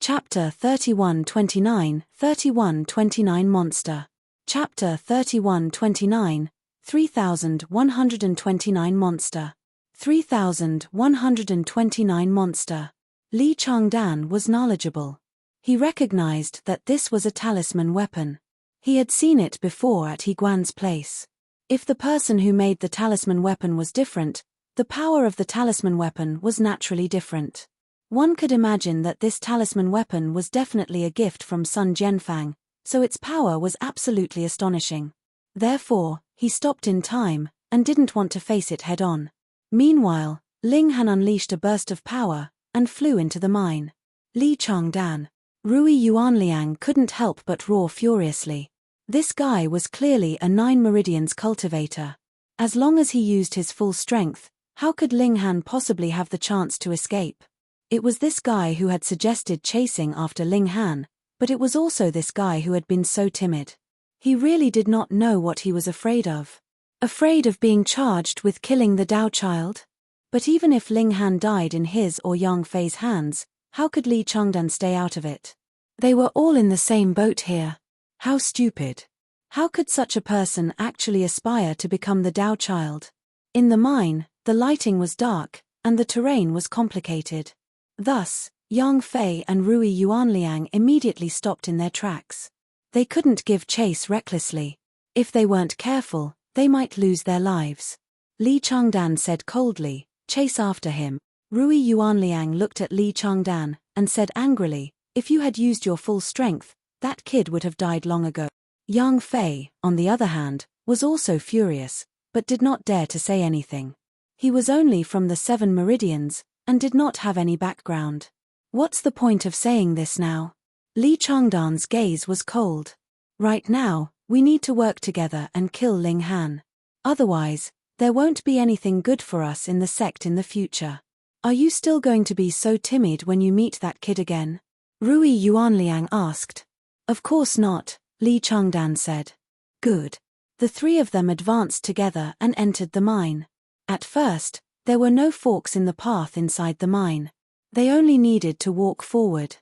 Chapter 3129 Monster. Chapter 3129, 3129 Monster. 3129 Monster. Li Changdan was knowledgeable. He recognized that this was a talisman weapon. He had seen it before at Higuan's place. If the person who made the talisman weapon was different, the power of the talisman weapon was naturally different. One could imagine that this talisman weapon was definitely a gift from Sun Jianfang, so its power was absolutely astonishing. Therefore, he stopped in time, and didn't want to face it head-on. Meanwhile, Ling Han unleashed a burst of power, and flew into the mine. Li Changdan. Rui Yuanliang couldn't help but roar furiously. This guy was clearly a 9 meridians cultivator. As long as he used his full strength, how could Ling Han possibly have the chance to escape? It was this guy who had suggested chasing after Ling Han, but it was also this guy who had been so timid. He really did not know what he was afraid of. Afraid of being charged with killing the Dao child? But even if Ling Han died in his or Yang Fei's hands, how could Li Changdan stay out of it? They were all in the same boat here. How stupid. How could such a person actually aspire to become the Dao child? In the mine, the lighting was dark, and the terrain was complicated. Thus, Yang Fei and Rui Yuanliang immediately stopped in their tracks. They couldn't give chase recklessly. If they weren't careful, they might lose their lives. Li Changdan said coldly, "Chase after him." Rui Yuanliang looked at Li Changdan, and said angrily, "If you had used your full strength, that kid would have died long ago." Yang Fei, on the other hand, was also furious, but did not dare to say anything. He was only from the 7 meridians, and did not have any background. What's the point of saying this now? Li Changdan's gaze was cold. Right now, we need to work together and kill Ling Han. Otherwise, there won't be anything good for us in the sect in the future. Are you still going to be so timid when you meet that kid again? Rui Yuanliang asked. Of course not, Li Changdan said. Good. The 3 of them advanced together and entered the mine. At first, there were no forks in the path inside the mine. They only needed to walk forward.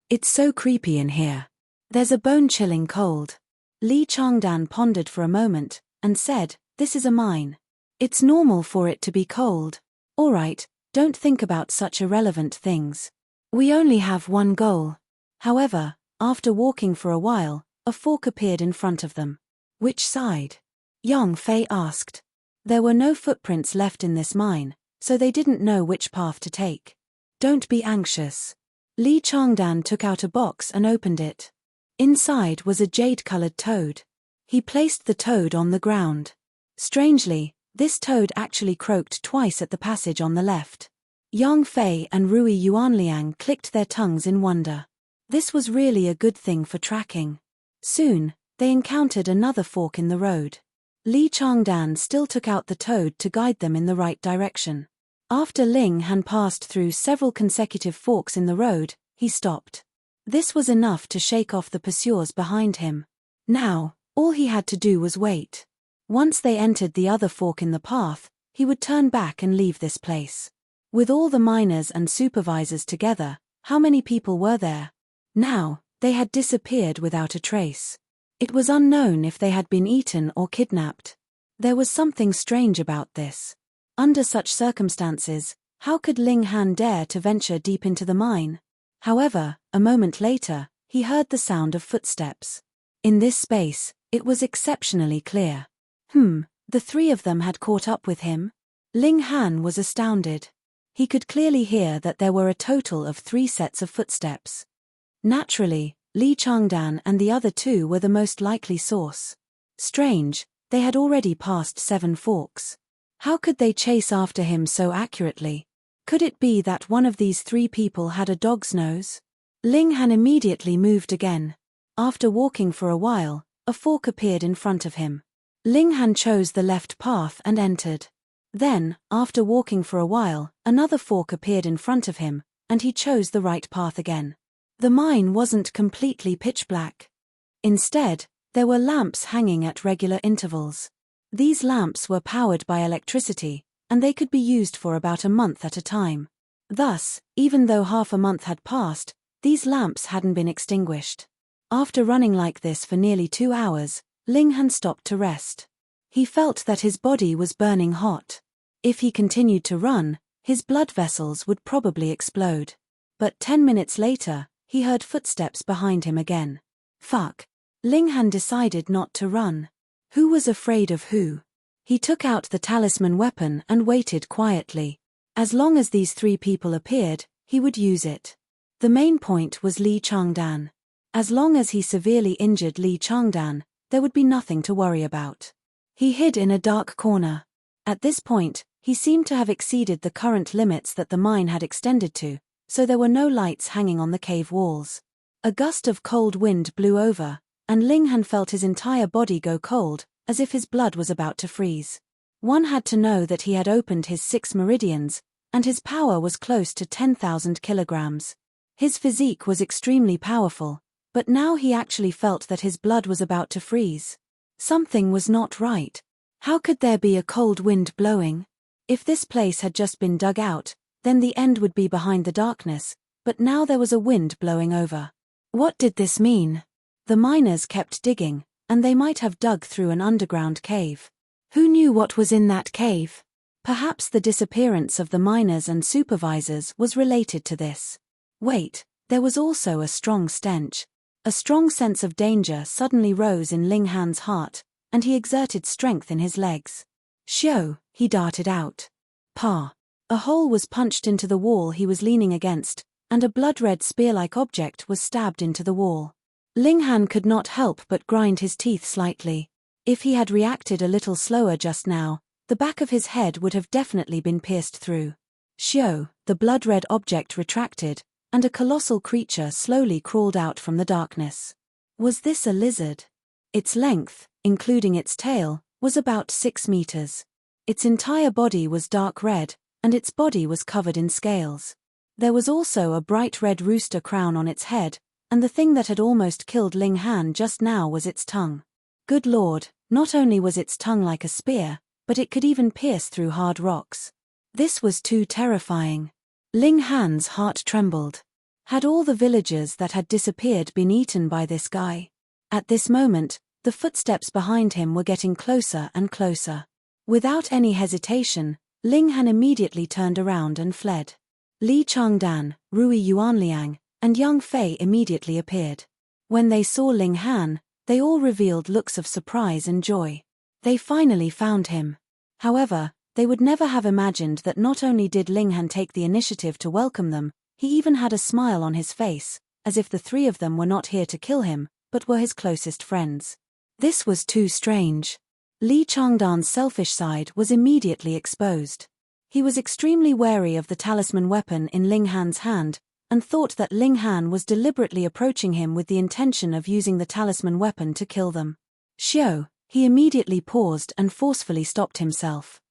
It's so creepy in here. There's a bone-chilling cold. Li Changdan pondered for a moment, and said, "This is a mine. It's normal for it to be cold. All right, don't think about such irrelevant things. We only have one goal." However, after walking for a while, a fork appeared in front of them. Which side? Yang Fei asked. There were no footprints left in this mine, so they didn't know which path to take. Don't be anxious. Li Changdan took out a box and opened it. Inside was a jade-colored toad. He placed the toad on the ground. Strangely, this toad actually croaked twice at the passage on the left. Yang Fei and Rui Yuanliang clicked their tongues in wonder. This was really a good thing for tracking. Soon, they encountered another fork in the road. Li Changdan still took out the toad to guide them in the right direction. After Ling Han passed through several consecutive forks in the road, he stopped. This was enough to shake off the pursuers behind him. Now, all he had to do was wait. Once they entered the other fork in the path, he would turn back and leave this place. With all the miners and supervisors together, how many people were there? Now, they had disappeared without a trace. It was unknown if they had been eaten or kidnapped. There was something strange about this. Under such circumstances, how could Ling Han dare to venture deep into the mine? However, a moment later, he heard the sound of footsteps. In this space, it was exceptionally clear. The 3 of them had caught up with him? Ling Han was astounded. He could clearly hear that there were a total of 3 sets of footsteps. Naturally, Li Changdan and the other 2 were the most likely source. Strange, they had already passed 7 forks. How could they chase after him so accurately? Could it be that one of these 3 people had a dog's nose? Ling Han immediately moved again. After walking for a while, a fork appeared in front of him. Ling Han chose the left path and entered. Then, after walking for a while, another fork appeared in front of him, and he chose the right path again. The mine wasn't completely pitch black. Instead, there were lamps hanging at regular intervals. These lamps were powered by electricity, and they could be used for about a month at a time. Thus, even though half a month had passed, These lamps hadn't been extinguished. After running like this for nearly 2 hours, Ling Han stopped to rest. He felt that his body was burning hot. If he continued to run, his blood vessels would probably explode. But 10 minutes later, he heard footsteps behind him again. Fuck. Ling Han decided not to run. Who was afraid of who? He took out the talisman weapon and waited quietly. As long as these 3 people appeared, he would use it. The main point was Li Changdan. As long as he severely injured Li Changdan, there would be nothing to worry about. He hid in a dark corner. At this point, he seemed to have exceeded the current limits that the mine had extended to, so there were no lights hanging on the cave walls. A gust of cold wind blew over, and Ling Han felt his entire body go cold, as if his blood was about to freeze. One had to know that he had opened his 6 meridians, and his power was close to 10,000 kilograms. His physique was extremely powerful, but now he actually felt that his blood was about to freeze. Something was not right. How could there be a cold wind blowing? If this place had just been dug out, then the end would be behind the darkness, but now there was a wind blowing over. What did this mean? The miners kept digging, and they might have dug through an underground cave. Who knew what was in that cave? Perhaps the disappearance of the miners and supervisors was related to this. Wait, there was also a strong stench. A strong sense of danger suddenly rose in Ling Han's heart, and he exerted strength in his legs. Shio, he darted out. Pa. A hole was punched into the wall he was leaning against, and a blood-red spear-like object was stabbed into the wall. Ling Han could not help but grind his teeth slightly. If he had reacted a little slower just now, the back of his head would have definitely been pierced through. Shio, the blood-red object retracted, and a colossal creature slowly crawled out from the darkness. Was this a lizard? Its length, including its tail, was about 6 meters. Its entire body was dark red, and its body was covered in scales. There was also a bright red rooster crown on its head, and the thing that had almost killed Ling Han just now was its tongue. Good Lord, not only was its tongue like a spear, but it could even pierce through hard rocks. This was too terrifying. Ling Han's heart trembled. Had all the villagers that had disappeared been eaten by this guy? At this moment, the footsteps behind him were getting closer and closer. Without any hesitation, Ling Han immediately turned around and fled. Li Changdan, Rui Yuanliang, and Yang Fei immediately appeared. When they saw Ling Han, they all revealed looks of surprise and joy. They finally found him. However, they would never have imagined that not only did Ling Han take the initiative to welcome them, he even had a smile on his face, as if the 3 of them were not here to kill him, but were his closest friends. This was too strange. Li Changdan's selfish side was immediately exposed. He was extremely wary of the talisman weapon in Ling Han's hand, and thought that Ling Han was deliberately approaching him with the intention of using the talisman weapon to kill them. Shio, he immediately paused and forcefully stopped himself.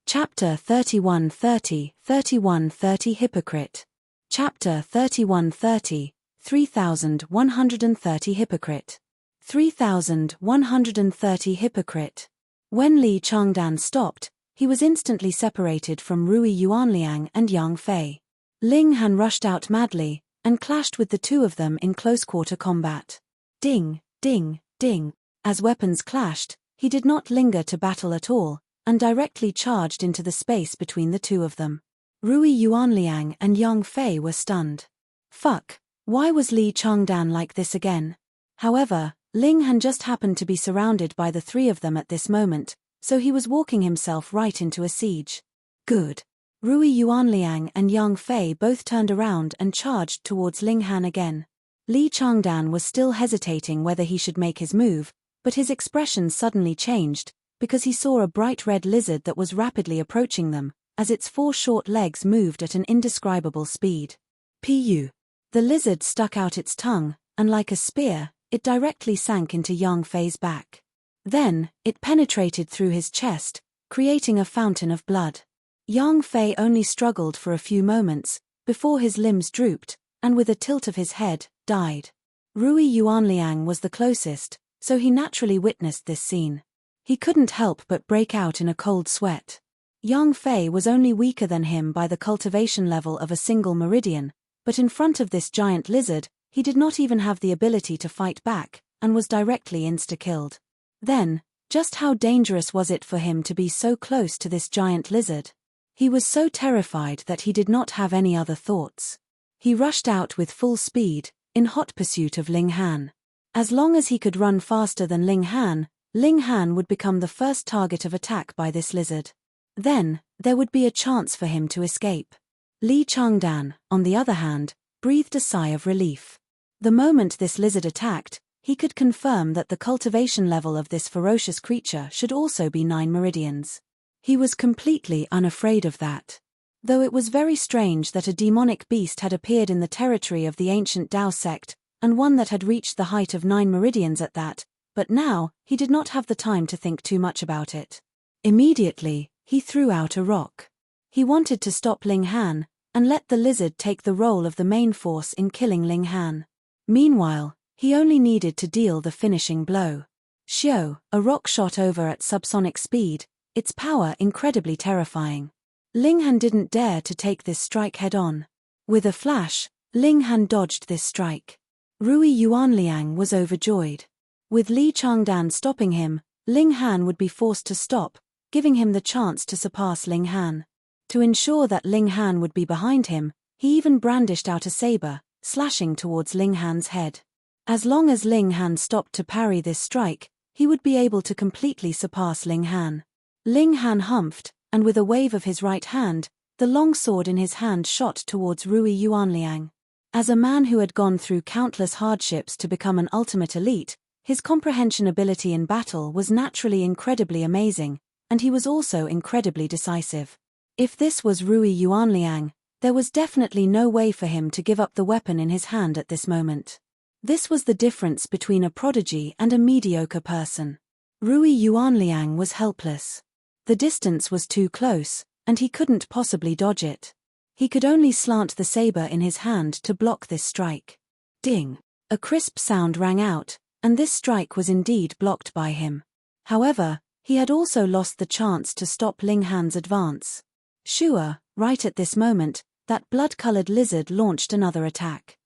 Chapter 3130, 3130 Hypocrite. Chapter 3130, 3130 Hypocrite. 3130 Hypocrite. When Li Changdan stopped, he was instantly separated from Rui Yuanliang and Yang Fei. Ling Han rushed out madly, and clashed with the 2 of them in close-quarter combat. Ding, ding, ding. As weapons clashed, he did not linger to battle at all, and directly charged into the space between the 2 of them. Rui Yuanliang and Yang Fei were stunned. Fuck, why was Li Changdan like this again? However, Ling Han just happened to be surrounded by the 3 of them at this moment, so he was walking himself right into a siege. Good. Rui Yuanliang and Yang Fei both turned around and charged towards Ling Han again. Li Changdan was still hesitating whether he should make his move, but his expression suddenly changed, because he saw a bright red lizard that was rapidly approaching them, as its 4 short legs moved at an indescribable speed. Pu. The lizard stuck out its tongue, and like a spear, it directly sank into Yang Fei's back. Then, it penetrated through his chest, creating a fountain of blood. Yang Fei only struggled for a few moments, before his limbs drooped, and with a tilt of his head, died. Rui Yuanliang was the closest, so he naturally witnessed this scene. He couldn't help but break out in a cold sweat. Yang Fei was only weaker than him by the cultivation level of a single meridian, But in front of this giant lizard, he did not even have the ability to fight back, and was directly insta-killed. Then, just how dangerous was it for him to be so close to this giant lizard? He was so terrified that he did not have any other thoughts. He rushed out with full speed, in hot pursuit of Ling Han. As long as he could run faster than Ling Han would become the first target of attack by this lizard. Then, there would be a chance for him to escape. Li Changdan, on the other hand, breathed a sigh of relief. The moment this lizard attacked, he could confirm that the cultivation level of this ferocious creature should also be 9 meridians. He was completely unafraid of that. Though it was very strange that a demonic beast had appeared in the territory of the ancient Dao sect, and one that had reached the height of 9 meridians at that, but now, he did not have the time to think too much about it. Immediately, he threw out a rock. He wanted to stop Ling Han, and let the lizard take the role of the main force in killing Ling Han. Meanwhile, he only needed to deal the finishing blow. Xiao, a rock shot over at subsonic speed, its power incredibly terrifying. Ling Han didn't dare to take this strike head-on. With a flash, Ling Han dodged this strike. Rui Yuanliang was overjoyed. With Li Changdan stopping him, Ling Han would be forced to stop, giving him the chance to surpass Ling Han. To ensure that Ling Han would be behind him, he even brandished out a saber, slashing towards Ling Han's head. As long as Ling Han stopped to parry this strike, he would be able to completely surpass Ling Han. Ling Han humphed, and with a wave of his right hand, the long sword in his hand shot towards Rui Yuanliang. As a man who had gone through countless hardships to become an ultimate elite, his comprehension ability in battle was naturally incredibly amazing, and he was also incredibly decisive. If this was Rui Yuanliang, there was definitely no way for him to give up the weapon in his hand at this moment. This was the difference between a prodigy and a mediocre person. Rui Yuanliang was helpless. The distance was too close, and he couldn't possibly dodge it. He could only slant the saber in his hand to block this strike. Ding! A crisp sound rang out, and this strike was indeed blocked by him. However, he had also lost the chance to stop Ling Han's advance. Sure, right at this moment, that blood-colored lizard launched another attack.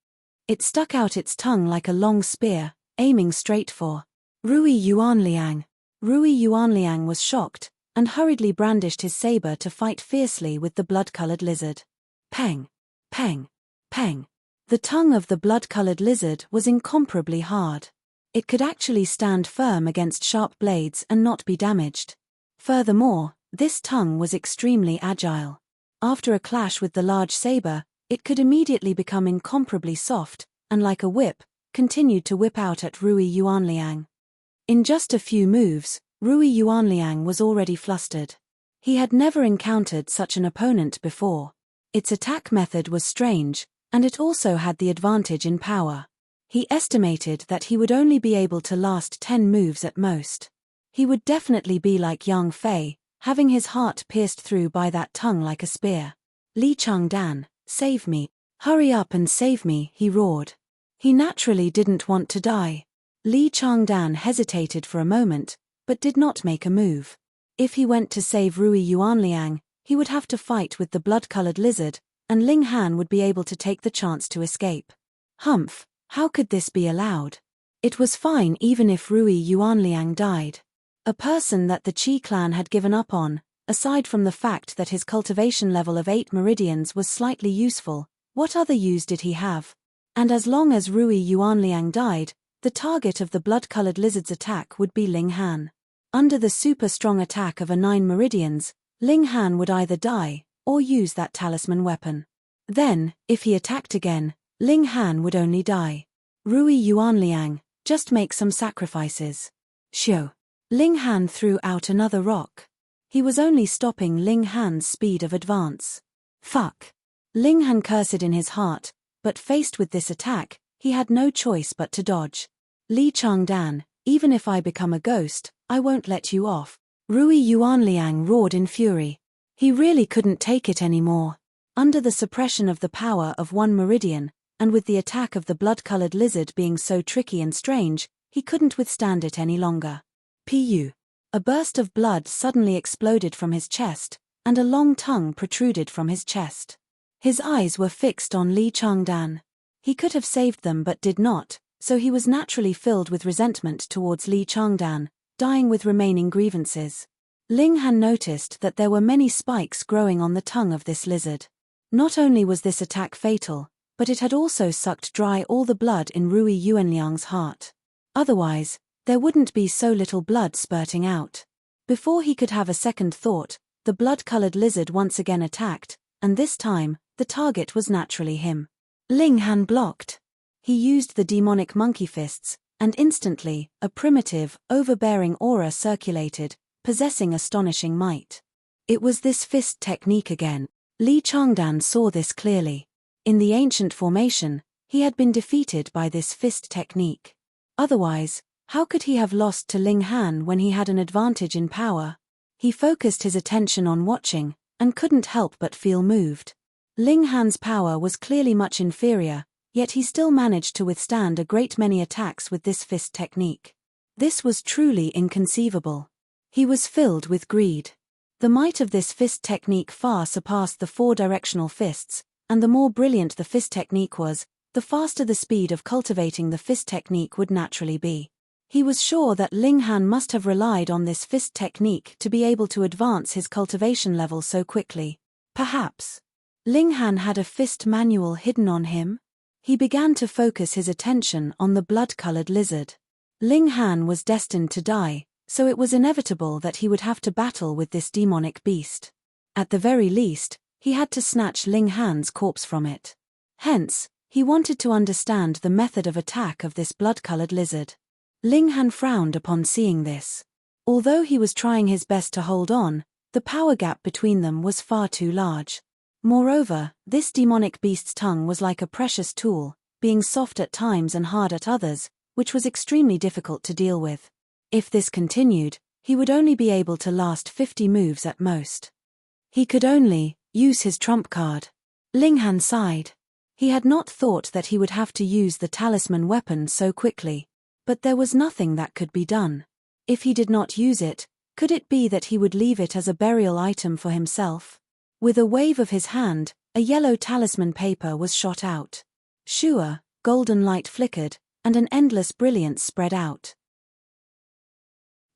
It stuck out its tongue like a long spear, aiming straight for Rui Yuanliang. Rui Yuanliang was shocked, and hurriedly brandished his saber to fight fiercely with the blood-colored lizard. Peng! Peng! Peng! The tongue of the blood-colored lizard was incomparably hard. It could actually stand firm against sharp blades and not be damaged. Furthermore, this tongue was extremely agile. After a clash with the large saber, it could immediately become incomparably soft, and like a whip, continued to whip out at Rui Yuanliang. In just a few moves, Rui Yuanliang was already flustered. He had never encountered such an opponent before. Its attack method was strange, and it also had the advantage in power. He estimated that he would only be able to last 10 moves at most. He would definitely be like Yang Fei, having his heart pierced through by that tongue like a spear. Li Changdan, save me. Hurry up and save me, he roared. He naturally didn't want to die. Li Changdan hesitated for a moment, but did not make a move. If he went to save Rui Yuanliang, he would have to fight with the blood-colored lizard, and Ling Han would be able to take the chance to escape. Humph! How could this be allowed? It was fine even if Rui Yuanliang died. A person that the Qi clan had given up on, aside from the fact that his cultivation level of 8 meridians was slightly useful, what other use did he have? And as long as Rui Yuanliang died, the target of the blood-colored lizard's attack would be Ling Han. Under the super-strong attack of a 9 meridians, Ling Han would either die, or use that talisman weapon. Then, if he attacked again, Ling Han would only die. Rui Yuanliang, just make some sacrifices. Xiao. Ling Han threw out another rock. He was only stopping Ling Han's speed of advance. Fuck. Ling Han cursed in his heart, but faced with this attack, he had no choice but to dodge. Li Changdan, even if I become a ghost, I won't let you off. Rui Yuanliang roared in fury. He really couldn't take it anymore. Under the suppression of the power of 1 meridian, and with the attack of the blood-colored lizard being so tricky and strange, he couldn't withstand it any longer. Pu. A burst of blood suddenly exploded from his chest, and a long tongue protruded from his chest. His eyes were fixed on Li Changdan. He could have saved them but did not, so he was naturally filled with resentment towards Li Changdan, dying with remaining grievances. Ling Han noticed that there were many spikes growing on the tongue of this lizard. Not only was this attack fatal, but it had also sucked dry all the blood in Rui Yuanliang's heart. Otherwise, there wouldn't be so little blood spurting out. Before he could have a second thought, the blood-colored lizard once again attacked, and this time, the target was naturally him. Ling Han blocked. He used the demonic monkey fists, and instantly, a primitive, overbearing aura circulated, possessing astonishing might. It was this fist technique again. Li Changdan saw this clearly. In the ancient formation, he had been defeated by this fist technique. Otherwise, how could he have lost to Ling Han when he had an advantage in power? He focused his attention on watching, and couldn't help but feel moved. Ling Han's power was clearly much inferior, yet he still managed to withstand a great many attacks with this fist technique. This was truly inconceivable. He was filled with greed. The might of this fist technique far surpassed the four-directional fists, and the more brilliant the fist technique was, the faster the speed of cultivating the fist technique would naturally be. He was sure that Ling Han must have relied on this fist technique to be able to advance his cultivation level so quickly. Perhaps Ling Han had a fist manual hidden on him? He began to focus his attention on the blood-colored lizard. Ling Han was destined to die, so it was inevitable that he would have to battle with this demonic beast. At the very least, he had to snatch Ling Han's corpse from it. Hence, he wanted to understand the method of attack of this blood-colored lizard. Ling Han frowned upon seeing this. Although he was trying his best to hold on, the power gap between them was far too large. Moreover, this demonic beast's tongue was like a precious tool, being soft at times and hard at others, which was extremely difficult to deal with. If this continued, he would only be able to last 50 moves at most. He could only use his trump card. Ling Han sighed. He had not thought that he would have to use the talisman weapon so quickly. But there was nothing that could be done. If he did not use it, could it be that he would leave it as a burial item for himself? With a wave of his hand, a yellow talisman paper was shot out. Shua, golden light flickered, and an endless brilliance spread out.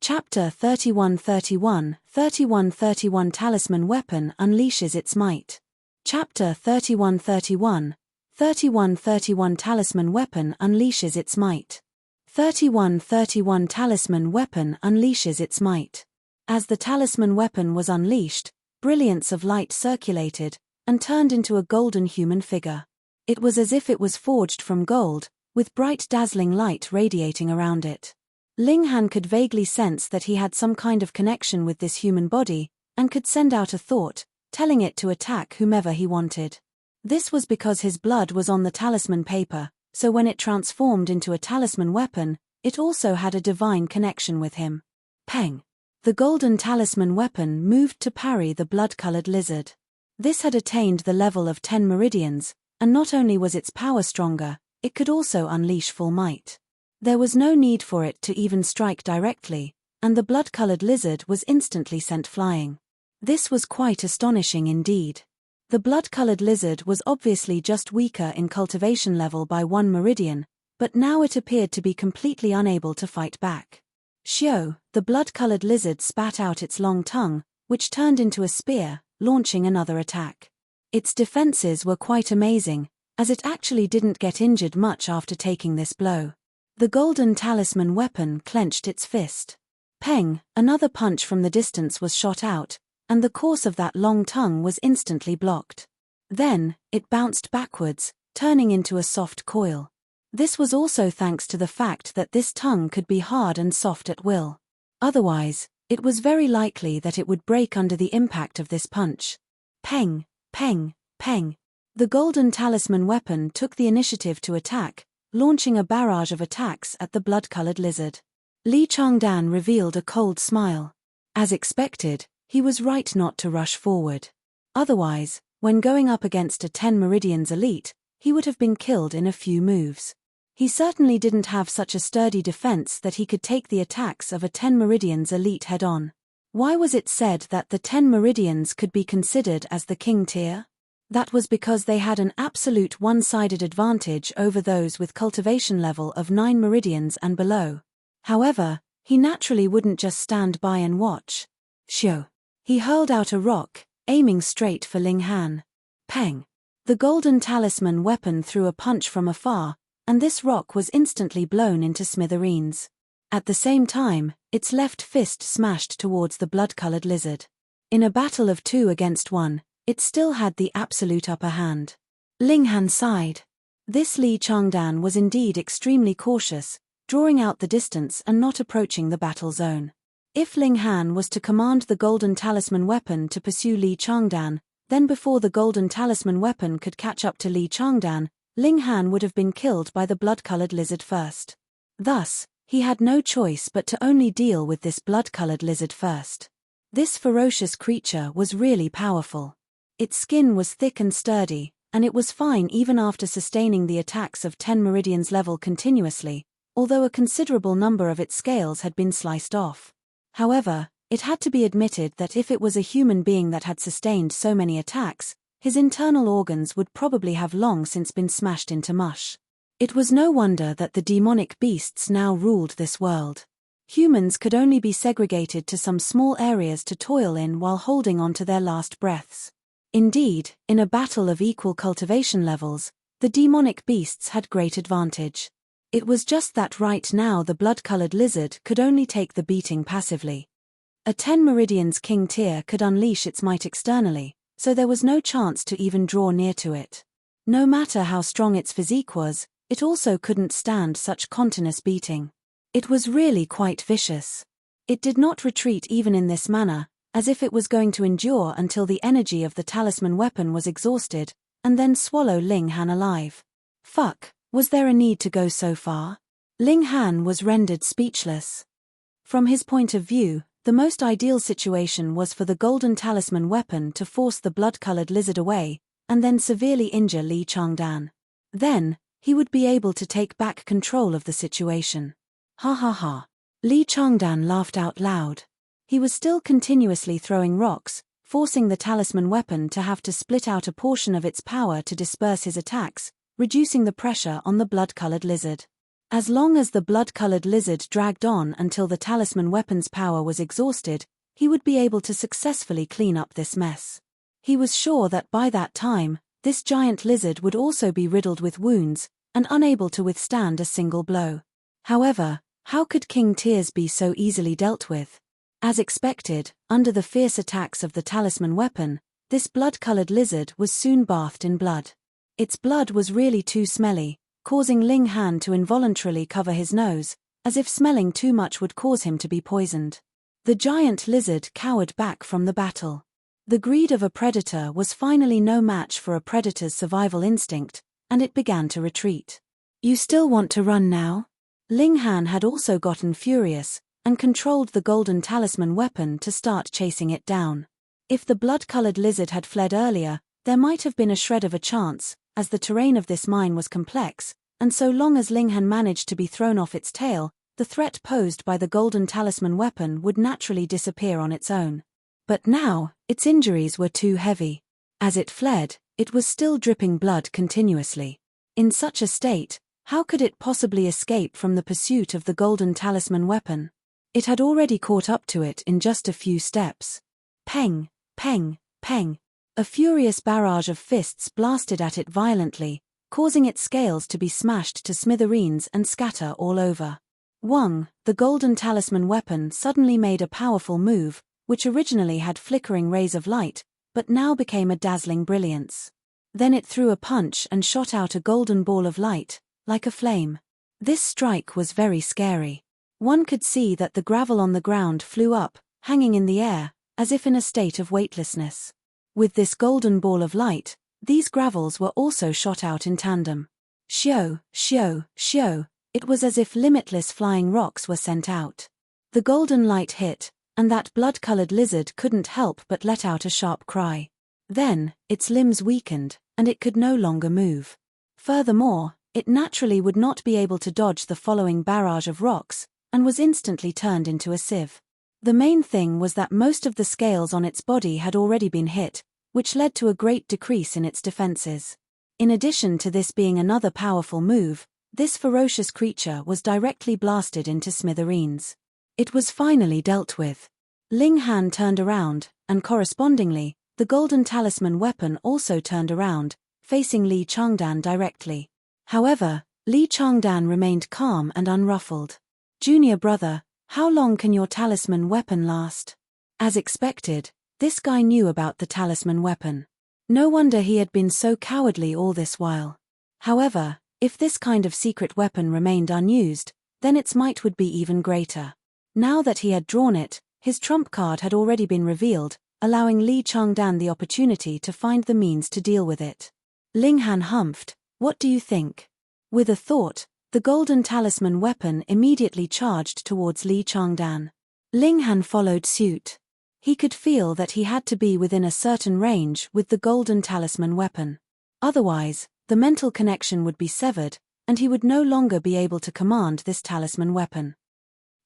Chapter 3131, 3131 Talisman Weapon Unleashes Its Might. Chapter 3131, 3131 Talisman Weapon Unleashes Its Might. 3131 Talisman Weapon Unleashes Its Might. As the talisman weapon was unleashed, brilliance of light circulated, and turned into a golden human figure. It was as if it was forged from gold, with bright dazzling light radiating around it. Ling Han could vaguely sense that he had some kind of connection with this human body, and could send out a thought, telling it to attack whomever he wanted. This was because his blood was on the talisman paper, so when it transformed into a talisman weapon, it also had a divine connection with him. Peng! The golden talisman weapon moved to parry the blood-colored lizard. This had attained the level of 10 meridians, and not only was its power stronger, it could also unleash full might. There was no need for it to even strike directly, and the blood-colored lizard was instantly sent flying. This was quite astonishing indeed. The blood-colored lizard was obviously just weaker in cultivation level by 1 meridian, but now it appeared to be completely unable to fight back. Xiao, the blood-colored lizard spat out its long tongue, which turned into a spear, launching another attack. Its defenses were quite amazing, as it actually didn't get injured much after taking this blow. The golden talisman weapon clenched its fist. Peng, another punch from the distance was shot out, and the course of that long tongue was instantly blocked. Then, it bounced backwards, turning into a soft coil. This was also thanks to the fact that this tongue could be hard and soft at will. Otherwise, it was very likely that it would break under the impact of this punch. Peng, peng, peng. The golden talisman weapon took the initiative to attack, launching a barrage of attacks at the blood-colored lizard. Li Changdan revealed a cold smile. As expected, he was right not to rush forward. Otherwise, when going up against a 10 meridians elite, he would have been killed in a few moves. He certainly didn't have such a sturdy defense that he could take the attacks of a 10 meridians elite head-on. Why was it said that the 10 meridians could be considered as the king tier? That was because they had an absolute one-sided advantage over those with cultivation level of 9 meridians and below. However, he naturally wouldn't just stand by and watch. Shoo! He hurled out a rock, aiming straight for Ling Han. Peng! The golden talisman weapon threw a punch from afar, and this rock was instantly blown into smithereens. At the same time, its left fist smashed towards the blood-colored lizard. In a battle of 2 against 1, it still had the absolute upper hand. Ling Han sighed. This Li Changdan was indeed extremely cautious, drawing out the distance and not approaching the battle zone. If Ling Han was to command the golden talisman weapon to pursue Li Changdan, then before the golden talisman weapon could catch up to Li Changdan, Ling Han would have been killed by the blood-colored lizard first. Thus, he had no choice but to only deal with this blood-colored lizard first. This ferocious creature was really powerful. Its skin was thick and sturdy, and it was fine even after sustaining the attacks of 10 meridians level continuously, although a considerable number of its scales had been sliced off. However, it had to be admitted that if it was a human being that had sustained so many attacks, his internal organs would probably have long since been smashed into mush. It was no wonder that the demonic beasts now ruled this world. Humans could only be segregated to some small areas to toil in while holding on to their last breaths. Indeed, in a battle of equal cultivation levels, the demonic beasts had great advantage. It was just that right now the blood-colored lizard could only take the beating passively. A 10 meridians king tier could unleash its might externally, so there was no chance to even draw near to it. No matter how strong its physique was, it also couldn't stand such continuous beating. It was really quite vicious. It did not retreat even in this manner, as if it was going to endure until the energy of the talisman weapon was exhausted, and then swallow Ling Han alive. Fuck, was there a need to go so far? Ling Han was rendered speechless. From his point of view, the most ideal situation was for the golden talisman weapon to force the blood-colored lizard away, and then severely injure Li Changdan. Then, he would be able to take back control of the situation. Ha ha ha. Li Changdan laughed out loud. He was still continuously throwing rocks, forcing the talisman weapon to have to split out a portion of its power to disperse his attacks, reducing the pressure on the blood-colored lizard. As long as the blood-colored lizard dragged on until the talisman weapon's power was exhausted, he would be able to successfully clean up this mess. He was sure that by that time, this giant lizard would also be riddled with wounds, and unable to withstand a single blow. However, how could King Tears be so easily dealt with? As expected, under the fierce attacks of the talisman weapon, this blood-colored lizard was soon bathed in blood. Its blood was really too smelly, causing Ling Han to involuntarily cover his nose, as if smelling too much would cause him to be poisoned. The giant lizard cowered back from the battle. The greed of a predator was finally no match for a predator's survival instinct, and it began to retreat. You still want to run now? Ling Han had also gotten furious, and controlled the golden talisman weapon to start chasing it down. If the blood-colored lizard had fled earlier, there might have been a shred of a chance, as the terrain of this mine was complex, and so long as Ling Han managed to be thrown off its tail, the threat posed by the golden talisman weapon would naturally disappear on its own. But now, its injuries were too heavy. As it fled, it was still dripping blood continuously. In such a state, how could it possibly escape from the pursuit of the golden talisman weapon? It had already caught up to it in just a few steps. Peng, peng, peng. A furious barrage of fists blasted at it violently, causing its scales to be smashed to smithereens and scatter all over. Wang, the golden talisman weapon, suddenly made a powerful move, which originally had flickering rays of light, but now became a dazzling brilliance. Then it threw a punch and shot out a golden ball of light, like a flame. This strike was very scary. One could see that the gravel on the ground flew up, hanging in the air, as if in a state of weightlessness. With this golden ball of light, these gravels were also shot out in tandem. Shio, shio, shio, it was as if limitless flying rocks were sent out. The golden light hit, and that blood-colored lizard couldn't help but let out a sharp cry. Then, its limbs weakened, and it could no longer move. Furthermore, it naturally would not be able to dodge the following barrage of rocks, and was instantly turned into a sieve. The main thing was that most of the scales on its body had already been hit, which led to a great decrease in its defenses. In addition to this being another powerful move, this ferocious creature was directly blasted into smithereens. It was finally dealt with. Ling Han turned around, and correspondingly, the golden talisman weapon also turned around, facing Li Changdan directly. However, Li Changdan remained calm and unruffled. "Junior brother, how long can your talisman weapon last?" As expected, this guy knew about the talisman weapon. No wonder he had been so cowardly all this while. However, if this kind of secret weapon remained unused, then its might would be even greater. Now that he had drawn it, his trump card had already been revealed, allowing Li Changdan the opportunity to find the means to deal with it. Ling Han humphed, "What do you think?" With a thought, the golden talisman weapon immediately charged towards Li Changdan. Ling Han followed suit. He could feel that he had to be within a certain range with the golden talisman weapon. Otherwise, the mental connection would be severed, and he would no longer be able to command this talisman weapon.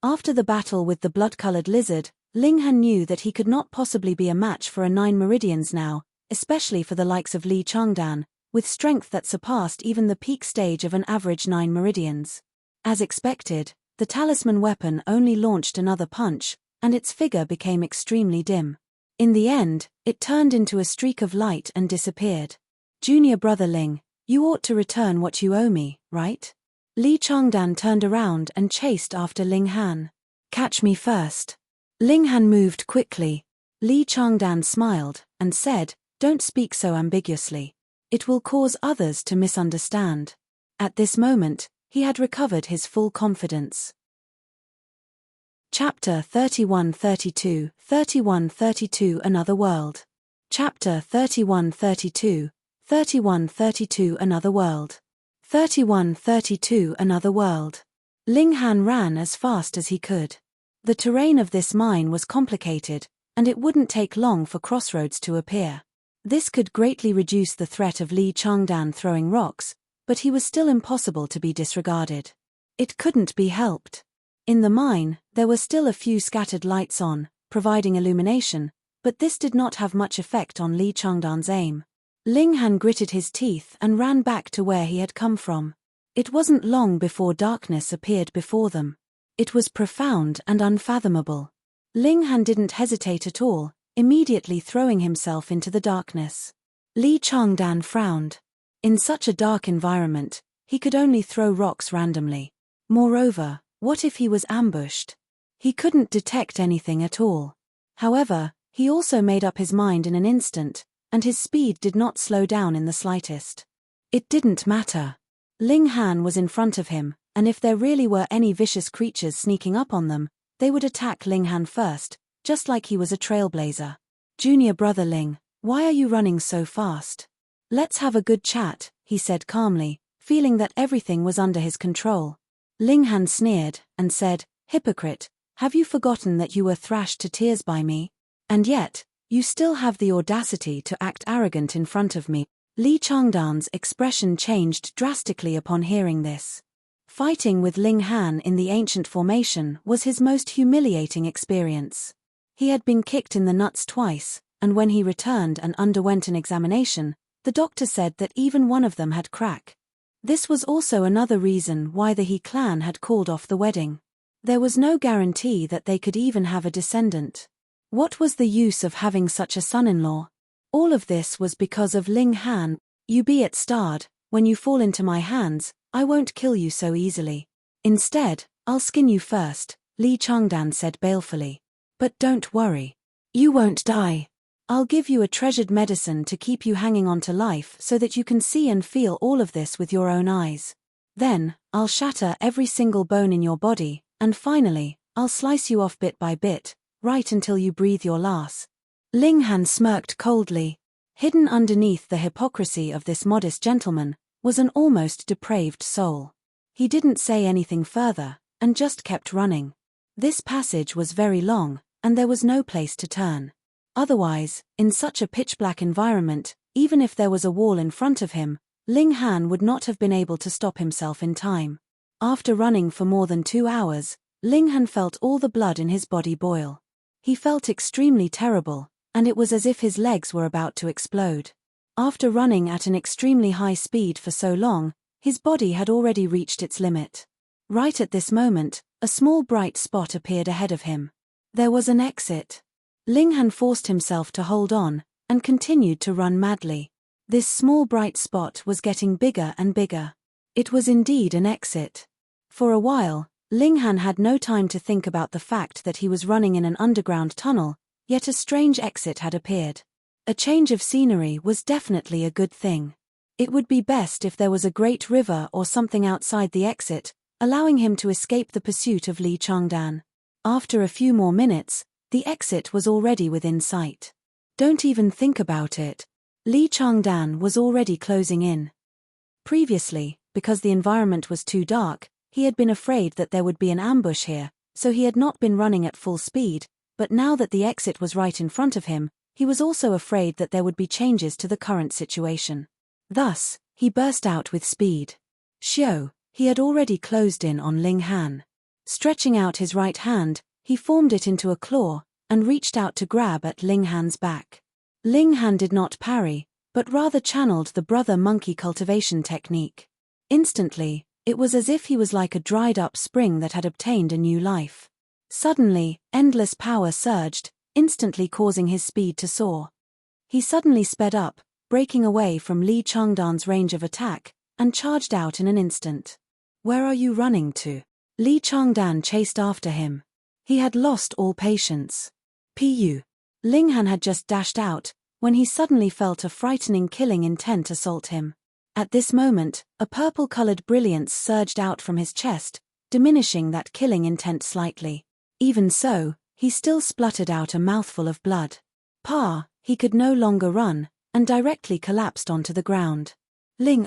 After the battle with the blood-colored lizard, Ling Han knew that he could not possibly be a match for a 9 meridians now, especially for the likes of Li Changdan, with strength that surpassed even the peak stage of an average 9 meridians. As expected, the talisman weapon only launched another punch, and its figure became extremely dim. In the end, it turned into a streak of light and disappeared. "Junior brother Ling, you ought to return what you owe me, right?" Li Changdan turned around and chased after Ling Han. "Catch me first." Ling Han moved quickly. Li Changdan smiled and said, "Don't speak so ambiguously. It will cause others to misunderstand." At this moment, he had recovered his full confidence. Chapter 31-32, 31-32 Another World. Chapter 31-32, 31-32 Another World. 31-32 Another World. Ling Han ran as fast as he could. The terrain of this mine was complicated, and it wouldn't take long for crossroads to appear. This could greatly reduce the threat of Li Changdan throwing rocks, but he was still impossible to be disregarded. It couldn't be helped. In the mine, there were still a few scattered lights on, providing illumination, but this did not have much effect on Li Changdan's aim. Ling Han gritted his teeth and ran back to where he had come from. It wasn't long before darkness appeared before them. It was profound and unfathomable. Ling Han didn't hesitate at all, immediately throwing himself into the darkness. Li Changdan frowned. In such a dark environment, he could only throw rocks randomly. Moreover, what if he was ambushed? He couldn't detect anything at all. However, he also made up his mind in an instant, and his speed did not slow down in the slightest. It didn't matter. Ling Han was in front of him, and if there really were any vicious creatures sneaking up on them, they would attack Ling Han first, just like he was a trailblazer. "Junior brother Ling, why are you running so fast?" "Let's have a good chat," he said calmly, feeling that everything was under his control. Ling Han sneered, and said, "Hypocrite, have you forgotten that you were thrashed to tears by me? And yet, you still have the audacity to act arrogant in front of me." Li Changdan's expression changed drastically upon hearing this. Fighting with Ling Han in the ancient formation was his most humiliating experience. He had been kicked in the nuts twice, and when he returned and underwent an examination, the doctor said that even one of them had crack. This was also another reason why the He clan had called off the wedding. There was no guarantee that they could even have a descendant. What was the use of having such a son-in-law? All of this was because of Ling Han. "You be it starred, when you fall into my hands, I won't kill you so easily. Instead, I'll skin you first," Li Changdan said balefully. "But don't worry. You won't die. I'll give you a treasured medicine to keep you hanging on to life so that you can see and feel all of this with your own eyes. Then, I'll shatter every single bone in your body, and finally, I'll slice you off bit by bit, right until you breathe your last." Ling Han smirked coldly. Hidden underneath the hypocrisy of this modest gentleman was an almost depraved soul. He didn't say anything further, and just kept running. This passage was very long, and there was no place to turn. Otherwise, in such a pitch-black environment, even if there was a wall in front of him, Ling Han would not have been able to stop himself in time. After running for more than 2 hours, Ling Han felt all the blood in his body boil. He felt extremely terrible, and it was as if his legs were about to explode. After running at an extremely high speed for so long, his body had already reached its limit. Right at this moment, a small bright spot appeared ahead of him. There was an exit. Linghan forced himself to hold on, and continued to run madly. This small bright spot was getting bigger and bigger. It was indeed an exit. For a while, Linghan had no time to think about the fact that he was running in an underground tunnel, yet a strange exit had appeared. A change of scenery was definitely a good thing. It would be best if there was a great river or something outside the exit, allowing him to escape the pursuit of Li Changdan. After a few more minutes, the exit was already within sight. Don't even think about it. Li Changdan was already closing in. Previously, because the environment was too dark, he had been afraid that there would be an ambush here, so he had not been running at full speed, but now that the exit was right in front of him, he was also afraid that there would be changes to the current situation. Thus, he burst out with speed. Xiao, he had already closed in on Linghan. Stretching out his right hand, he formed it into a claw, and reached out to grab at Linghan's back. Linghan did not parry, but rather channeled the brother monkey cultivation technique. Instantly, it was as if he was like a dried-up spring that had obtained a new life. Suddenly, endless power surged, instantly causing his speed to soar. He suddenly sped up, breaking away from Li Changdan's range of attack, and charged out in an instant. "Where are you running to?" Li Changdan chased after him. He had lost all patience. Pu. Linghan had just dashed out, when he suddenly felt a frightening killing intent assault him. At this moment, a purple-colored brilliance surged out from his chest, diminishing that killing intent slightly. Even so, he still spluttered out a mouthful of blood. He could no longer run, and directly collapsed onto the ground. Li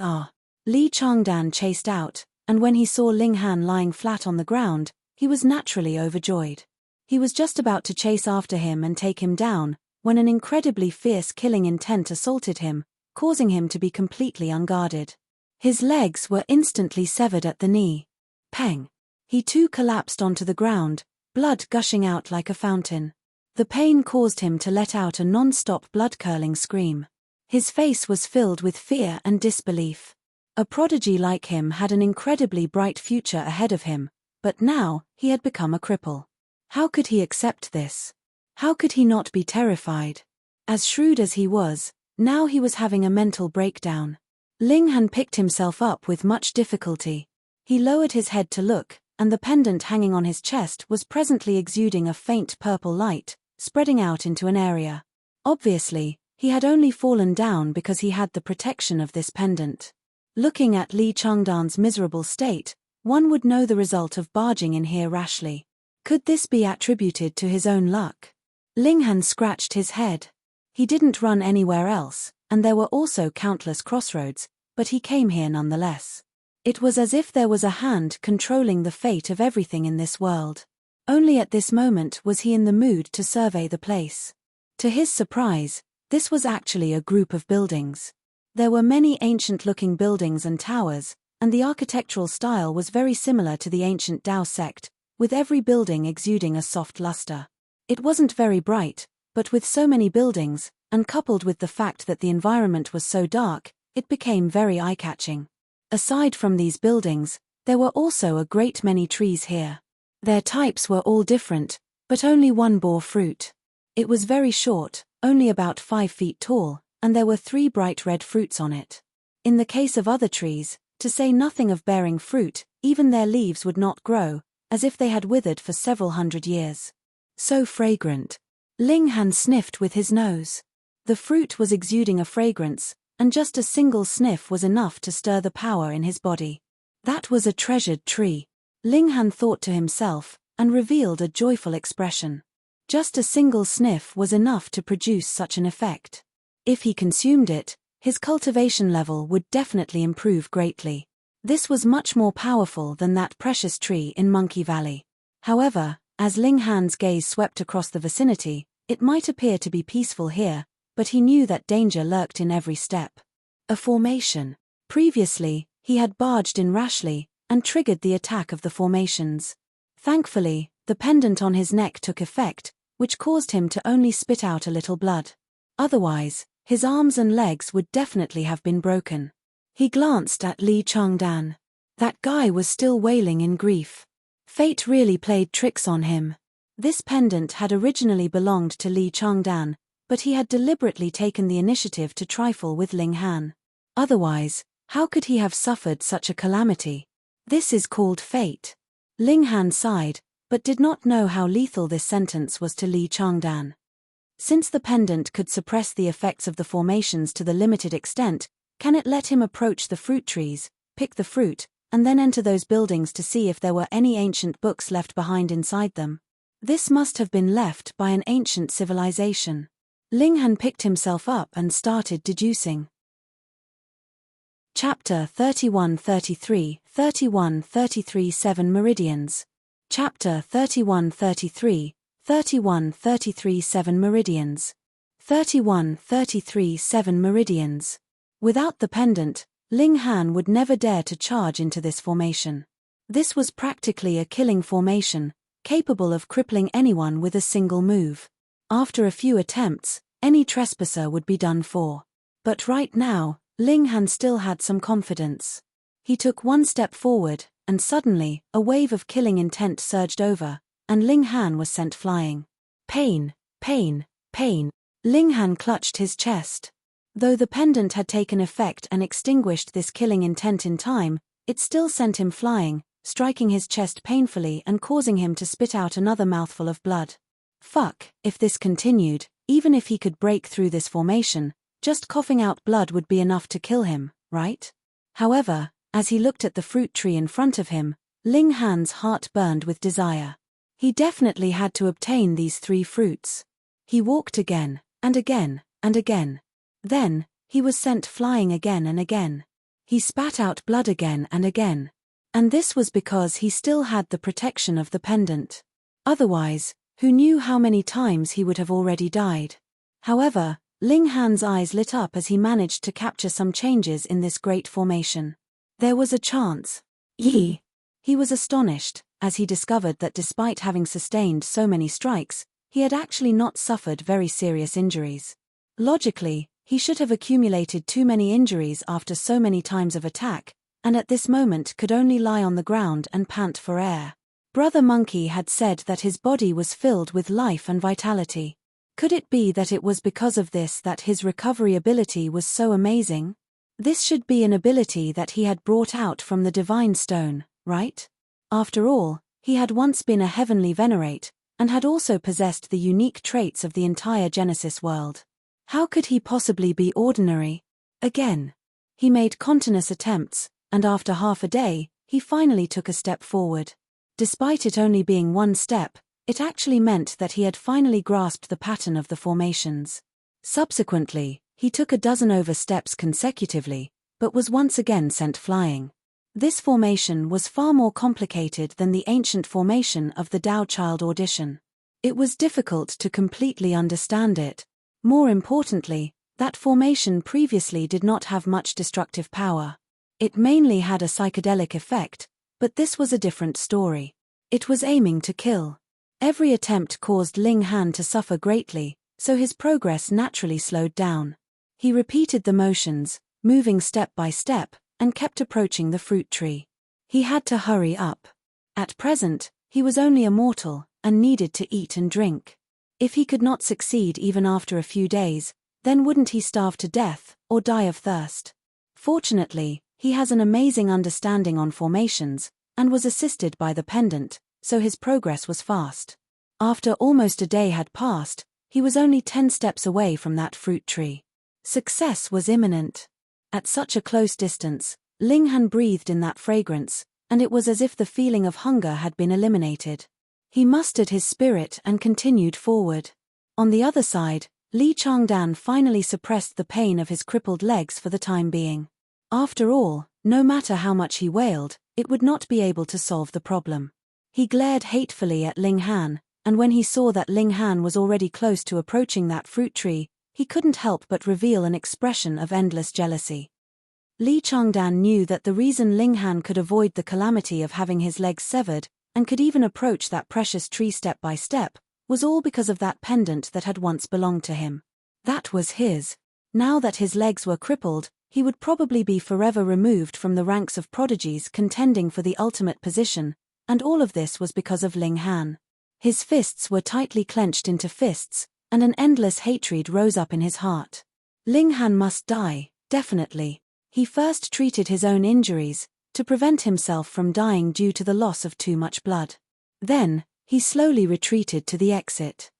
Changdan chased out, and when he saw Linghan lying flat on the ground, he was naturally overjoyed. He was just about to chase after him and take him down, when an incredibly fierce killing intent assaulted him, causing him to be completely unguarded. His legs were instantly severed at the knee. Peng! He too collapsed onto the ground, blood gushing out like a fountain. The pain caused him to let out a non-stop blood-curdling scream. His face was filled with fear and disbelief. A prodigy like him had an incredibly bright future ahead of him, but now, he had become a cripple. How could he accept this? How could he not be terrified? As shrewd as he was, now he was having a mental breakdown. Linghan picked himself up with much difficulty. He lowered his head to look, and the pendant hanging on his chest was presently exuding a faint purple light, spreading out into an area. Obviously, he had only fallen down because he had the protection of this pendant. Looking at Li Changdan's miserable state, one would know the result of barging in here rashly. Could this be attributed to his own luck? Linghan scratched his head. He didn't run anywhere else, and there were also countless crossroads, but he came here nonetheless. It was as if there was a hand controlling the fate of everything in this world. Only at this moment was he in the mood to survey the place. To his surprise, this was actually a group of buildings. There were many ancient-looking buildings and towers, and the architectural style was very similar to the ancient Dao sect, with every building exuding a soft luster. It wasn't very bright, but with so many buildings, and coupled with the fact that the environment was so dark, it became very eye-catching. Aside from these buildings, there were also a great many trees here. Their types were all different, but only one bore fruit. It was very short, only about 5 feet tall, and there were 3 bright red fruits on it. In the case of other trees, to say nothing of bearing fruit, even their leaves would not grow, as if they had withered for several hundred years. So fragrant. Linghan sniffed with his nose. The fruit was exuding a fragrance, and just a single sniff was enough to stir the power in his body. That was a treasured tree. Linghan thought to himself, and revealed a joyful expression. Just a single sniff was enough to produce such an effect. If he consumed it, his cultivation level would definitely improve greatly. This was much more powerful than that precious tree in Monkey Valley. However, as Linghan's gaze swept across the vicinity, it might appear to be peaceful here, but he knew that danger lurked in every step. A formation. Previously, he had barged in rashly, and triggered the attack of the formations. Thankfully, the pendant on his neck took effect, which caused him to only spit out a little blood. Otherwise, his arms and legs would definitely have been broken. He glanced at Li Changdan. That guy was still wailing in grief. Fate really played tricks on him. This pendant had originally belonged to Li Changdan, but he had deliberately taken the initiative to trifle with Ling Han. Otherwise, how could he have suffered such a calamity? This is called fate. Ling Han sighed, but did not know how lethal this sentence was to Li Changdan. Since the pendant could suppress the effects of the formations to the limited extent, can it let him approach the fruit trees, pick the fruit, and then enter those buildings to see if there were any ancient books left behind inside them? This must have been left by an ancient civilization. Ling Han picked himself up and started deducing. Chapter 31-33, 31-33 7 Meridians. Chapter 31-33, 31-33 7 Meridians. 31-33 7 Meridians. Without the pendant, Ling Han would never dare to charge into this formation. This was practically a killing formation, capable of crippling anyone with a single move. After a few attempts, any trespasser would be done for. But right now, Ling Han still had some confidence. He took one step forward, and suddenly, a wave of killing intent surged over, and Ling Han was sent flying. Pain, pain, pain. Ling Han clutched his chest. Though the pendant had taken effect and extinguished this killing intent in time, it still sent him flying, striking his chest painfully and causing him to spit out another mouthful of blood. Fuck, if this continued, even if he could break through this formation, just coughing out blood would be enough to kill him, right? However, as he looked at the fruit tree in front of him, Ling Han's heart burned with desire. He definitely had to obtain these 3 fruits. He walked again, and again, and again. Then, he was sent flying again and again. He spat out blood again and again. And this was because he still had the protection of the pendant. Otherwise, who knew how many times he would have already died? However, Ling Han's eyes lit up as he managed to capture some changes in this great formation. There was a chance. Yi! He was astonished, as he discovered that despite having sustained so many strikes, he had actually not suffered very serious injuries. Logically, he should have accumulated too many injuries after so many times of attack, and at this moment could only lie on the ground and pant for air. Brother Monkey had said that his body was filled with life and vitality. Could it be that it was because of this that his recovery ability was so amazing? This should be an ability that he had brought out from the divine stone, right? After all, he had once been a heavenly venerate, and had also possessed the unique traits of the entire Genesis world. How could he possibly be ordinary? Again. He made continuous attempts, and after half a day, he finally took a step forward. Despite it only being one step, it actually meant that he had finally grasped the pattern of the formations. Subsequently, he took a dozen over steps consecutively, but was once again sent flying. This formation was far more complicated than the ancient formation of the Tao Child audition. It was difficult to completely understand it. More importantly, that formation previously did not have much destructive power. It mainly had a psychedelic effect, but this was a different story. It was aiming to kill. Every attempt caused Ling Han to suffer greatly, so his progress naturally slowed down. He repeated the motions, moving step by step, and kept approaching the fruit tree. He had to hurry up. At present, he was only a mortal, and needed to eat and drink. If he could not succeed even after a few days, then wouldn't he starve to death, or die of thirst? Fortunately, he has an amazing understanding on formations, and was assisted by the pendant, so his progress was fast. After almost a day had passed, he was only 10 steps away from that fruit tree. Success was imminent. At such a close distance, Ling Han breathed in that fragrance, and it was as if the feeling of hunger had been eliminated. He mustered his spirit and continued forward. On the other side, Li Changdan finally suppressed the pain of his crippled legs for the time being. After all, no matter how much he wailed, it would not be able to solve the problem. He glared hatefully at Ling Han, and when he saw that Ling Han was already close to approaching that fruit tree, he couldn't help but reveal an expression of endless jealousy. Li Changdan knew that the reason Ling Han could avoid the calamity of having his legs severed, and could even approach that precious tree step by step, was all because of that pendant that had once belonged to him. That was his. Now that his legs were crippled, he would probably be forever removed from the ranks of prodigies contending for the ultimate position, and all of this was because of Ling Han. His fists were tightly clenched into fists, and an endless hatred rose up in his heart. Ling Han must die, definitely. He first treated his own injuries, to prevent himself from dying due to the loss of too much blood. Then, he slowly retreated to the exit.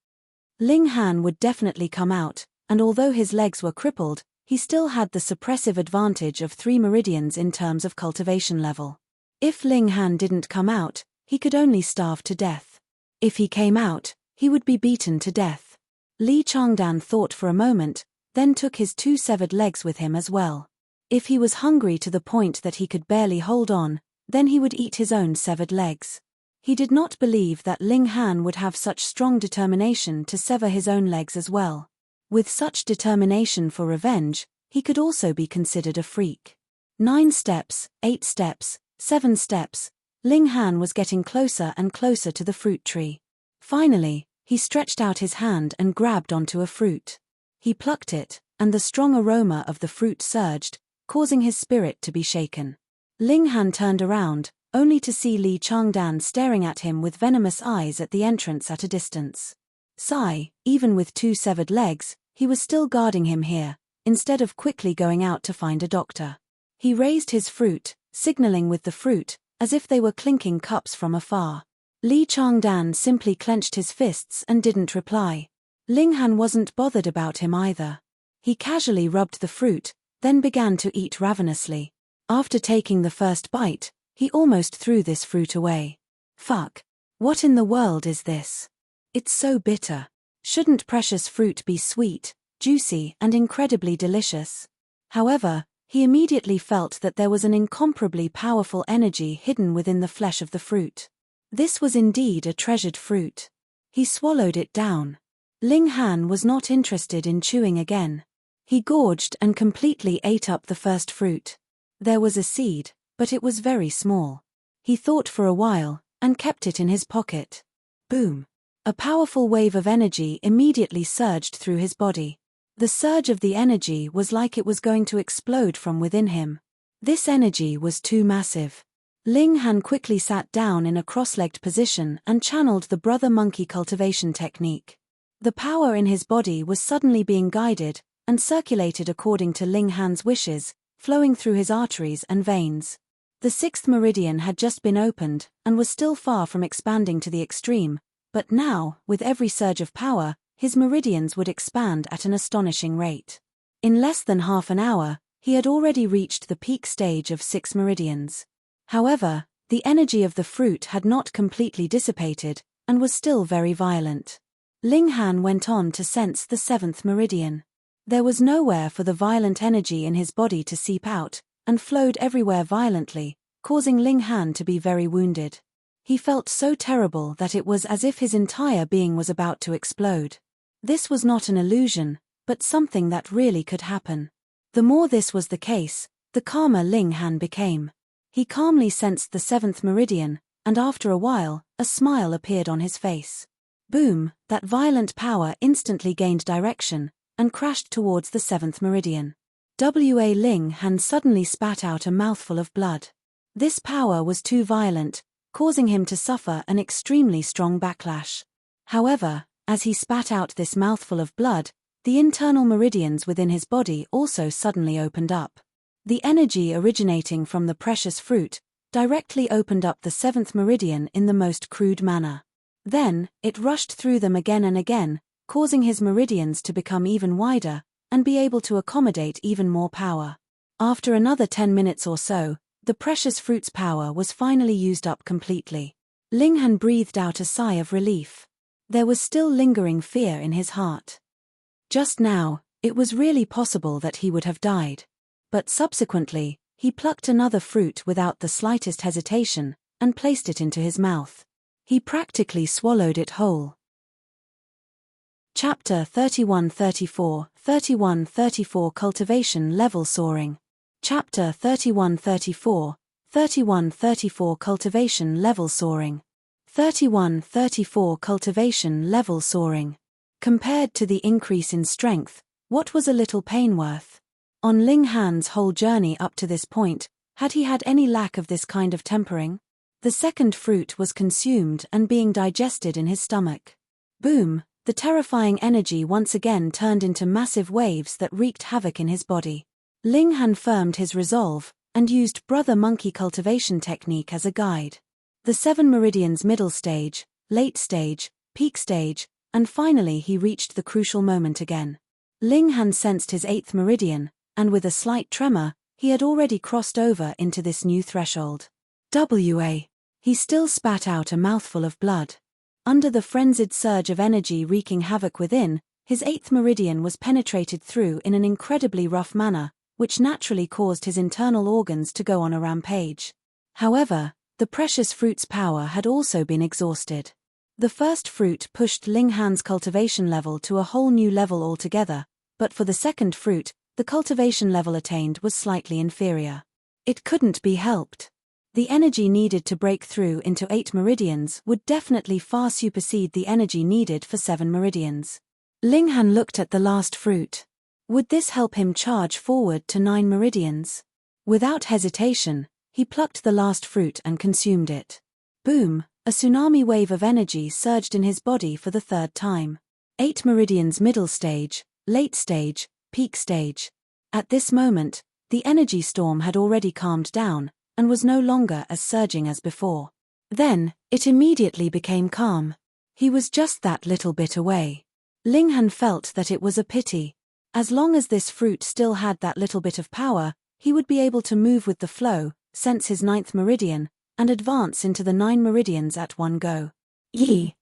Ling Han would definitely come out, and although his legs were crippled, he still had the suppressive advantage of 3 meridians in terms of cultivation level. If Ling Han didn't come out, he could only starve to death. If he came out, he would be beaten to death. Li Changdan thought for a moment, then took his 2 severed legs with him as well. If he was hungry to the point that he could barely hold on, then he would eat his own severed legs. He did not believe that Ling Han would have such strong determination to sever his own legs as well. With such determination for revenge, he could also be considered a freak. 9 steps, 8 steps, 7 steps, Ling Han was getting closer and closer to the fruit tree. Finally, he stretched out his hand and grabbed onto a fruit. He plucked it, and the strong aroma of the fruit surged, causing his spirit to be shaken. Ling Han turned around, only to see Li Changdan staring at him with venomous eyes at the entrance at a distance. Sigh, even with 2 severed legs, he was still guarding him here, instead of quickly going out to find a doctor. He raised his fruit, signaling with the fruit, as if they were clinking cups from afar. Li Changdan simply clenched his fists and didn't reply. Ling Han wasn't bothered about him either. He casually rubbed the fruit, then began to eat ravenously. After taking the first bite, he almost threw this fruit away. Fuck. What in the world is this? It's so bitter. Shouldn't precious fruit be sweet, juicy, and incredibly delicious? However, he immediately felt that there was an incomparably powerful energy hidden within the flesh of the fruit. This was indeed a treasured fruit. He swallowed it down. Ling Han was not interested in chewing again. He gorged and completely ate up the first fruit. There was a seed, but it was very small. He thought for a while, and kept it in his pocket. Boom. A powerful wave of energy immediately surged through his body. The surge of the energy was like it was going to explode from within him. This energy was too massive. Ling Han quickly sat down in a cross-legged position and channeled the brother monkey cultivation technique. The power in his body was suddenly being guided and circulated according to Ling Han's wishes, flowing through his arteries and veins. The 6th meridian had just been opened and was still far from expanding to the extreme, but now, with every surge of power, his meridians would expand at an astonishing rate. In less than half an hour, he had already reached the peak stage of 6 meridians. However, the energy of the fruit had not completely dissipated, and was still very violent. Ling Han went on to sense the 7th meridian. There was nowhere for the violent energy in his body to seep out, and flowed everywhere violently, causing Ling Han to be very wounded. He felt so terrible that it was as if his entire being was about to explode. This was not an illusion, but something that really could happen. The more this was the case, the calmer Ling Han became. He calmly sensed the 7th meridian, and after a while, a smile appeared on his face. Boom, that violent power instantly gained direction, and crashed towards the 7th meridian. Ling Han suddenly spat out a mouthful of blood. This power was too violent, causing him to suffer an extremely strong backlash. However, as he spat out this mouthful of blood, the internal meridians within his body also suddenly opened up. The energy originating from the precious fruit directly opened up the 7th meridian in the most crude manner. Then, it rushed through them again and again, causing his meridians to become even wider, and be able to accommodate even more power. After another 10 minutes or so, the precious fruit's power was finally used up completely. Ling Han breathed out a sigh of relief. There was still lingering fear in his heart. Just now, it was really possible that he would have died. But subsequently, he plucked another fruit without the slightest hesitation, and placed it into his mouth. He practically swallowed it whole. Chapter 31-34, 31-34 Cultivation Level Soaring. Chapter 31-34, 31-34 Cultivation Level Soaring. 31-34 cultivation level soaring. Compared to the increase in strength, what was a little pain worth? On Ling Han's whole journey up to this point, had he had any lack of this kind of tempering? The second fruit was consumed and being digested in his stomach. Boom! The terrifying energy once again turned into massive waves that wreaked havoc in his body. Ling Han firmed his resolve, and used Brother Monkey cultivation technique as a guide. The 7 meridians middle stage, late stage, peak stage, and finally he reached the crucial moment again. Ling Han sensed his 8th meridian, and with a slight tremor, he had already crossed over into this new threshold. He still spat out a mouthful of blood. Under the frenzied surge of energy wreaking havoc within, his 8th meridian was penetrated through in an incredibly rough manner, which naturally caused his internal organs to go on a rampage. However, the precious fruit's power had also been exhausted. The first fruit pushed Ling Han's cultivation level to a whole new level altogether, but for the second fruit, the cultivation level attained was slightly inferior. It couldn't be helped. The energy needed to break through into 8 meridians would definitely far supersede the energy needed for 7 meridians. Ling Han looked at the last fruit. Would this help him charge forward to 9 meridians? Without hesitation, he plucked the last fruit and consumed it. Boom! A tsunami wave of energy surged in his body for the 3rd time. 8 meridians middle stage, late stage, peak stage. At this moment, the energy storm had already calmed down, and was no longer as surging as before. Then, it immediately became calm. He was just that little bit away. Ling Han felt that it was a pity. As long as this fruit still had that little bit of power, he would be able to move with the flow, sense his 9th meridian, and advance into the 9 meridians at one go. He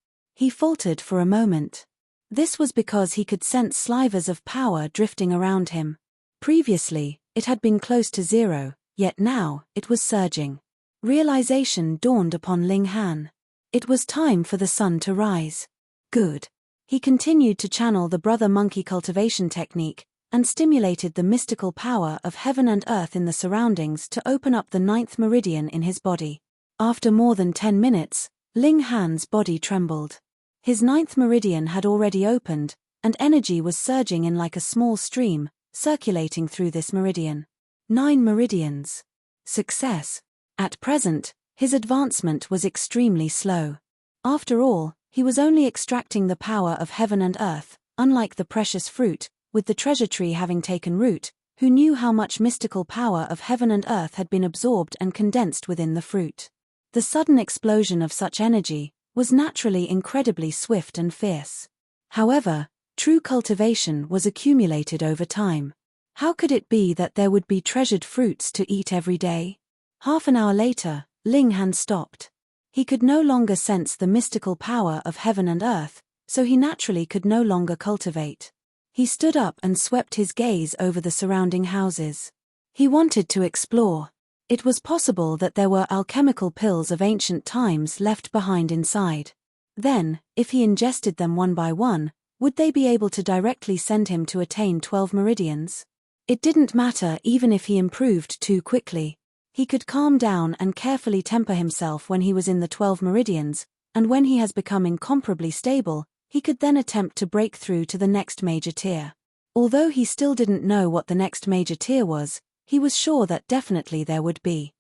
faltered for a moment. This was because he could sense slivers of power drifting around him. Previously, it had been close to 0, yet now, it was surging. Realization dawned upon Ling Han. It was time for the sun to rise. Good. He continued to channel the Brother Monkey cultivation technique, and stimulated the mystical power of heaven and earth in the surroundings to open up the 9th meridian in his body. After more than 10 minutes, Ling Han's body trembled. His 9th meridian had already opened, and energy was surging in like a small stream, circulating through this meridian. 9 meridians. Success. At present, his advancement was extremely slow. After all, he was only extracting the power of heaven and earth, unlike the precious fruit, with the treasure tree having taken root, who knew how much mystical power of heaven and earth had been absorbed and condensed within the fruit. The sudden explosion of such energy was naturally incredibly swift and fierce. However, true cultivation was accumulated over time. How could it be that there would be treasured fruits to eat every day? Half an hour later, Ling Han stopped. He could no longer sense the mystical power of heaven and earth, so he naturally could no longer cultivate. He stood up and swept his gaze over the surrounding houses. He wanted to explore. It was possible that there were alchemical pills of ancient times left behind inside. Then, if he ingested them one by one, would they be able to directly send him to attain 12 meridians? It didn't matter even if he improved too quickly. He could calm down and carefully temper himself when he was in the 12 meridians, and when he has become incomparably stable, he could then attempt to break through to the next major tier. Although he still didn't know what the next major tier was, he was sure that definitely there would be.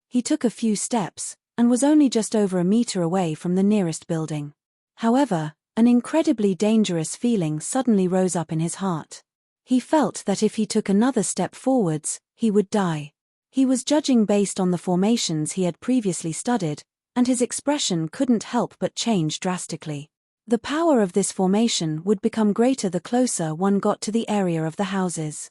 He took a few steps, and was only just over a meter away from the nearest building. However, an incredibly dangerous feeling suddenly rose up in his heart. He felt that if he took another step forwards, he would die. He was judging based on the formations he had previously studied, and his expression couldn't help but change drastically. The power of this formation would become greater the closer one got to the area of the houses.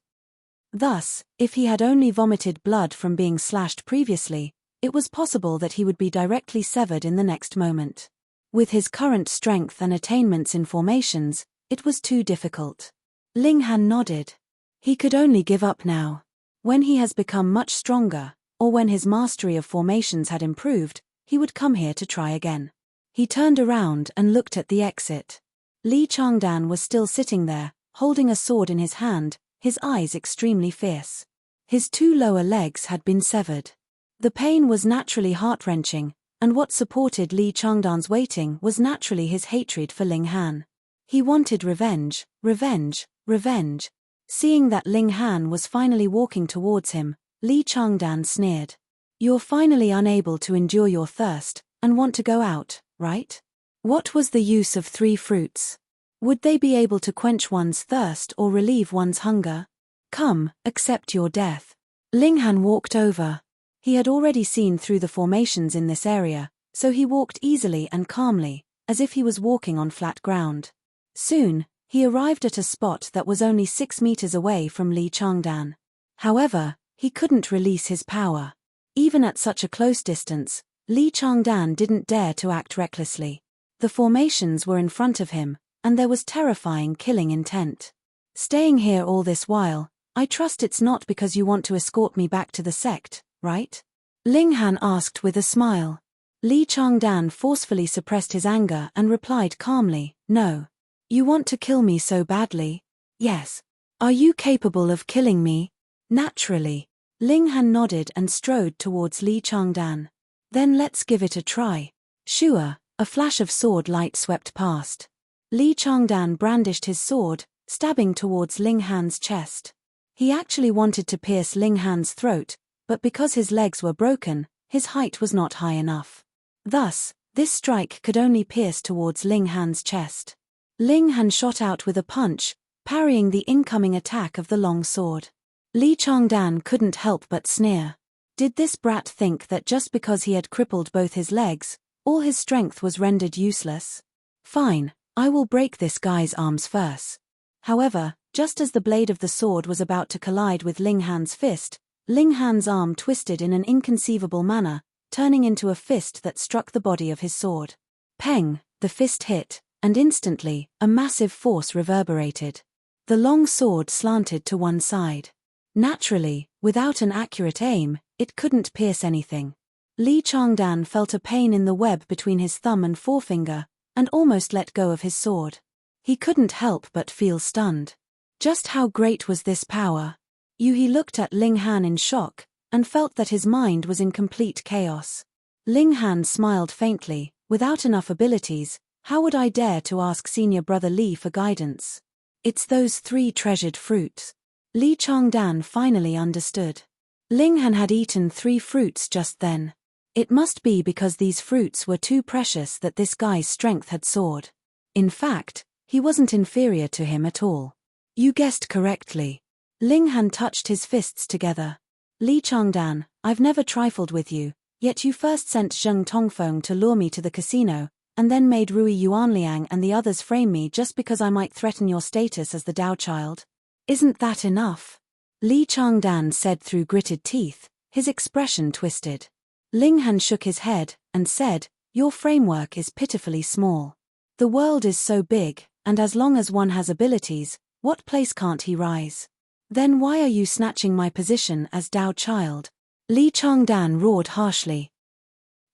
Thus, if he had only vomited blood from being slashed previously, it was possible that he would be directly severed in the next moment. With his current strength and attainments in formations, it was too difficult. Ling Han nodded. He could only give up now. When he has become much stronger, or when his mastery of formations had improved, he would come here to try again. He turned around and looked at the exit. Li Changdan was still sitting there, holding a sword in his hand, his eyes extremely fierce. His 2 lower legs had been severed. The pain was naturally heart-wrenching, and what supported Li Changdan's waiting was naturally his hatred for Ling Han. He wanted revenge, revenge, revenge. Seeing that Ling Han was finally walking towards him, Li Changdan sneered. You're finally unable to endure your thirst, and want to go out, right? What was the use of 3 fruits? Would they be able to quench one's thirst or relieve one's hunger? Come, accept your death. Ling Han walked over. He had already seen through the formations in this area, so he walked easily and calmly, as if he was walking on flat ground. Soon, he arrived at a spot that was only 6 meters away from Li Changdan. However, he couldn't release his power. Even at such a close distance, Li Changdan didn't dare to act recklessly. The formations were in front of him, and there was terrifying killing intent. Staying here all this while, I trust it's not because you want to escort me back to the sect, right? Ling Han asked with a smile. Li Changdan forcefully suppressed his anger and replied calmly, no. You want to kill me so badly? Yes. Are you capable of killing me? Naturally. Ling Han nodded and strode towards Li Changdan. Then let's give it a try. Sure. A flash of sword light swept past. Li Changdan brandished his sword, stabbing towards Ling Han's chest. He actually wanted to pierce Ling Han's throat, but because his legs were broken, his height was not high enough. Thus, this strike could only pierce towards Ling Han's chest. Ling Han shot out with a punch, parrying the incoming attack of the long sword. Li Changdan couldn't help but sneer. Did this brat think that just because he had crippled both his legs, all his strength was rendered useless? Fine, I will break this guy's arms first. However, just as the blade of the sword was about to collide with Ling Han's fist, Ling Han's arm twisted in an inconceivable manner, turning into a fist that struck the body of his sword. Peng, the fist hit, and instantly, a massive force reverberated. The long sword slanted to one side. Naturally, without an accurate aim, it couldn't pierce anything. Li Changdan felt a pain in the web between his thumb and forefinger, and almost let go of his sword. He couldn't help but feel stunned. Just how great was this power? He looked at Ling Han in shock, and felt that his mind was in complete chaos. Ling Han smiled faintly. Without enough abilities, how would I dare to ask senior brother Li for guidance? It's those 3 treasured fruits. Li Changdan finally understood. Ling Han had eaten 3 fruits just then. It must be because these fruits were too precious that this guy's strength had soared. In fact, he wasn't inferior to him at all. You guessed correctly. Ling Han touched his fists together. Li Changdan, I've never trifled with you, yet you first sent Zheng Tongfeng to lure me to the casino, and then made Rui Yuanliang and the others frame me just because I might threaten your status as the Dao child. Isn't that enough? Li Changdan said through gritted teeth, his expression twisted. Ling Han shook his head, and said, your framework is pitifully small. The world is so big, and as long as one has abilities, what place can't he rise? Then why are you snatching my position as Dao child? Li Changdan roared harshly.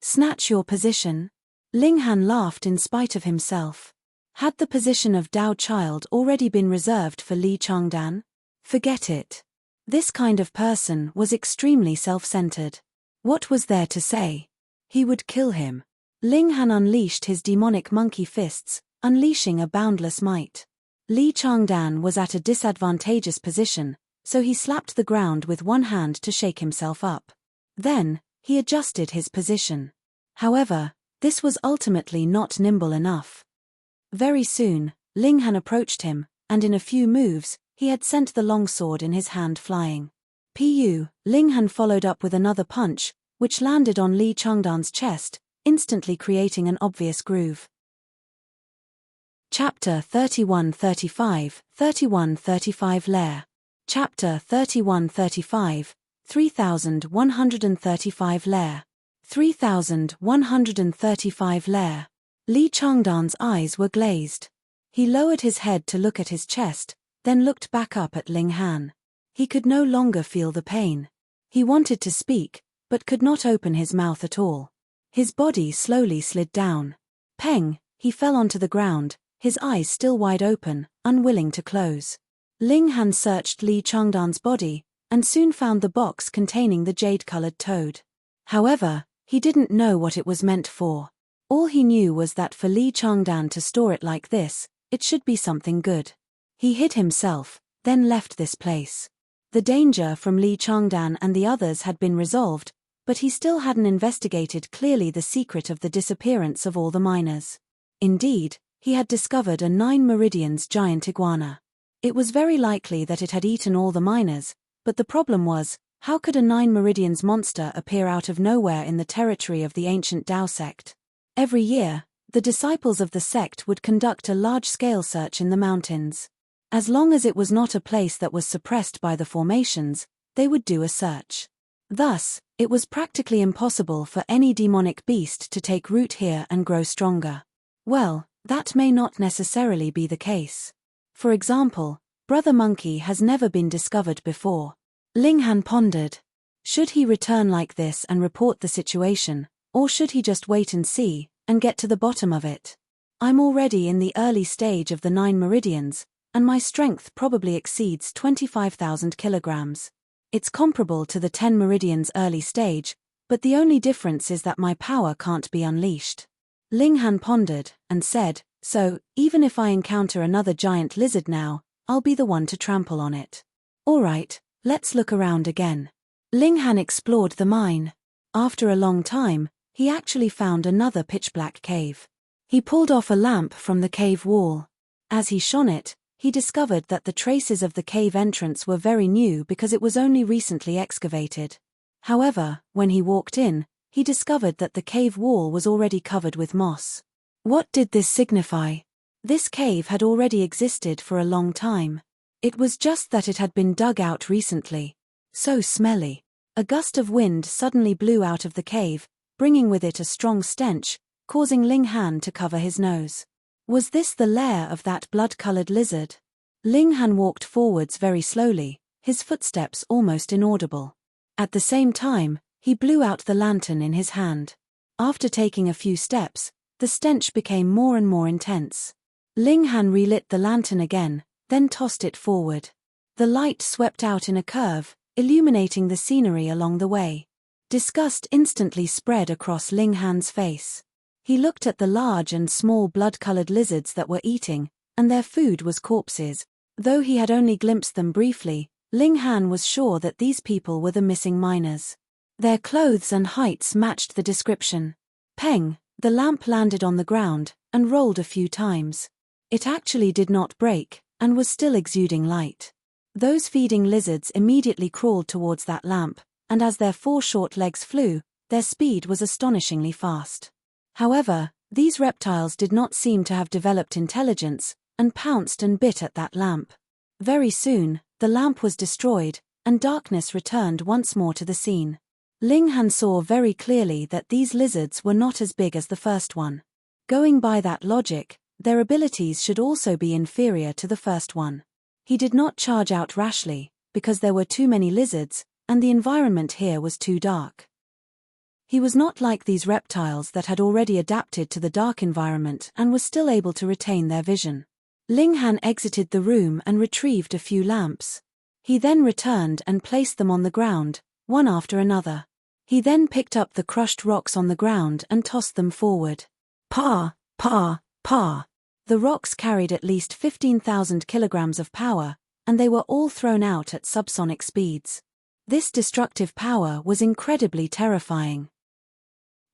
Snatch your position? Ling Han laughed in spite of himself. Had the position of Dao child already been reserved for Li Changdan? Forget it. This kind of person was extremely self-centered. What was there to say? He would kill him. Ling Han unleashed his demonic monkey fists, unleashing a boundless might. Li Changdan was at a disadvantageous position, so he slapped the ground with one hand to shake himself up. Then, he adjusted his position. However, this was ultimately not nimble enough. Very soon, Ling Han approached him, and in a few moves, he had sent the longsword in his hand flying. Ling Han followed up with another punch, which landed on Li Changdan's chest, instantly creating an obvious groove. Chapter 3135, 3135 Lair. Chapter 3135, 3135 Lair. 3135 Lair. Li Changdan's eyes were glazed. He lowered his head to look at his chest, then looked back up at Ling Han. He could no longer feel the pain. He wanted to speak, but could not open his mouth at all. His body slowly slid down. Peng, he fell onto the ground, his eyes still wide open, unwilling to close. Ling Han searched Li Changdan's body, and soon found the box containing the jade-colored toad. However, He didn't know what it was meant for. All he knew was that for Li Changdan to store it like this, it should be something good. He hid himself, then left this place. The danger from Li Changdan and the others had been resolved, but he still hadn't investigated clearly the secret of the disappearance of all the miners. Indeed, he had discovered a 9 meridians giant iguana. It was very likely that it had eaten all the miners, but the problem was, how could a 9 meridians monster appear out of nowhere in the territory of the ancient Tao sect? Every year, the disciples of the sect would conduct a large-scale search in the mountains. As long as it was not a place that was suppressed by the formations, they would do a search. Thus, it was practically impossible for any demonic beast to take root here and grow stronger. Well, that may not necessarily be the case. For example, Brother Monkey has never been discovered before. Ling Han pondered. Should he return like this and report the situation, or should he just wait and see, and get to the bottom of it? I'm already in the early stage of the 9 meridians, and my strength probably exceeds 25,000 kilograms. It's comparable to the 10 meridians early stage, but the only difference is that my power can't be unleashed. Ling Han pondered, and said, so, even if I encounter another giant lizard now, I'll be the one to trample on it. Alright, let's look around again. Ling Han explored the mine. After a long time, he actually found another pitch-black cave. He pulled off a lamp from the cave wall. As he shone it, he discovered that the traces of the cave entrance were very new because it was only recently excavated. However, when he walked in, he discovered that the cave wall was already covered with moss. What did this signify? This cave had already existed for a long time. It was just that it had been dug out recently. So smelly. A gust of wind suddenly blew out of the cave, bringing with it a strong stench, causing Ling Han to cover his nose. Was this the lair of that blood-colored lizard? Ling Han walked forwards very slowly, his footsteps almost inaudible. At the same time, he blew out the lantern in his hand. After taking a few steps, the stench became more and more intense. Ling Han relit the lantern again, then tossed it forward. The light swept out in a curve, illuminating the scenery along the way. Disgust instantly spread across Ling Han's face. He looked at the large and small blood-colored lizards that were eating, and their food was corpses. Though he had only glimpsed them briefly, Ling Han was sure that these people were the missing miners. Their clothes and heights matched the description. Peng, the lamp landed on the ground, and rolled a few times. It actually did not break, and was still exuding light. Those feeding lizards immediately crawled towards that lamp, and as their 4 short legs flew, their speed was astonishingly fast. However, these reptiles did not seem to have developed intelligence, and pounced and bit at that lamp. Very soon, the lamp was destroyed, and darkness returned once more to the scene. Ling Han saw very clearly that these lizards were not as big as the first one. Going by that logic, their abilities should also be inferior to the first one. He did not charge out rashly, because there were too many lizards, and the environment here was too dark. He was not like these reptiles that had already adapted to the dark environment and was still able to retain their vision. Ling Han exited the room and retrieved a few lamps. He then returned and placed them on the ground, one after another. He then picked up the crushed rocks on the ground and tossed them forward. Pa, pa, pa. The rocks carried at least 15,000 kilograms of power, and they were all thrown out at subsonic speeds. This destructive power was incredibly terrifying.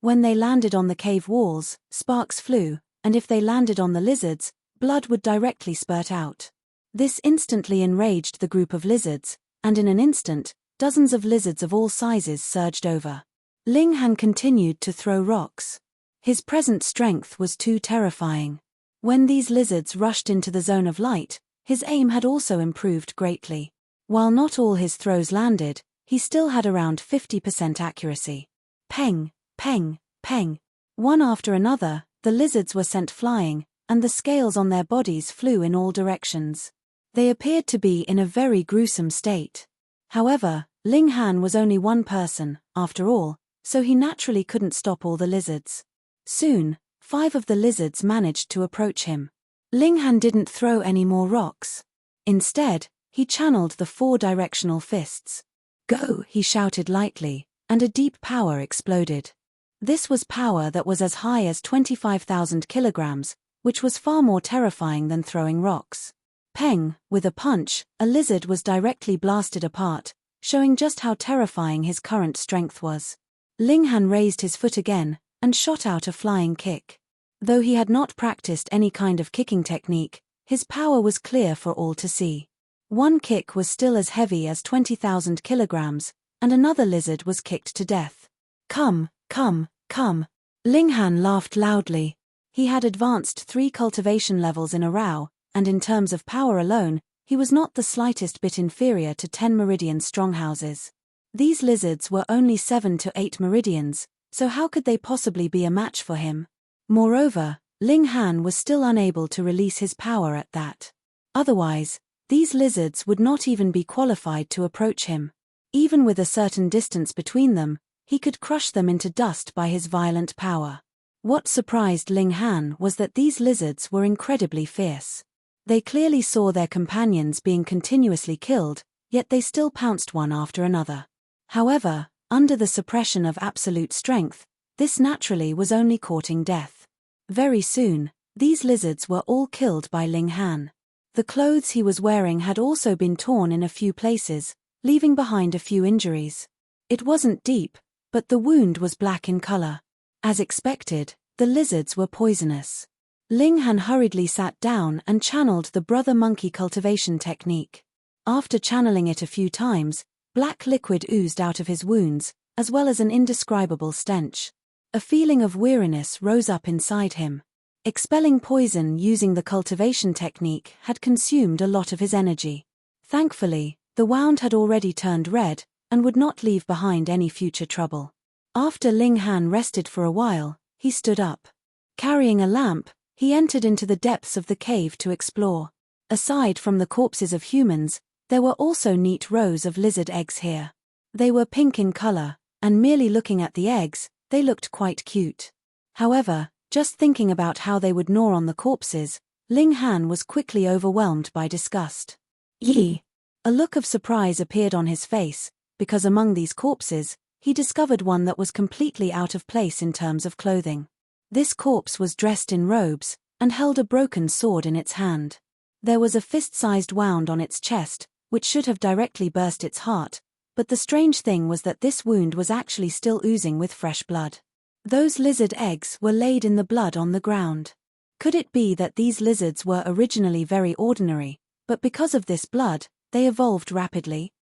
When they landed on the cave walls, sparks flew, and if they landed on the lizards, blood would directly spurt out. This instantly enraged the group of lizards, and in an instant, dozens of lizards of all sizes surged over. Ling Han continued to throw rocks. His present strength was too terrifying. When these lizards rushed into the zone of light, his aim had also improved greatly. While not all his throws landed, he still had around 50% accuracy. Peng, peng, peng. One after another, the lizards were sent flying, and the scales on their bodies flew in all directions. They appeared to be in a very gruesome state. However, Ling Han was only one person, after all, so he naturally couldn't stop all the lizards. Soon, 5 of the lizards managed to approach him. Ling Han didn't throw any more rocks. Instead, he channeled the 4 directional fists. Go, he shouted lightly, and a deep power exploded. This was power that was as high as 25,000 kilograms, which was far more terrifying than throwing rocks. Peng, with a punch, a lizard was directly blasted apart, showing just how terrifying his current strength was. Ling Han raised his foot again, and shot out a flying kick. Though he had not practiced any kind of kicking technique, his power was clear for all to see. One kick was still as heavy as 20,000 kilograms, and another lizard was kicked to death. Come, come, come. Ling Han laughed loudly. He had advanced 3 cultivation levels in a row, and in terms of power alone, he was not the slightest bit inferior to 10 meridian stronghouses. These lizards were only 7 to 8 meridians, so how could they possibly be a match for him? Moreover, Ling Han was still unable to release his power at that. Otherwise, these lizards would not even be qualified to approach him. Even with a certain distance between them, he could crush them into dust by his violent power. What surprised Ling Han was that these lizards were incredibly fierce. They clearly saw their companions being continuously killed, yet they still pounced one after another. However, under the suppression of absolute strength, this naturally was only courting death. Very soon, these lizards were all killed by Ling Han. The clothes he was wearing had also been torn in a few places, leaving behind a few injuries. It wasn't deep, but the wound was black in color. As expected, the lizards were poisonous. Ling Han hurriedly sat down and channeled the brother monkey cultivation technique. After channeling it a few times, black liquid oozed out of his wounds, as well as an indescribable stench. A feeling of weariness rose up inside him. Expelling poison using the cultivation technique had consumed a lot of his energy. Thankfully, the wound had already turned red, and would not leave behind any future trouble. After Ling Han rested for a while, he stood up. Carrying a lamp, he entered into the depths of the cave to explore. Aside from the corpses of humans, there were also neat rows of lizard eggs here. They were pink in color, and merely looking at the eggs, they looked quite cute. However, just thinking about how they would gnaw on the corpses, Ling Han was quickly overwhelmed by disgust. Yee! A look of surprise appeared on his face, because among these corpses, he discovered one that was completely out of place in terms of clothing. This corpse was dressed in robes, and held a broken sword in its hand. There was a fist-sized wound on its chest, which should have directly burst its heart, but the strange thing was that this wound was actually still oozing with fresh blood. Those lizard eggs were laid in the blood on the ground. Could it be that these lizards were originally very ordinary, but because of this blood, they evolved rapidly?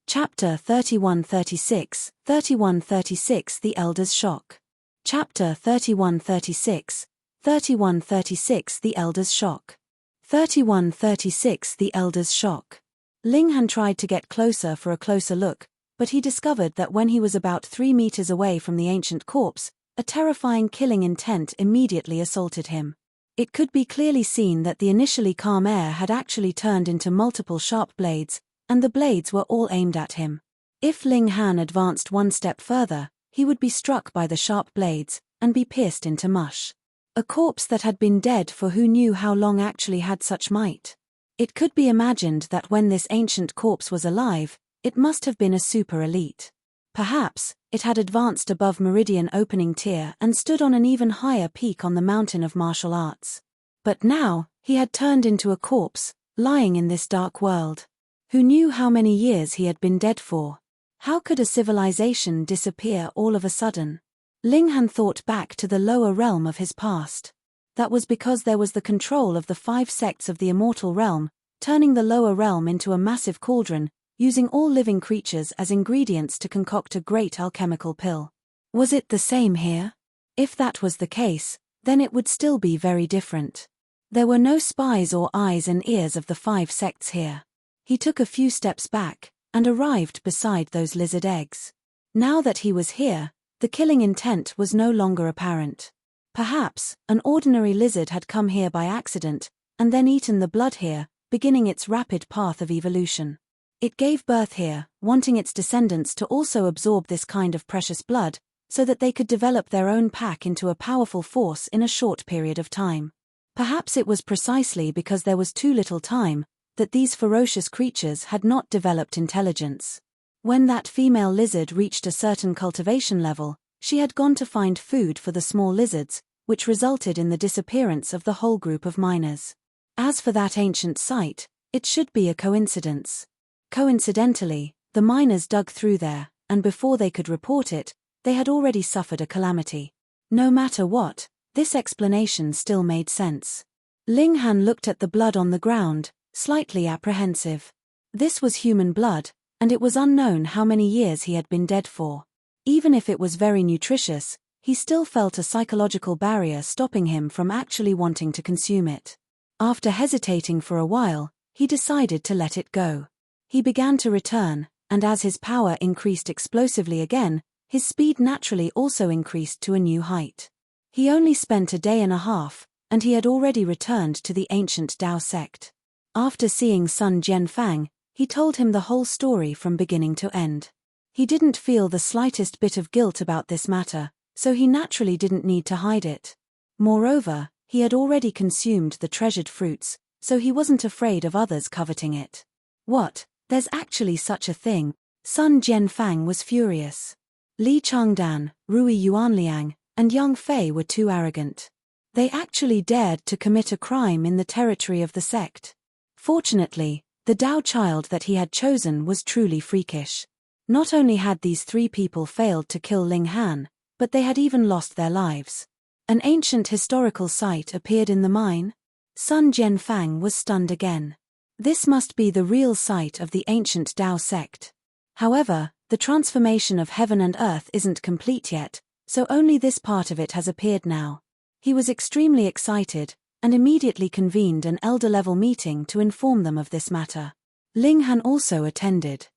Chapter 3136, 3136 The Elder's Shock. Chapter 3136, 3136 The Elder's Shock. 3136 The Elder's Shock. Ling Han tried to get closer for a closer look, but he discovered that when he was about 3 meters away from the ancient corpse, a terrifying killing intent immediately assaulted him. It could be clearly seen that the initially calm air had actually turned into multiple sharp blades, and the blades were all aimed at him. If Ling Han advanced one step further, he would be struck by the sharp blades, and be pierced into mush. A corpse that had been dead for who knew how long actually had such might. It could be imagined that when this ancient corpse was alive, it must have been a super elite. Perhaps, it had advanced above Meridian opening tier and stood on an even higher peak on the mountain of martial arts. But now, he had turned into a corpse, lying in this dark world. Who knew how many years he had been dead for? How could a civilization disappear all of a sudden? Ling Han thought back to the lower realm of his past. That was because there was the control of the 5 sects of the immortal realm, turning the lower realm into a massive cauldron, using all living creatures as ingredients to concoct a great alchemical pill. Was it the same here? If that was the case, then it would still be very different. There were no spies or eyes and ears of the 5 sects here. He took a few steps back, and arrived beside those lizard eggs. Now that he was here, the killing intent was no longer apparent. Perhaps, an ordinary lizard had come here by accident, and then eaten the blood here, beginning its rapid path of evolution. It gave birth here, wanting its descendants to also absorb this kind of precious blood, so that they could develop their own pack into a powerful force in a short period of time. Perhaps it was precisely because there was too little time, that these ferocious creatures had not developed intelligence. When that female lizard reached a certain cultivation level, she had gone to find food for the small lizards, which resulted in the disappearance of the whole group of miners. As for that ancient site, it should be a coincidence. Coincidentally, the miners dug through there, and before they could report it, they had already suffered a calamity. No matter what, this explanation still made sense. Ling Han looked at the blood on the ground, slightly apprehensive. This was human blood, and it was unknown how many years he had been dead for. Even if it was very nutritious, he still felt a psychological barrier stopping him from actually wanting to consume it. After hesitating for a while, he decided to let it go. He began to return, and as his power increased explosively again, his speed naturally also increased to a new height. He only spent a day and a half, and he had already returned to the ancient Tao sect. After seeing Sun Jianfang, he told him the whole story from beginning to end. He didn't feel the slightest bit of guilt about this matter, so he naturally didn't need to hide it. Moreover, he had already consumed the treasured fruits, so he wasn't afraid of others coveting it. What? There's actually such a thing? Sun Jianfang was furious. Li Changdan, Rui Yuanliang, and Yang Fei were too arrogant. They actually dared to commit a crime in the territory of the sect. Fortunately, the Tao child that he had chosen was truly freakish. Not only had these three people failed to kill Ling Han, but they had even lost their lives. An ancient historical site appeared in the mine. Sun Jianfang was stunned again. This must be the real site of the ancient Tao sect. However, the transformation of heaven and earth isn't complete yet, so only this part of it has appeared now. He was extremely excited, and immediately convened an elder-level meeting to inform them of this matter. Ling Han also attended.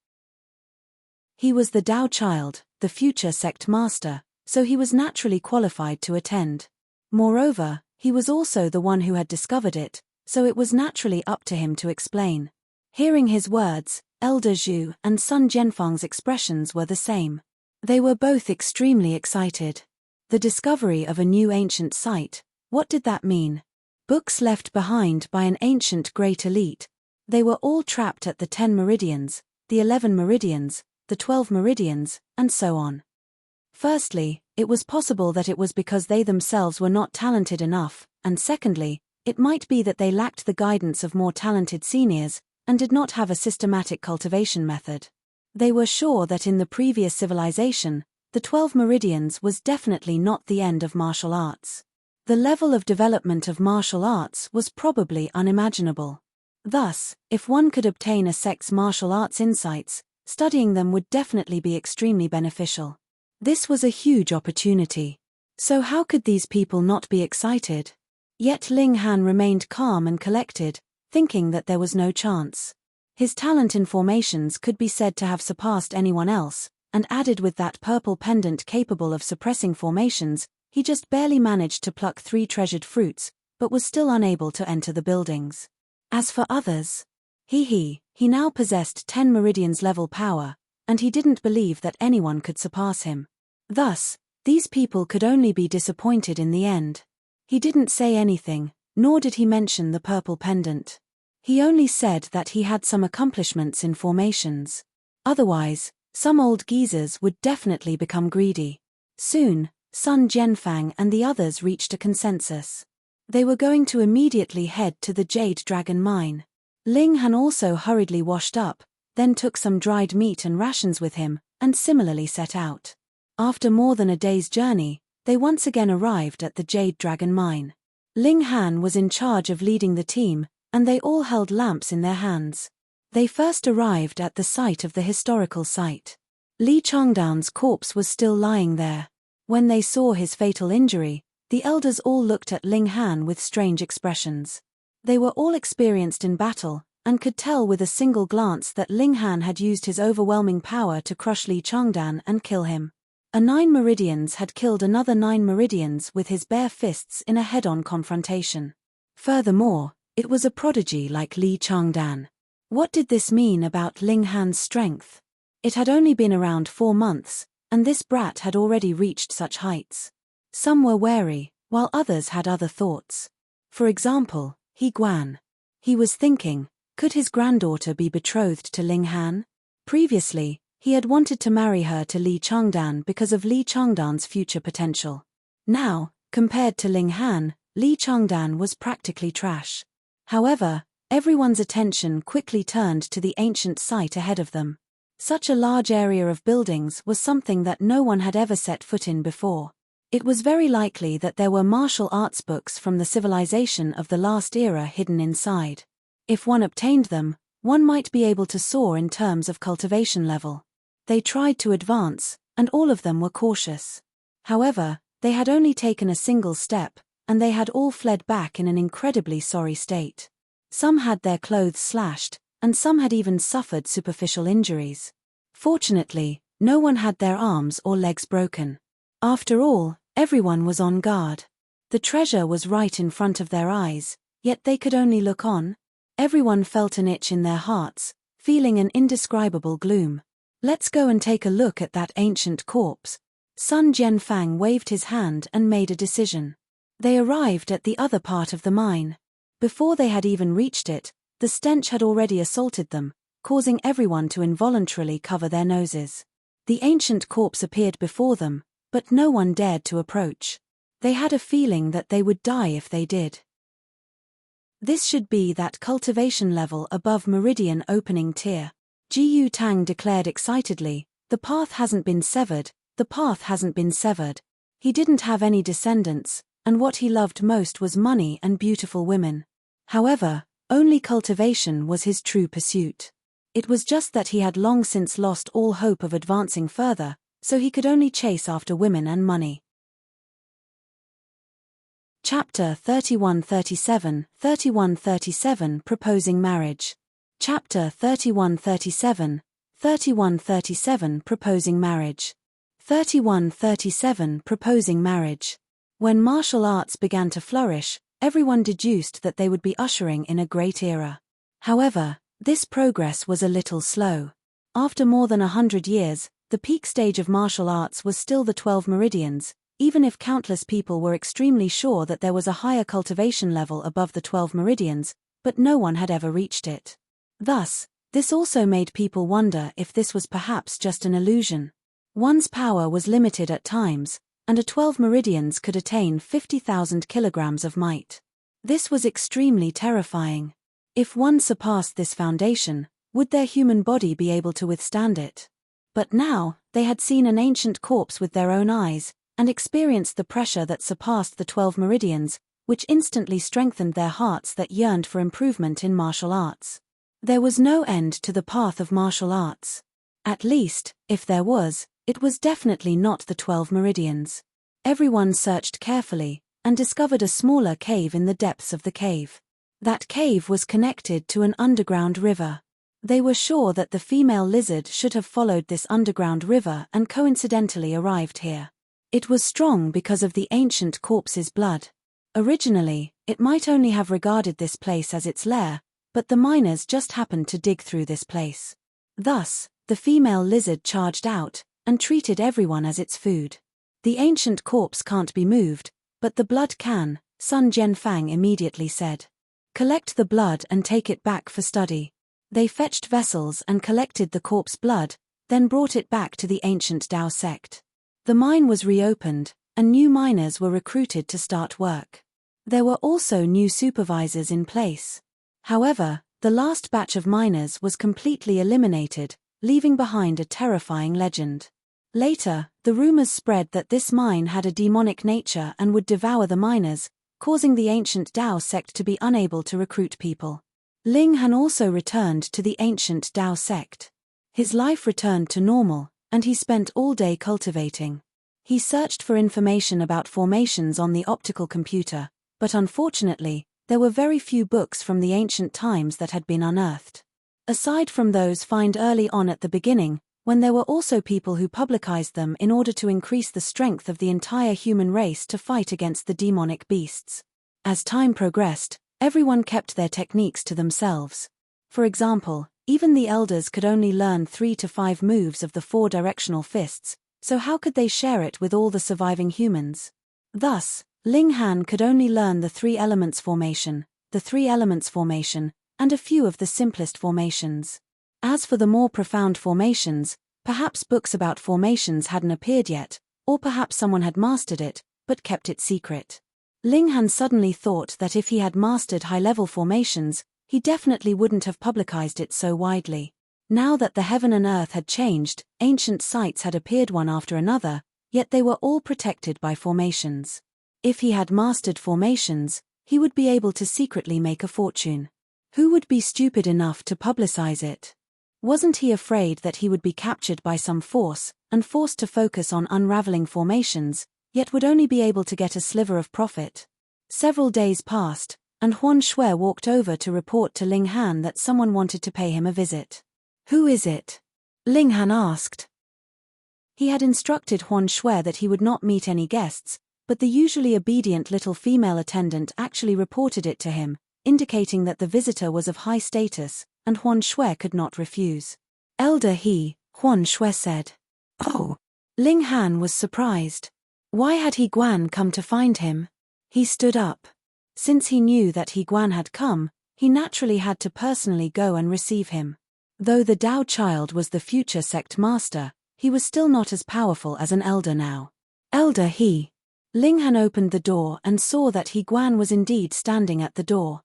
He was the Tao child, the future sect master, so he was naturally qualified to attend. Moreover, he was also the one who had discovered it, so it was naturally up to him to explain. Hearing his words, Elder Zhu and Sun Jianfang's expressions were the same. They were both extremely excited. The discovery of a new ancient site, what did that mean? Books left behind by an ancient great elite. They were all trapped at the 10 meridians, the 11 meridians, the 12 meridians, and so on. Firstly, it was possible that it was because they themselves were not talented enough, and secondly, it might be that they lacked the guidance of more talented seniors, and did not have a systematic cultivation method. They were sure that in the previous civilization, the 12 meridians was definitely not the end of martial arts. The level of development of martial arts was probably unimaginable. Thus, if one could obtain a sect's martial arts insights, studying them would definitely be extremely beneficial. This was a huge opportunity. So how could these people not be excited? Yet Ling Han remained calm and collected, thinking that there was no chance. His talent in formations could be said to have surpassed anyone else, and added with that purple pendant capable of suppressing formations, he just barely managed to pluck 3 treasured fruits, but was still unable to enter the buildings. As for others, he now possessed 10 meridians level power, and he didn't believe that anyone could surpass him. Thus, these people could only be disappointed in the end. He didn't say anything, nor did he mention the purple pendant. He only said that he had some accomplishments in formations. Otherwise, some old geezers would definitely become greedy. Soon, Sun Jianfang and the others reached a consensus. They were going to immediately head to the Jade Dragon mine. Ling Han also hurriedly washed up, then took some dried meat and rations with him, and similarly set out. After more than a day's journey, they once again arrived at the Jade Dragon mine. Ling Han was in charge of leading the team, and they all held lamps in their hands. They first arrived at the site of the historical site. Li Changdan's corpse was still lying there. When they saw his fatal injury, the elders all looked at Ling Han with strange expressions. They were all experienced in battle, and could tell with a single glance that Ling Han had used his overwhelming power to crush Li Changdan and kill him. A 9 meridians had killed another 9 meridians with his bare fists in a head-on confrontation. Furthermore, it was a prodigy like Li Changdan. What did this mean about Ling Han's strength? It had only been around 4 months, and this brat had already reached such heights. Some were wary, while others had other thoughts. For example, He Guan. He was thinking, could his granddaughter be betrothed to Ling Han? Previously, He had wanted to marry her to Li Changdan because of Li Changdan's future potential. Now, compared to Ling Han, Li Changdan was practically trash. However, everyone's attention quickly turned to the ancient site ahead of them. Such a large area of buildings was something that no one had ever set foot in before. It was very likely that there were martial arts books from the civilization of the last era hidden inside. If one obtained them, one might be able to soar in terms of cultivation level. They tried to advance, and all of them were cautious. However, they had only taken a single step, and they had all fled back in an incredibly sorry state. Some had their clothes slashed, and some had even suffered superficial injuries. Fortunately, no one had their arms or legs broken. After all, everyone was on guard. The treasure was right in front of their eyes, yet they could only look on. Everyone felt an itch in their hearts, feeling an indescribable gloom. Let's go and take a look at that ancient corpse. Sun Jianfang waved his hand and made a decision. They arrived at the other part of the mine. Before they had even reached it, the stench had already assaulted them, causing everyone to involuntarily cover their noses. The ancient corpse appeared before them, but no one dared to approach. They had a feeling that they would die if they did. This should be that cultivation level above meridian opening tier. Ji Tang declared excitedly, "The path hasn't been severed, the path hasn't been severed." He didn't have any descendants, and what he loved most was money and beautiful women. However, only cultivation was his true pursuit. It was just that he had long since lost all hope of advancing further, so he could only chase after women and money. Chapter 31-37, 31-37 Proposing Marriage. Chapter 31-37, 31-37 Proposing Marriage. 31-37 Proposing Marriage. When martial arts began to flourish, everyone deduced that they would be ushering in a great era. However, this progress was a little slow. After more than 100 years, the peak stage of martial arts was still the 12 meridians, even if countless people were extremely sure that there was a higher cultivation level above the 12 meridians, but no one had ever reached it. Thus, this also made people wonder if this was perhaps just an illusion. One's power was limited at times, and a 12 meridians could attain 50,000 kilograms of might. This was extremely terrifying. If one surpassed this foundation, would their human body be able to withstand it? But now, they had seen an ancient corpse with their own eyes, and experienced the pressure that surpassed the 12 meridians, which instantly strengthened their hearts that yearned for improvement in martial arts. There was no end to the path of martial arts. At least, if there was, it was definitely not the 12 meridians. Everyone searched carefully, and discovered a smaller cave in the depths of the cave. That cave was connected to an underground river. They were sure that the female lizard should have followed this underground river and coincidentally arrived here. It was strong because of the ancient corpse's blood. Originally, it might only have regarded this place as its lair, but the miners just happened to dig through this place. Thus, the female lizard charged out, and treated everyone as its food. The ancient corpse can't be moved, but the blood can, Sun Jianfang immediately said. Collect the blood and take it back for study. They fetched vessels and collected the corpse blood, then brought it back to the ancient Dao sect. The mine was reopened, and new miners were recruited to start work. There were also new supervisors in place. However, the last batch of miners was completely eliminated, leaving behind a terrifying legend. Later, the rumors spread that this mine had a demonic nature and would devour the miners, causing the ancient Dao sect to be unable to recruit people. Ling Han also returned to the ancient Dao sect. His life returned to normal, and he spent all day cultivating. He searched for information about formations on the optical computer, but unfortunately, there were very few books from the ancient times that had been unearthed. Aside from those found early on at the beginning, when there were also people who publicized them in order to increase the strength of the entire human race to fight against the demonic beasts. As time progressed, everyone kept their techniques to themselves. For example, even the elders could only learn 3 to 5 moves of the 4 directional fists, so how could they share it with all the surviving humans? Thus, Ling Han could only learn the 3 elements formation, the 3 elements formation, and a few of the simplest formations. As for the more profound formations, Perhaps books about formations hadn't appeared yet, or perhaps someone had mastered it, but kept it secret. Ling Han suddenly thought that if he had mastered high-level formations, he definitely wouldn't have publicized it so widely. Now that the heaven and earth had changed, ancient sites had appeared one after another, yet they were all protected by formations. If he had mastered formations, he would be able to secretly make a fortune. Who would be stupid enough to publicize it? Wasn't he afraid that he would be captured by some force, and forced to focus on unraveling formations, yet would only be able to get a sliver of profit? Several days passed, and Huan Shui walked over to report to Ling Han that someone wanted to pay him a visit. "Who is it?" Ling Han asked. He had instructed Huan Shui that he would not meet any guests, but the usually obedient little female attendant actually reported it to him, indicating that the visitor was of high status, and Huan Shui could not refuse. "Elder He," Huan Shui said. "Oh." Ling Han was surprised. Why had He Guan come to find him? He stood up. Since he knew that He Guan had come, he naturally had to personally go and receive him. Though the Dao child was the future sect master, he was still not as powerful as an elder now. "Elder He." Ling Han opened the door and saw that He Guan was indeed standing at the door.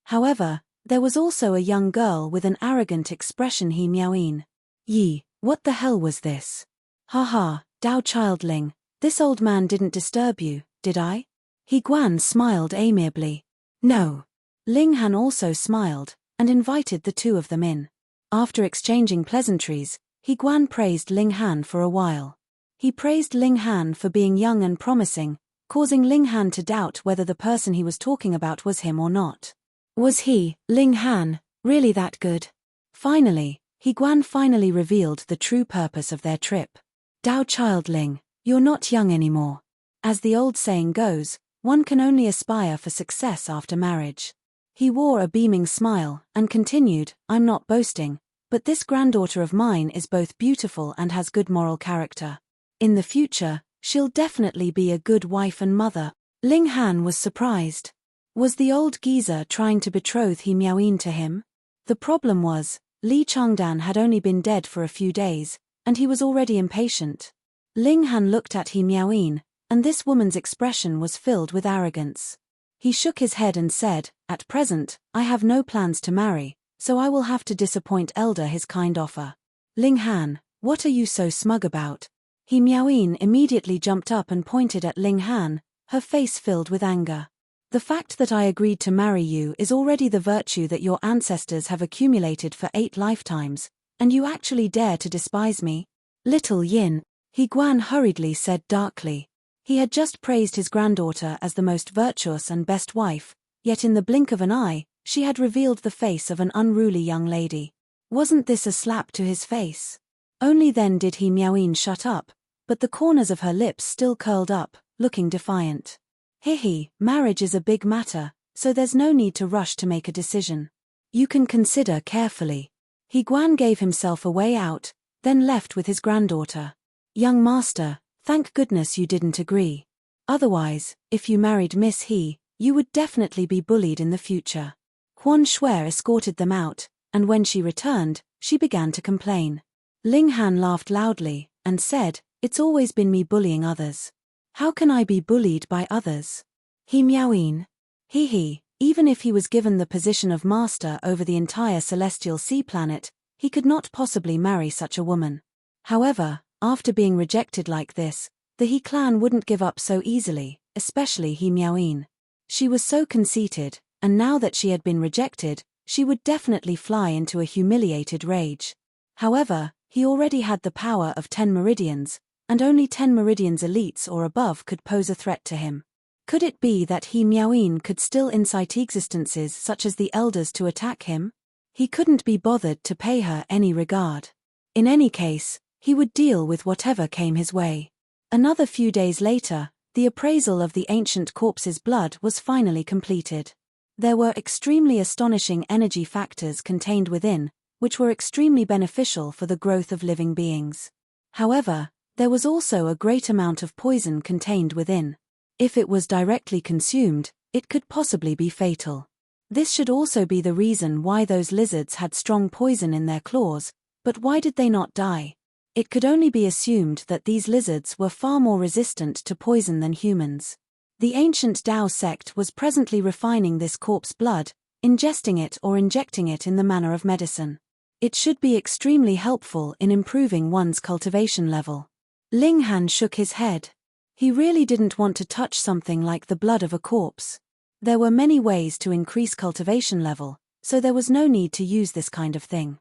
However, there was also a young girl with an arrogant expression. He Miaoyin. "Yi, what the hell was this?" "Haha, Dao child Ling, this old man didn't disturb you, did I?" He Guan smiled amiably. "No." Ling Han also smiled, and invited the two of them in. After exchanging pleasantries, He Guan praised Ling Han for a while. He praised Ling Han for being young and promising, causing Ling Han to doubt whether the person he was talking about was him or not. Was he, Ling Han, really that good? Finally, He Guan finally revealed the true purpose of their trip. "Dao child Ling, you're not young anymore. As the old saying goes, one can only aspire for success after marriage." He wore a beaming smile, and continued, "I'm not boasting, but this granddaughter of mine is both beautiful and has good moral character. In the future, she'll definitely be a good wife and mother." Ling Han was surprised. Was the old geezer trying to betroth He Miaoyin to him? The problem was, Li Changdan had only been dead for a few days, and he was already impatient. Ling Han looked at He Miaoyin, and this woman's expression was filled with arrogance. He shook his head and said, "At present, I have no plans to marry, so I will have to disappoint Elder his kind offer." "Ling Han, what are you so smug about?" He Miaoyin immediately jumped up and pointed at Ling Han, her face filled with anger. "The fact that I agreed to marry you is already the virtue that your ancestors have accumulated for 8 lifetimes, and you actually dare to despise me?" "Little Yin," He Guan hurriedly said darkly. He had just praised his granddaughter as the most virtuous and best wife, yet in the blink of an eye, she had revealed the face of an unruly young lady. Wasn't this a slap to his face? Only then did He Miaoyin shut up, but the corners of her lips still curled up, looking defiant. "Hihi, marriage is a big matter, so there's no need to rush to make a decision. You can consider carefully." He Guan gave himself a way out, then left with his granddaughter. "Young master, thank goodness you didn't agree. Otherwise, if you married Miss He, you would definitely be bullied in the future." Huan Shui escorted them out, and when she returned, she began to complain. Ling Han laughed loudly, and said, "It's always been me bullying others. How can I be bullied by others?" He Miaoyin. He, even if he was given the position of master over the entire celestial sea planet, he could not possibly marry such a woman. However, after being rejected like this, the He clan wouldn't give up so easily, especially He Miaoyin. She was so conceited, and now that she had been rejected, she would definitely fly into a humiliated rage. However, he already had the power of 10 meridians, and only 10 meridians elites or above could pose a threat to him. Could it be that He Miaoyin could still incite existences such as the elders to attack him? He couldn't be bothered to pay her any regard. In any case, he would deal with whatever came his way. Another few days later, the appraisal of the ancient corpse's blood was finally completed. There were extremely astonishing energy factors contained within, which were extremely beneficial for the growth of living beings. However, there was also a great amount of poison contained within. If it was directly consumed, it could possibly be fatal. This should also be the reason why those lizards had strong poison in their claws, But why did they not die? It could only be assumed that these lizards were far more resistant to poison than humans. The ancient Tao sect was presently refining this corpse blood, ingesting it or injecting it in the manner of medicine. It should be extremely helpful in improving one's cultivation level. Ling Han shook his head. He really didn't want to touch something like the blood of a corpse. There were many ways to increase cultivation level, so there was no need to use this kind of thing.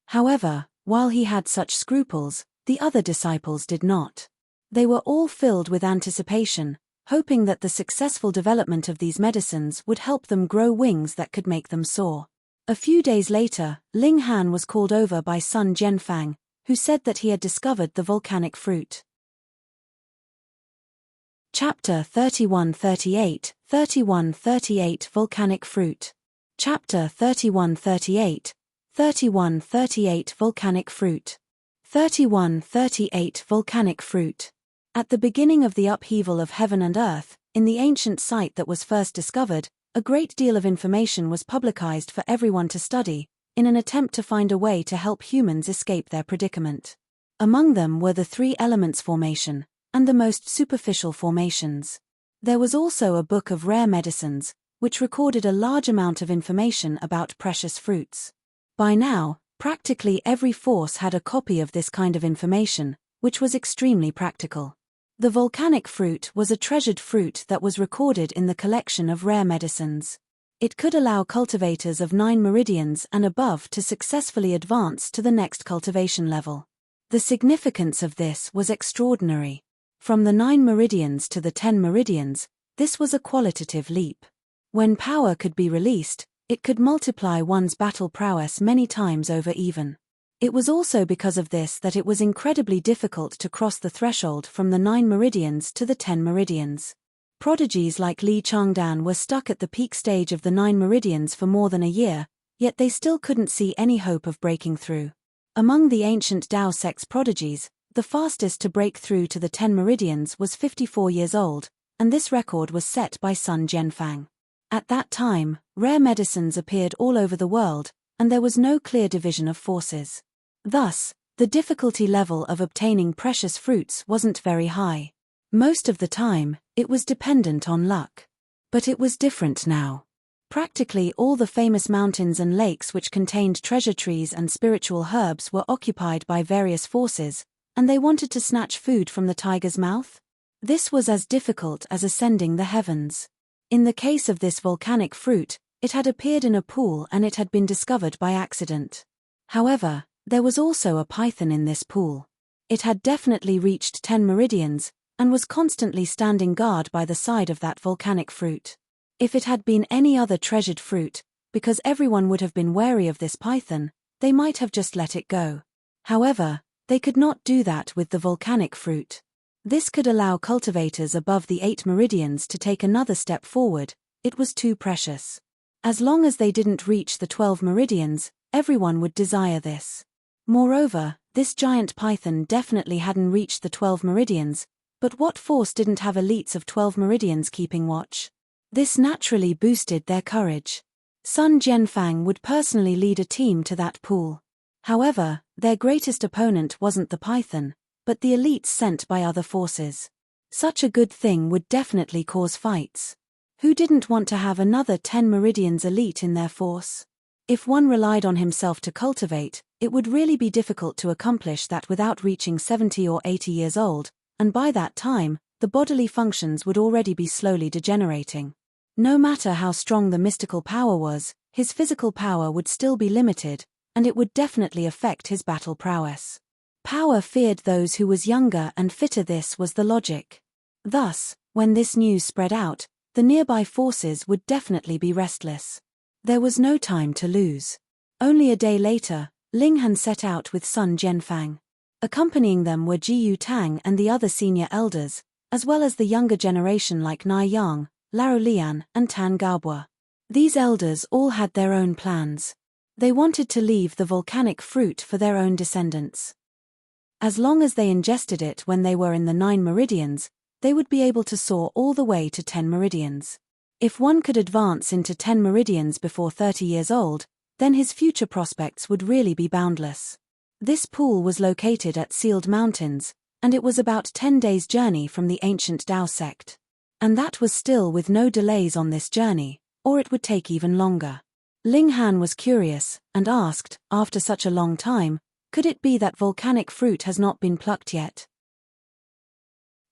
However, while he had such scruples, the other disciples did not. They were all filled with anticipation, hoping that the successful development of these medicines would help them grow wings that could make them soar. A few days later, Ling Han was called over by Sun Jianfang, who said that he had discovered the volcanic fruit. Chapter 3138, 3138 Volcanic Fruit. Chapter 3138, 3138 Volcanic Fruit. 3138 Volcanic Fruit. At the beginning of the upheaval of heaven and earth, in the ancient site that was first discovered, a great deal of information was publicized for everyone to study, in an attempt to find a way to help humans escape their predicament. Among them were the three elements formation, and the most superficial formations. There was also a book of rare medicines, which recorded a large amount of information about precious fruits. By now, practically every force had a copy of this kind of information, which was extremely practical. The volcanic fruit was a treasured fruit that was recorded in the collection of rare medicines. It could allow cultivators of 9 meridians and above to successfully advance to the next cultivation level. The significance of this was extraordinary. From the 9 meridians to the 10 meridians, this was a qualitative leap. When power could be released, it could multiply one's battle prowess many times over even. It was also because of this that it was incredibly difficult to cross the threshold from the 9 meridians to the 10 meridians. Prodigies like Li Changdan were stuck at the peak stage of the 9 meridians for more than a year, yet they still couldn't see any hope of breaking through. Among the ancient Tao sect's prodigies, the fastest to break through to the 10 meridians was 54 years old, and this record was set by Sun Jianfang. At that time, rare medicines appeared all over the world, and there was no clear division of forces. Thus, the difficulty level of obtaining precious fruits wasn't very high. Most of the time, it was dependent on luck. But it was different now. Practically all the famous mountains and lakes which contained treasure trees and spiritual herbs were occupied by various forces, and they wanted to snatch food from the tiger's mouth. This was as difficult as ascending the heavens. In the case of this volcanic fruit, it had appeared in a pool and it had been discovered by accident. However, there was also a python in this pool. It had definitely reached 10 meridians, and was constantly standing guard by the side of that volcanic fruit. If it had been any other treasured fruit, because everyone would have been wary of this python, they might have just let it go. However, they could not do that with the volcanic fruit. This could allow cultivators above the 8 meridians to take another step forward. It was too precious. As long as they didn't reach the 12 meridians, everyone would desire this. Moreover, this giant python definitely hadn't reached the 12 meridians, but what force didn't have elites of 12 meridians keeping watch? This naturally boosted their courage. Sun Jianfang would personally lead a team to that pool. However, their greatest opponent wasn't the python, but the elites sent by other forces. Such a good thing would definitely cause fights. Who didn't want to have another 10 meridians elite in their force? If one relied on himself to cultivate, it would really be difficult to accomplish that without reaching 70 or 80 years old, and by that time, the bodily functions would already be slowly degenerating. No matter how strong the mystical power was, his physical power would still be limited, and it would definitely affect his battle prowess. Power feared those who was younger and fitter. This was the logic. Thus, when this news spread out, the nearby forces would definitely be restless. There was no time to lose. Only a day later, Ling Han set out with Sun Jianfang. Accompanying them were Ji Yutang and the other senior elders, as well as the younger generation like Nai Yang, Lao Lian, and Tan Gaobua. These elders all had their own plans. They wanted to leave the volcanic fruit for their own descendants. As long as they ingested it when they were in the 9 meridians, they would be able to soar all the way to 10 meridians. If one could advance into 10 meridians before 30 years old, then his future prospects would really be boundless. This pool was located at Sealed Mountains, and it was about 10 days' journey from the ancient Tao sect. And that was still with no delays on this journey, or it would take even longer. Ling Han was curious, and asked, after such a long time, could it be that volcanic fruit has not been plucked yet?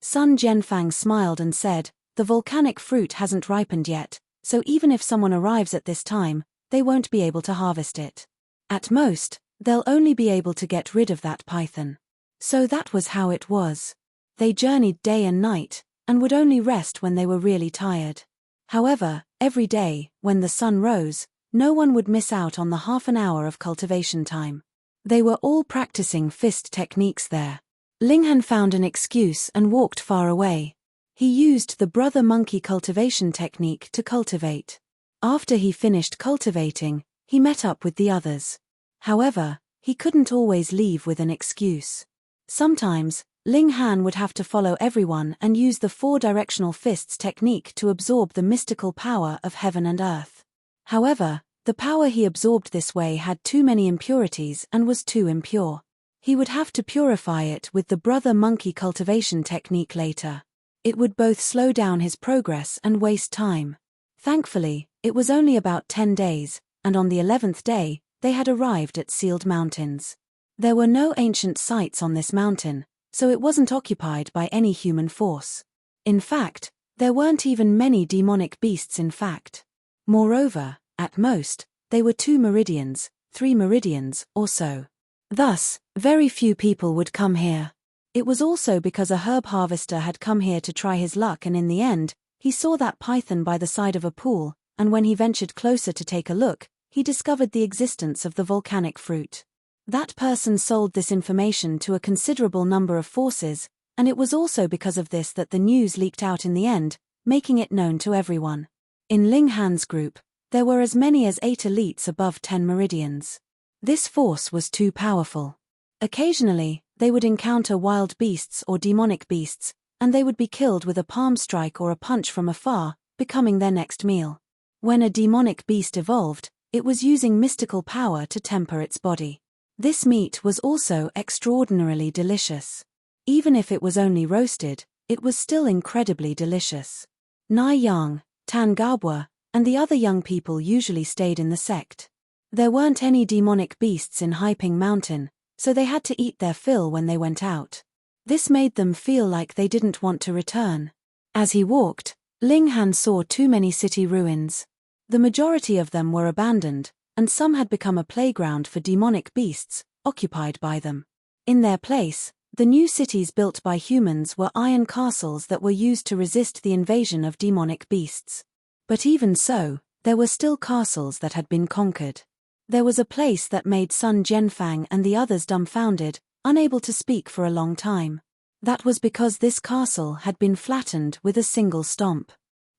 Sun Jianfang smiled and said, the volcanic fruit hasn't ripened yet, so even if someone arrives at this time, they won't be able to harvest it. At most, they'll only be able to get rid of that python. So that was how it was. They journeyed day and night, and would only rest when they were really tired. However, every day, when the sun rose, no one would miss out on the half an hour of cultivation time. They were all practicing fist techniques there. Ling Han found an excuse and walked far away. He used the brother monkey cultivation technique to cultivate. After he finished cultivating, he met up with the others. However, he couldn't always leave with an excuse. Sometimes, Ling Han would have to follow everyone and use the four-directional fists technique to absorb the mystical power of heaven and earth. However, the power he absorbed this way had too many impurities and was too impure. He would have to purify it with the brother monkey cultivation technique later. It would both slow down his progress and waste time. Thankfully, it was only about 10 days, and on the 11th day, they had arrived at Sealed Mountains. There were no ancient sites on this mountain, so it wasn't occupied by any human force. In fact, there weren't even many demonic beasts in fact. Moreover, at most, they were 2 meridians, 3 meridians, or so. Thus, very few people would come here. It was also because a herb harvester had come here to try his luck, and in the end, he saw that python by the side of a pool, and when he ventured closer to take a look, he discovered the existence of the volcanic fruit. That person sold this information to a considerable number of forces, and it was also because of this that the news leaked out in the end, making it known to everyone. In Ling Han's group, there were as many as 8 elites above 10 meridians. This force was too powerful. Occasionally, they would encounter wild beasts or demonic beasts, and they would be killed with a palm strike or a punch from afar, becoming their next meal. When a demonic beast evolved, it was using mystical power to temper its body. This meat was also extraordinarily delicious. Even if it was only roasted, it was still incredibly delicious. Nai Yang, Tan Gaobua, and the other young people usually stayed in the sect. There weren't any demonic beasts in Haiping Mountain, so they had to eat their fill when they went out. This made them feel like they didn't want to return. As he walked, Ling Han saw too many city ruins. The majority of them were abandoned, and some had become a playground for demonic beasts, occupied by them. In their place, the new cities built by humans were iron castles that were used to resist the invasion of demonic beasts. But even so, there were still castles that had been conquered. There was a place that made Sun Jianfang and the others dumbfounded, unable to speak for a long time. That was because this castle had been flattened with a single stomp.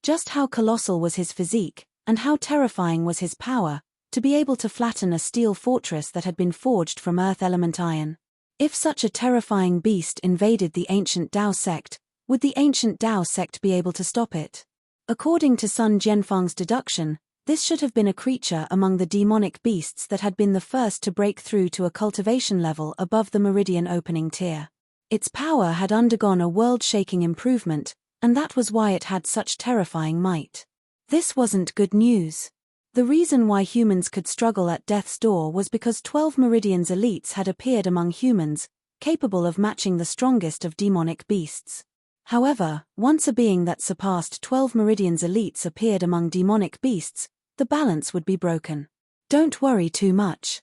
Just how colossal was his physique, and how terrifying was his power, to be able to flatten a steel fortress that had been forged from earth element iron. If such a terrifying beast invaded the ancient Tao sect, would the ancient Tao sect be able to stop it? According to Sun Jianfang's deduction, this should have been a creature among the demonic beasts that had been the first to break through to a cultivation level above the meridian opening tier. Its power had undergone a world-shaking improvement, and that was why it had such terrifying might. This wasn't good news. The reason why humans could struggle at death's door was because 12 meridians elites had appeared among humans, capable of matching the strongest of demonic beasts. However, once a being that surpassed 12 meridians elites appeared among demonic beasts, the balance would be broken. Don't worry too much.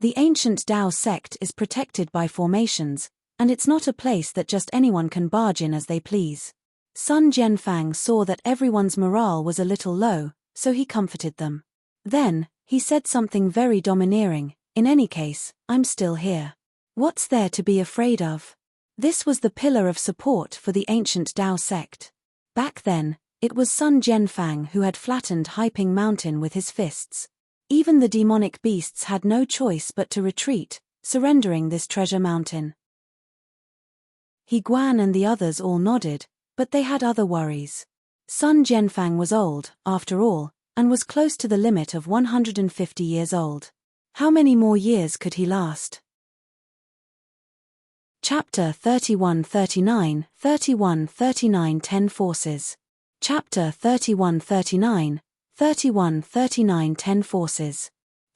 The ancient Tao sect is protected by formations, and it's not a place that just anyone can barge in as they please. Sun Jianfang saw that everyone's morale was a little low, so he comforted them. Then, he said something very domineering, "In any case, I'm still here. What's there to be afraid of?" This was the pillar of support for the ancient Tao sect. Back then, it was Sun Jianfang who had flattened Haiping Mountain with his fists. Even the demonic beasts had no choice but to retreat, surrendering this treasure mountain. He Guan and the others all nodded, but they had other worries. Sun Jianfang was old, after all, and was close to the limit of 150 years old. How many more years could he last? Chapter 31-39, 31-39-10 Forces. Chapter 31-39, 31-39-10 Forces.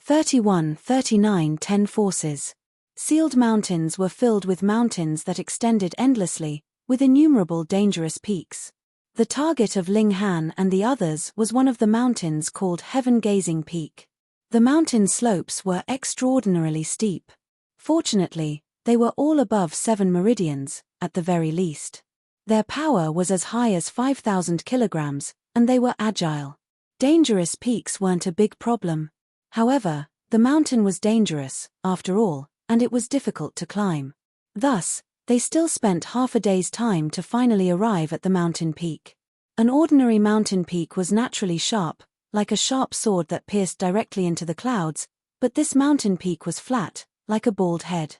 31-39-10 Forces. Sealed mountains were filled with mountains that extended endlessly, with innumerable dangerous peaks. The target of Ling Han and the others was one of the mountains called Heaven-Gazing Peak. The mountain slopes were extraordinarily steep. Fortunately, they were all above 7 meridians, at the very least. Their power was as high as 5,000 kilograms, and they were agile. Dangerous peaks weren't a big problem. However, the mountain was dangerous, after all, and it was difficult to climb. Thus, they still spent half a day's time to finally arrive at the mountain peak. An ordinary mountain peak was naturally sharp, like a sharp sword that pierced directly into the clouds, but this mountain peak was flat, like a bald head.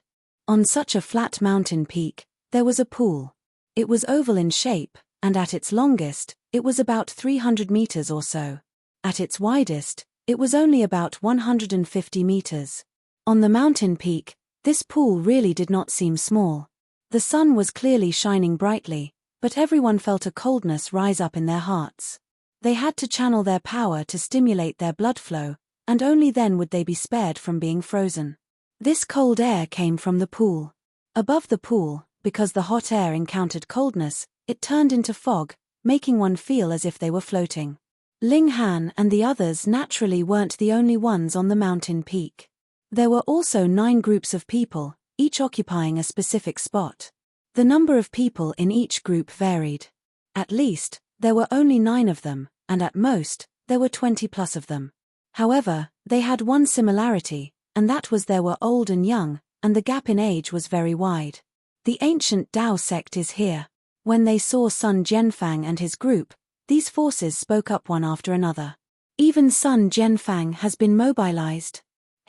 On such a flat mountain peak, there was a pool. It was oval in shape, and at its longest, it was about 300 meters or so. At its widest, it was only about 150 meters. On the mountain peak, this pool really did not seem small. The sun was clearly shining brightly, but everyone felt a coldness rise up in their hearts. They had to channel their power to stimulate their blood flow, and only then would they be spared from being frozen. This cold air came from the pool. Above the pool, because the hot air encountered coldness, it turned into fog, making one feel as if they were floating. Ling Han and the others naturally weren't the only ones on the mountain peak. There were also 9 groups of people, each occupying a specific spot. The number of people in each group varied. At least, there were only 9 of them, and at most, there were 20 plus of them. However, they had one similarity, and that was there were old and young, and the gap in age was very wide. The ancient Tao sect is here. When they saw Sun Jianfang and his group, these forces spoke up one after another. Even Sun Jianfang has been mobilized.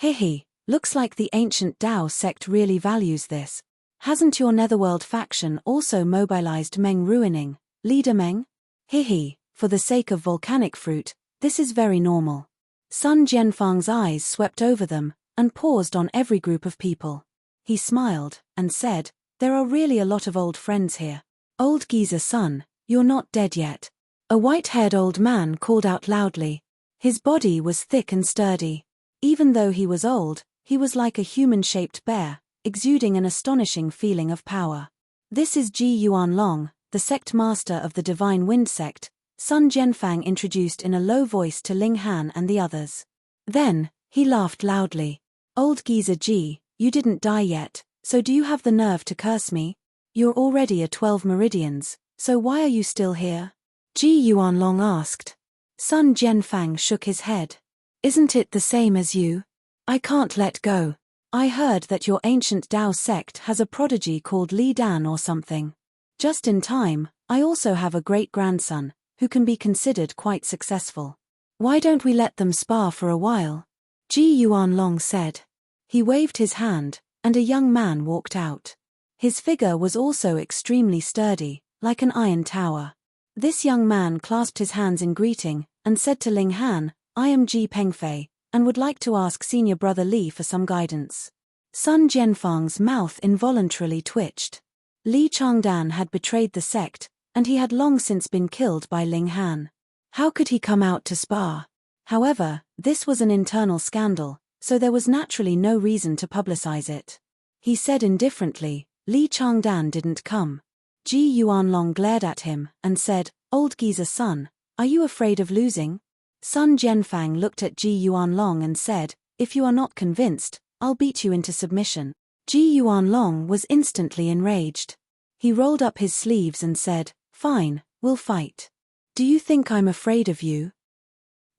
Hehe, looks like the ancient Tao sect really values this. Hasn't your Netherworld faction also mobilized Meng Ruining, leader Meng? Hehe, for the sake of volcanic fruit, this is very normal. Sun Jianfang's eyes swept over them, and paused on every group of people. He smiled, and said, "There are really a lot of old friends here. Old geezer son, you're not dead yet." A white-haired old man called out loudly. His body was thick and sturdy. Even though he was old, he was like a human-shaped bear, exuding an astonishing feeling of power. "This is Ji Yuanlong, the sect master of the Divine Wind sect," Sun Jianfang introduced in a low voice to Ling Han and the others. Then, he laughed loudly. "Old geezer Ji, you didn't die yet, so do you have the nerve to curse me? You're already at 12 meridians, so why are you still here?" Ji Yuanlong asked. Sun Jianfang shook his head. "Isn't it the same as you? I can't let go. I heard that your ancient Tao sect has a prodigy called Li Dan or something. Just in time, I also have a great-grandson, who can be considered quite successful. Why don't we let them spar for a while?" Ji Yuanlong said. He waved his hand, and a young man walked out. His figure was also extremely sturdy, like an iron tower. This young man clasped his hands in greeting, and said to Ling Han, "I am Ji Pengfei, and would like to ask Senior Brother Li for some guidance." Sun Jianfang's mouth involuntarily twitched. Li Changdan had betrayed the sect, and he had long since been killed by Ling Han. How could he come out to spar? However, this was an internal scandal, so there was naturally no reason to publicize it. He said indifferently, "Li Changdan didn't come." Ji Yuanlong glared at him, and said, "Old geezer son, are you afraid of losing?" Sun Jianfang looked at Ji Yuanlong and said, "If you are not convinced, I'll beat you into submission." Ji Yuanlong was instantly enraged. He rolled up his sleeves and said, "Fine, we'll fight. Do you think I'm afraid of you?"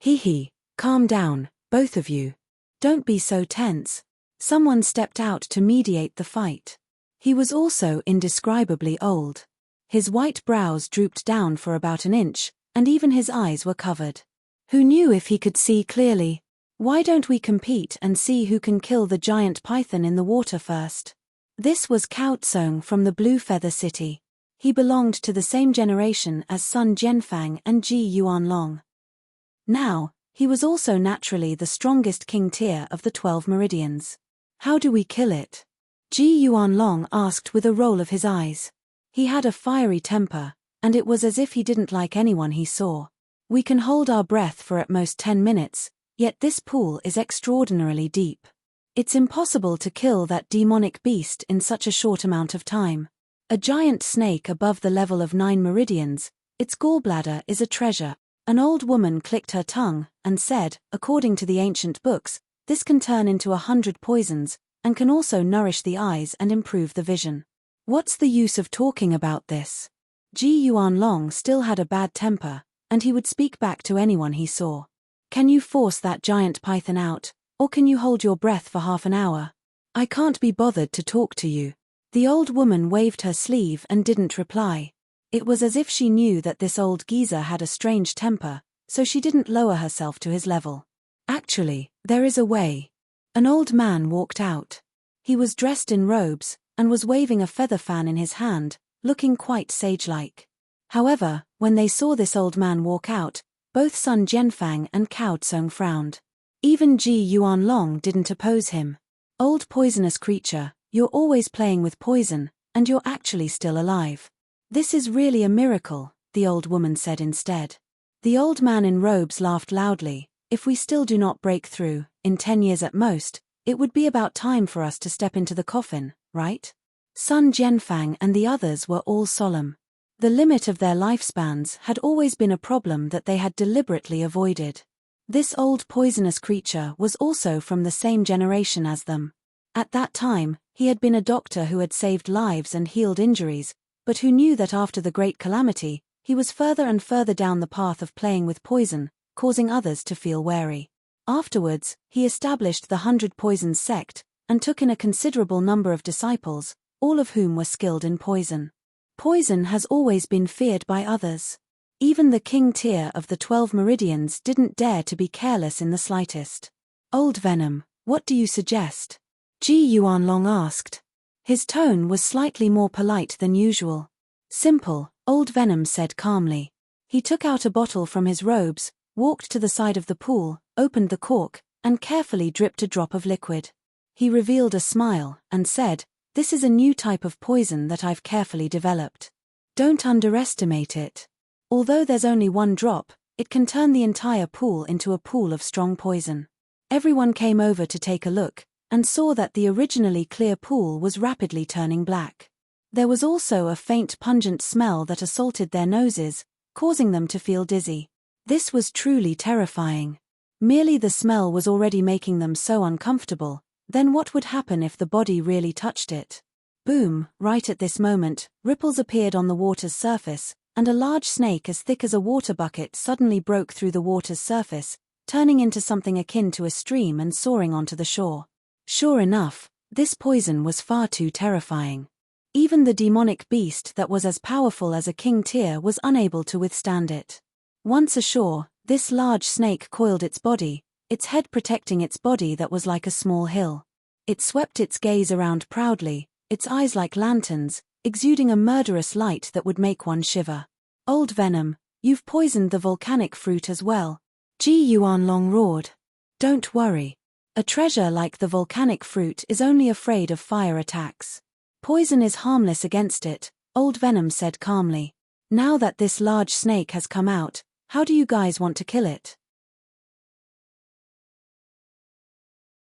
"Hee, calm down, both of you. Don't be so tense." Someone stepped out to mediate the fight. He was also indescribably old. His white brows drooped down for about an inch, and even his eyes were covered. Who knew if he could see clearly? "Why don't we compete and see who can kill the giant python in the water first?" This was Cao Tsong from the Blue Feather City. He belonged to the same generation as Sun Jianfang and Ji Yuanlong. Now, he was also naturally the strongest king tier of the 12 meridians. "How do we kill it?" Ji Yuanlong asked with a roll of his eyes. He had a fiery temper, and it was as if he didn't like anyone he saw. We can hold our breath for at most 10 minutes, yet this pool is extraordinarily deep. It's impossible to kill that demonic beast in such a short amount of time. A giant snake above the level of 9 meridians, its gallbladder is a treasure. An old woman clicked her tongue and said, according to the ancient books, this can turn into 100 poisons, and can also nourish the eyes and improve the vision. What's the use of talking about this? Ji Yuanlong still had a bad temper, and he would speak back to anyone he saw. Can you force that giant python out, or can you hold your breath for half an hour? I can't be bothered to talk to you. The old woman waved her sleeve and didn't reply. It was as if she knew that this old geezer had a strange temper, so she didn't lower herself to his level. Actually, there is a way. An old man walked out. He was dressed in robes, and was waving a feather fan in his hand, looking quite sage-like. However, when they saw this old man walk out, both Sun Jianfang and Cao Tsung frowned. Even Ji Yuanlong didn't oppose him. Old poisonous creature, you're always playing with poison, and you're actually still alive. This is really a miracle, the old woman said instead. The old man in robes laughed loudly. If we still do not break through, in 10 years at most, it would be about time for us to step into the coffin, right? Sun Jianfang and the others were all solemn. The limit of their lifespans had always been a problem that they had deliberately avoided. This old poisonous creature was also from the same generation as them. At that time, he had been a doctor who had saved lives and healed injuries, but who knew that after the great calamity, he was further and further down the path of playing with poison, causing others to feel wary. Afterwards, he established the 100 Poisons sect, and took in a considerable number of disciples, all of whom were skilled in poison. Poison has always been feared by others. Even the king tier of the 12 meridians didn't dare to be careless in the slightest. Old Venom, what do you suggest? Ji Yuanlong asked. His tone was slightly more polite than usual. Simple, Old Venom said calmly. He took out a bottle from his robes, walked to the side of the pool, opened the cork, and carefully dripped a drop of liquid. He revealed a smile, and said, "This is a new type of poison that I've carefully developed. Don't underestimate it. Although there's only one drop, it can turn the entire pool into a pool of strong poison." Everyone came over to take a look, and saw that the originally clear pool was rapidly turning black. There was also a faint pungent smell that assaulted their noses, causing them to feel dizzy. This was truly terrifying. Merely the smell was already making them so uncomfortable, then what would happen if the body really touched it? Boom, right at this moment, ripples appeared on the water's surface, and a large snake as thick as a water bucket suddenly broke through the water's surface, turning into something akin to a stream and soaring onto the shore. Sure enough, this poison was far too terrifying. Even the demonic beast that was as powerful as a king tier was unable to withstand it. Once ashore, this large snake coiled its body, its head protecting its body that was like a small hill. It swept its gaze around proudly, its eyes like lanterns, exuding a murderous light that would make one shiver. Old Venom, you've poisoned the volcanic fruit as well. Ji Yuanlong roared. Don't worry. A treasure like the volcanic fruit is only afraid of fire attacks. Poison is harmless against it, Old Venom said calmly. Now that this large snake has come out, how do you guys want to kill it?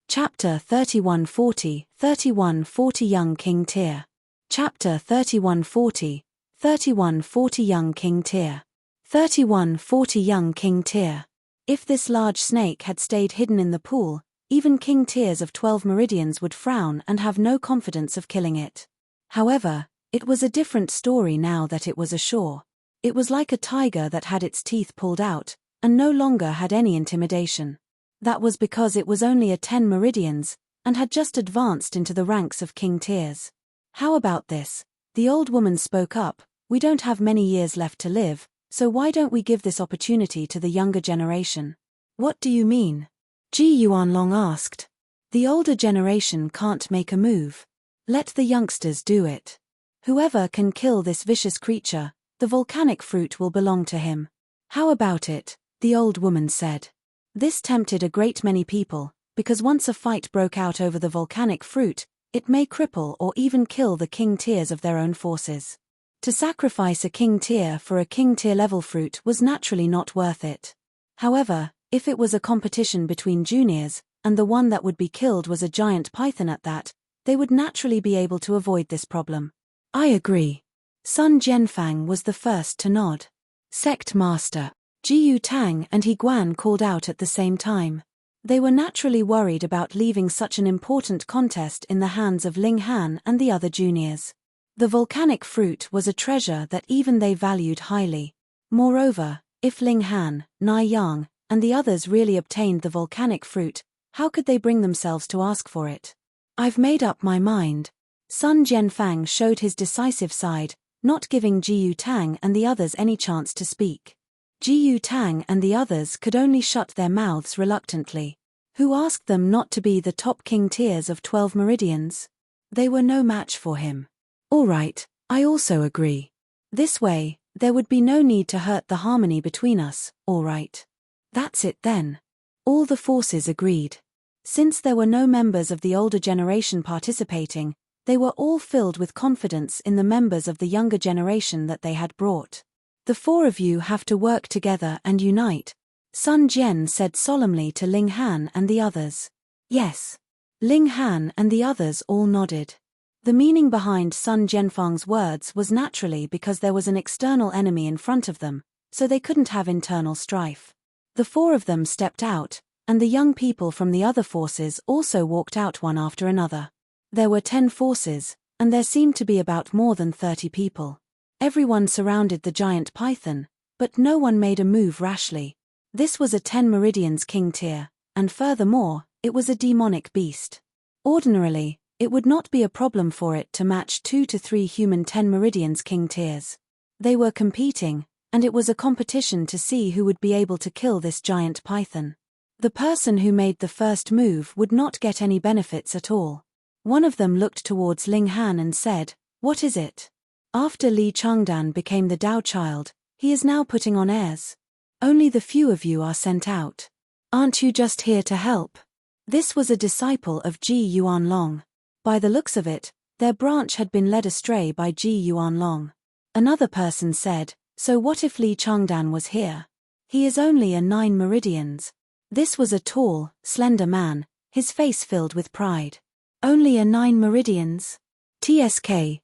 Chapter 3140, 3140 Young King Tier. Chapter 3140, 3140 Young King Tier. 3140 Young King Tier. If this large snake had stayed hidden in the pool, even king tiers of 12 meridians would frown and have no confidence of killing it. However, it was a different story now that it was ashore. It was like a tiger that had its teeth pulled out, and no longer had any intimidation. That was because it was only a 10 meridians, and had just advanced into the ranks of king tiers. How about this? The old woman spoke up. We don't have many years left to live, so why don't we give this opportunity to the younger generation? What do you mean? Ji Yuanlong asked. The older generation can't make a move. Let the youngsters do it. Whoever can kill this vicious creature, the volcanic fruit will belong to him. How about it? The old woman said. This tempted a great many people, because once a fight broke out over the volcanic fruit, it may cripple or even kill the king tiers of their own forces. To sacrifice a king tier for a king tier level fruit was naturally not worth it. However, if it was a competition between juniors, and the one that would be killed was a giant python at that, they would naturally be able to avoid this problem. I agree. Sun Jianfang was the first to nod. Sect Master Jiyu Tang and He Guan called out at the same time. They were naturally worried about leaving such an important contest in the hands of Ling Han and the other juniors. The volcanic fruit was a treasure that even they valued highly. Moreover, if Ling Han, Nai Yang, and the others really obtained the volcanic fruit, how could they bring themselves to ask for it? I've made up my mind. Sun Jianfang showed his decisive side, not giving Jiyu Tang and the others any chance to speak. Jiyu Tang and the others could only shut their mouths reluctantly. Who asked them not to be the top king tiers of 12 meridians? They were no match for him. All right, I also agree. This way, there would be no need to hurt the harmony between us, all right. That's it then. All the forces agreed. Since there were no members of the older generation participating, they were all filled with confidence in the members of the younger generation that they had brought. The four of you have to work together and unite, Sun Jian said solemnly to Ling Han and the others. Yes. Ling Han and the others all nodded. The meaning behind Sun Jianfang's words was naturally because there was an external enemy in front of them, so they couldn't have internal strife. The four of them stepped out, and the young people from the other forces also walked out one after another. There were 10 forces, and there seemed to be about more than 30 people. Everyone surrounded the giant python, but no one made a move rashly. This was a 10 meridians king tier, and furthermore, it was a demonic beast. Ordinarily, it would not be a problem for it to match 2 to 3 human 10 meridians king tiers. They were competing, and it was a competition to see who would be able to kill this giant python. The person who made the first move would not get any benefits at all. One of them looked towards Ling Han and said, "What is it?" After Li Changdan became the Dao child, he is now putting on airs. Only the few of you are sent out. Aren't you just here to help? This was a disciple of Ji Yuanlong. By the looks of it, their branch had been led astray by Ji Yuanlong. Another person said, "So what if Li Changdan was here? He is only a 9 meridians." This was a tall, slender man, his face filled with pride. Only a 9 meridians? TSK.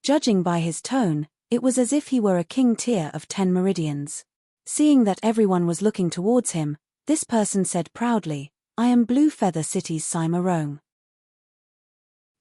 Judging by his tone, it was as if he were a king tier of 10 meridians. Seeing that everyone was looking towards him, this person said proudly, "I am Blue Feather City's Sima Rong.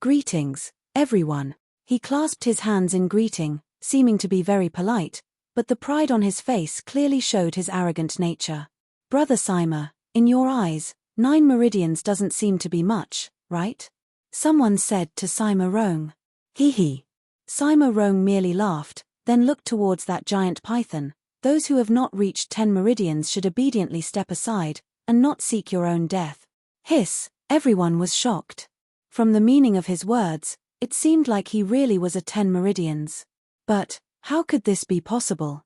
Greetings, everyone." He clasped his hands in greeting, seeming to be very polite, but the pride on his face clearly showed his arrogant nature. "Brother Sima, in your eyes, 9 meridians doesn't seem to be much, right?" Someone said to Sima Rong. Hee. Sima Rong merely laughed, then looked towards that giant python. "Those who have not reached 10 meridians should obediently step aside, and not seek your own death." Hiss, everyone was shocked. From the meaning of his words, it seemed like he really was a 10 meridians. But, how could this be possible?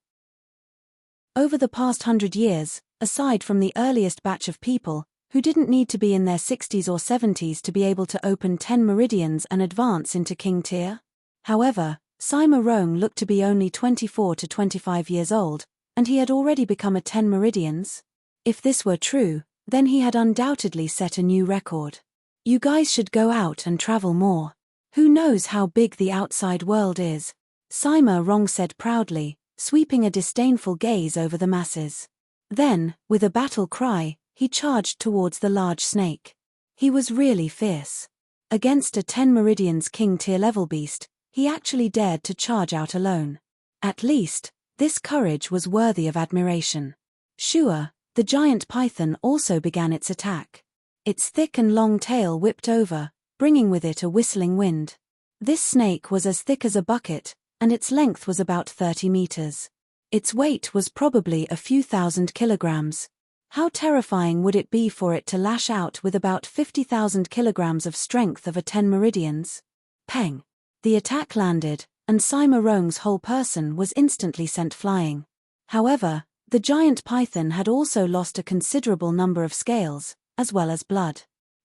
Over the past 100 years, aside from the earliest batch of people, who didn't need to be in their 60s or 70s to be able to open 10 meridians and advance into king tier? However, Sima Rong looked to be only 24 to 25 years old, and he had already become a 10 meridians? If this were true, then he had undoubtedly set a new record. You guys should go out and travel more. Who knows how big the outside world is? Sima Rong said proudly, sweeping a disdainful gaze over the masses. Then, with a battle cry, he charged towards the large snake. He was really fierce. Against a 10 meridians king tier level beast, he actually dared to charge out alone. At least, this courage was worthy of admiration. Shua, the giant python, also began its attack. Its thick and long tail whipped over, bringing with it a whistling wind. This snake was as thick as a bucket, and its length was about 30 meters. Its weight was probably a few thousand kilograms. How terrifying would it be for it to lash out with about 50,000 kilograms of strength of a 10 meridians? Peng! The attack landed, and Sima Rong's whole person was instantly sent flying. However, the giant python had also lost a considerable number of scales, as well as blood.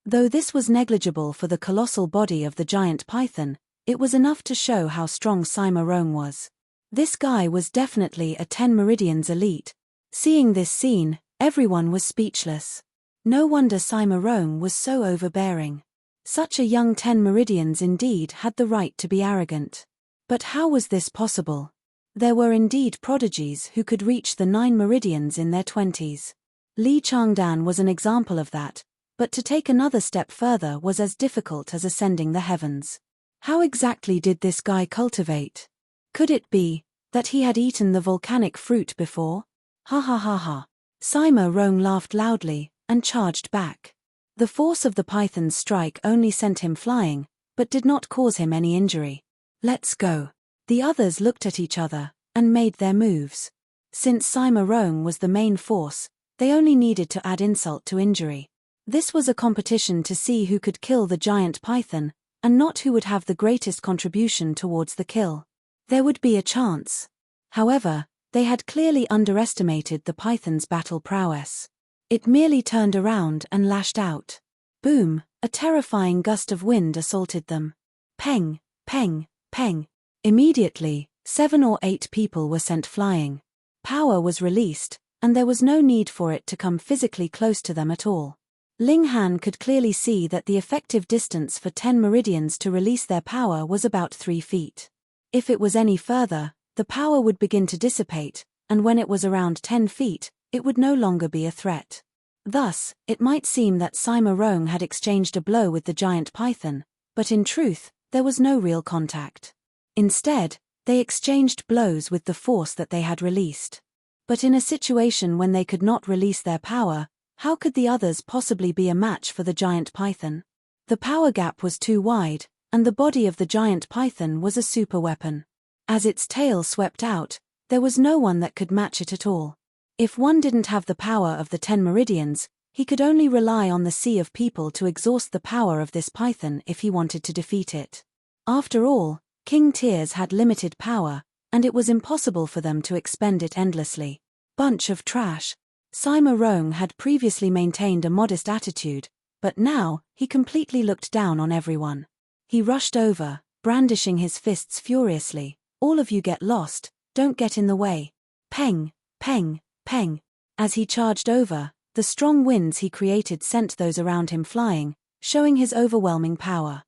Though this was negligible for the colossal body of the giant python, it was enough to show how strong Sima Rong was. This guy was definitely a 10 Meridians elite. Seeing this scene, everyone was speechless. No wonder Sima Rong was so overbearing. Such a young 10 Meridians indeed had the right to be arrogant. But how was this possible? There were indeed prodigies who could reach the 9 Meridians in their 20s. Li Changdan was an example of that, but to take another step further was as difficult as ascending the heavens. How exactly did this guy cultivate? Could it be that he had eaten the volcanic fruit before? Ha ha ha ha. Sima Rong laughed loudly and charged back. The force of the python's strike only sent him flying, but did not cause him any injury. Let's go. The others looked at each other and made their moves. Since Sima Rong was the main force, they only needed to add insult to injury. This was a competition to see who could kill the giant python, and not who would have the greatest contribution towards the kill. There would be a chance. However, they had clearly underestimated the python's battle prowess. It merely turned around and lashed out. Boom, a terrifying gust of wind assaulted them. Peng, peng, peng. Immediately, 7 or 8 people were sent flying. Power was released, and there was no need for it to come physically close to them at all. Ling Han could clearly see that the effective distance for 10 meridians to release their power was about 3 feet. If it was any further, the power would begin to dissipate, and when it was around 10 feet, it would no longer be a threat. Thus, it might seem that Sima Rong had exchanged a blow with the giant python, but in truth, there was no real contact. Instead, they exchanged blows with the force that they had released. But in a situation when they could not release their power, how could the others possibly be a match for the giant python? The power gap was too wide, and the body of the giant python was a super weapon. As its tail swept out, there was no one that could match it at all. If one didn't have the power of the 10 meridians, he could only rely on the sea of people to exhaust the power of this python if he wanted to defeat it. After all, King Tears had limited power, and it was impossible for them to expend it endlessly. Bunch of trash. Sima Rong had previously maintained a modest attitude, but now, he completely looked down on everyone. He rushed over, brandishing his fists furiously. All of you get lost, don't get in the way. Peng, peng, peng. As he charged over, the strong winds he created sent those around him flying, showing his overwhelming power.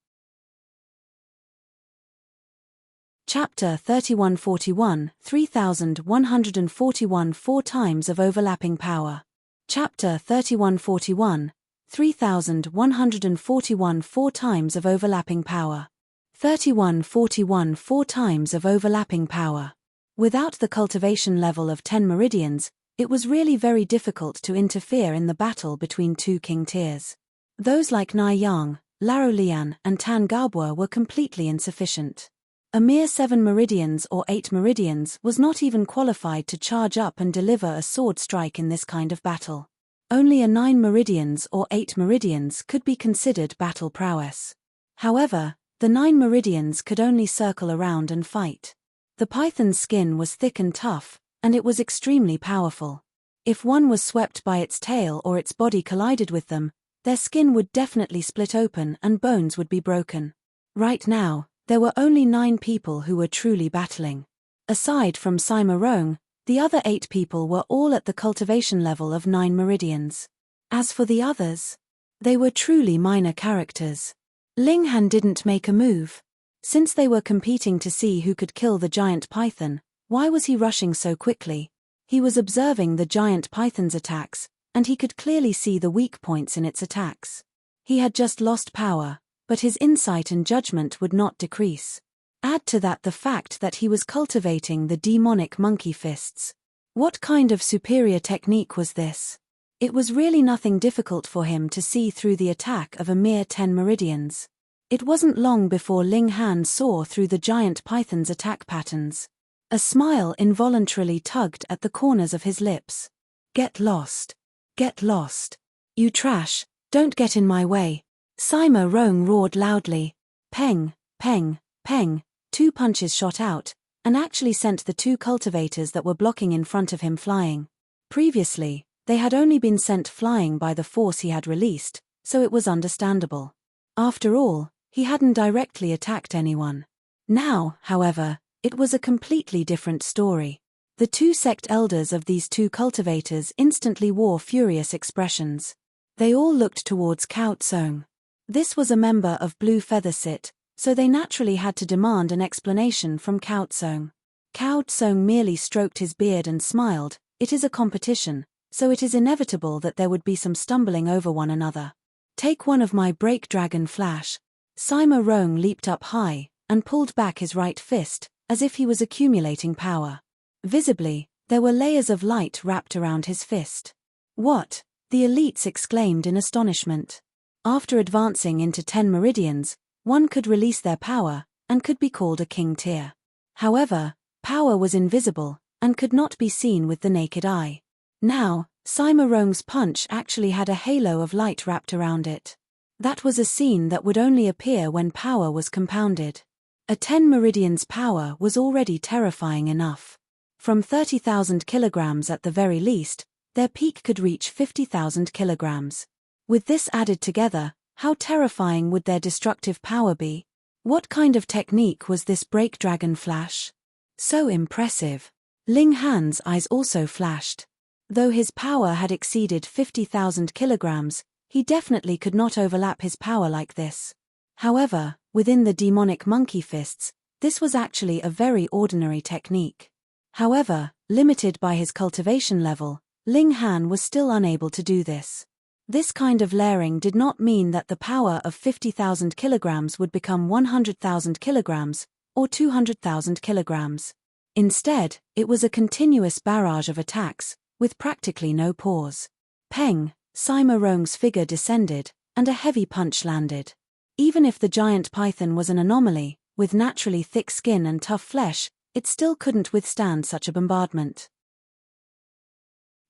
Chapter 3141, 3141 4 times of overlapping power. Chapter 3141, 3141 4 times of overlapping power. 3141 4 times of overlapping power. Without the cultivation level of 10 meridians, it was really very difficult to interfere in the battle between 2 King Tiers. Those like Nai Yang, Lao Lian, and Tan Gaobua were completely insufficient. A mere 7 meridians or 8 meridians was not even qualified to charge up and deliver a sword strike in this kind of battle. Only a 9 meridians or 8 meridians could be considered battle prowess. However, the 9 meridians could only circle around and fight. The python's skin was thick and tough, and it was extremely powerful. If one was swept by its tail or its body collided with them, their skin would definitely split open and bones would be broken. Right now, there were only 9 people who were truly battling. Aside from Sima Rong, the other 8 people were all at the cultivation level of 9 meridians. As for the others, they were truly minor characters. Ling Han didn't make a move. Since they were competing to see who could kill the giant python, why was he rushing so quickly? He was observing the giant python's attacks, and he could clearly see the weak points in its attacks. He had just lost power, but his insight and judgment would not decrease. Add to that the fact that he was cultivating the demonic monkey fists. What kind of superior technique was this? It was really nothing difficult for him to see through the attack of a mere 10 meridians. It wasn't long before Ling Han saw through the giant python's attack patterns. A smile involuntarily tugged at the corners of his lips. Get lost. Get lost. You trash, don't get in my way. Sima Rong roared loudly. Peng, peng, peng. 2 punches shot out, and actually sent the 2 cultivators that were blocking in front of him flying. Previously, they had only been sent flying by the force he had released, so it was understandable. After all, he hadn't directly attacked anyone. Now, however, it was a completely different story. The two sect elders of these two cultivators instantly wore furious expressions. They all looked towards Cao Tsong. This was a member of Blue Feather Sit, so they naturally had to demand an explanation from Cao Tsong. Cao Tsong merely stroked his beard and smiled. It is a competition, so it is inevitable that there would be some stumbling over one another. Take one of my break dragon flash. Sima Rong leaped up high and pulled back his right fist, as if he was accumulating power. Visibly, there were layers of light wrapped around his fist. What? The elites exclaimed in astonishment. After advancing into 10 meridians, one could release their power, and could be called a king tier. However, power was invisible, and could not be seen with the naked eye. Now, Sima Rong's punch actually had a halo of light wrapped around it. That was a scene that would only appear when power was compounded. A 10 meridians power was already terrifying enough. From 30,000 kilograms at the very least, their peak could reach 50,000 kilograms. With this added together, how terrifying would their destructive power be? What kind of technique was this break dragon flash? So impressive. Ling Han's eyes also flashed. Though his power had exceeded 50,000 kilograms, he definitely could not overlap his power like this. However, within the demonic monkey fists, this was actually a very ordinary technique. However, limited by his cultivation level, Ling Han was still unable to do this. This kind of layering did not mean that the power of 50,000 kilograms would become 100,000 kilograms, or 200,000 kilograms. Instead, it was a continuous barrage of attacks, with practically no pause. Peng, Sima Rong's figure descended, and a heavy punch landed. Even if the giant python was an anomaly, with naturally thick skin and tough flesh, it still couldn't withstand such a bombardment.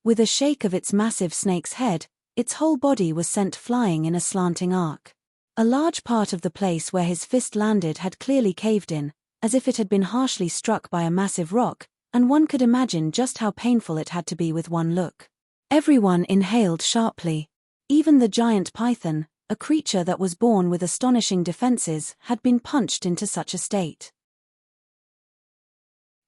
With a shake of its massive snake's head, its whole body was sent flying in a slanting arc. A large part of the place where his fist landed had clearly caved in, as if it had been harshly struck by a massive rock, and one could imagine just how painful it had to be with one look. Everyone inhaled sharply. Even the giant python, a creature that was born with astonishing defenses, had been punched into such a state.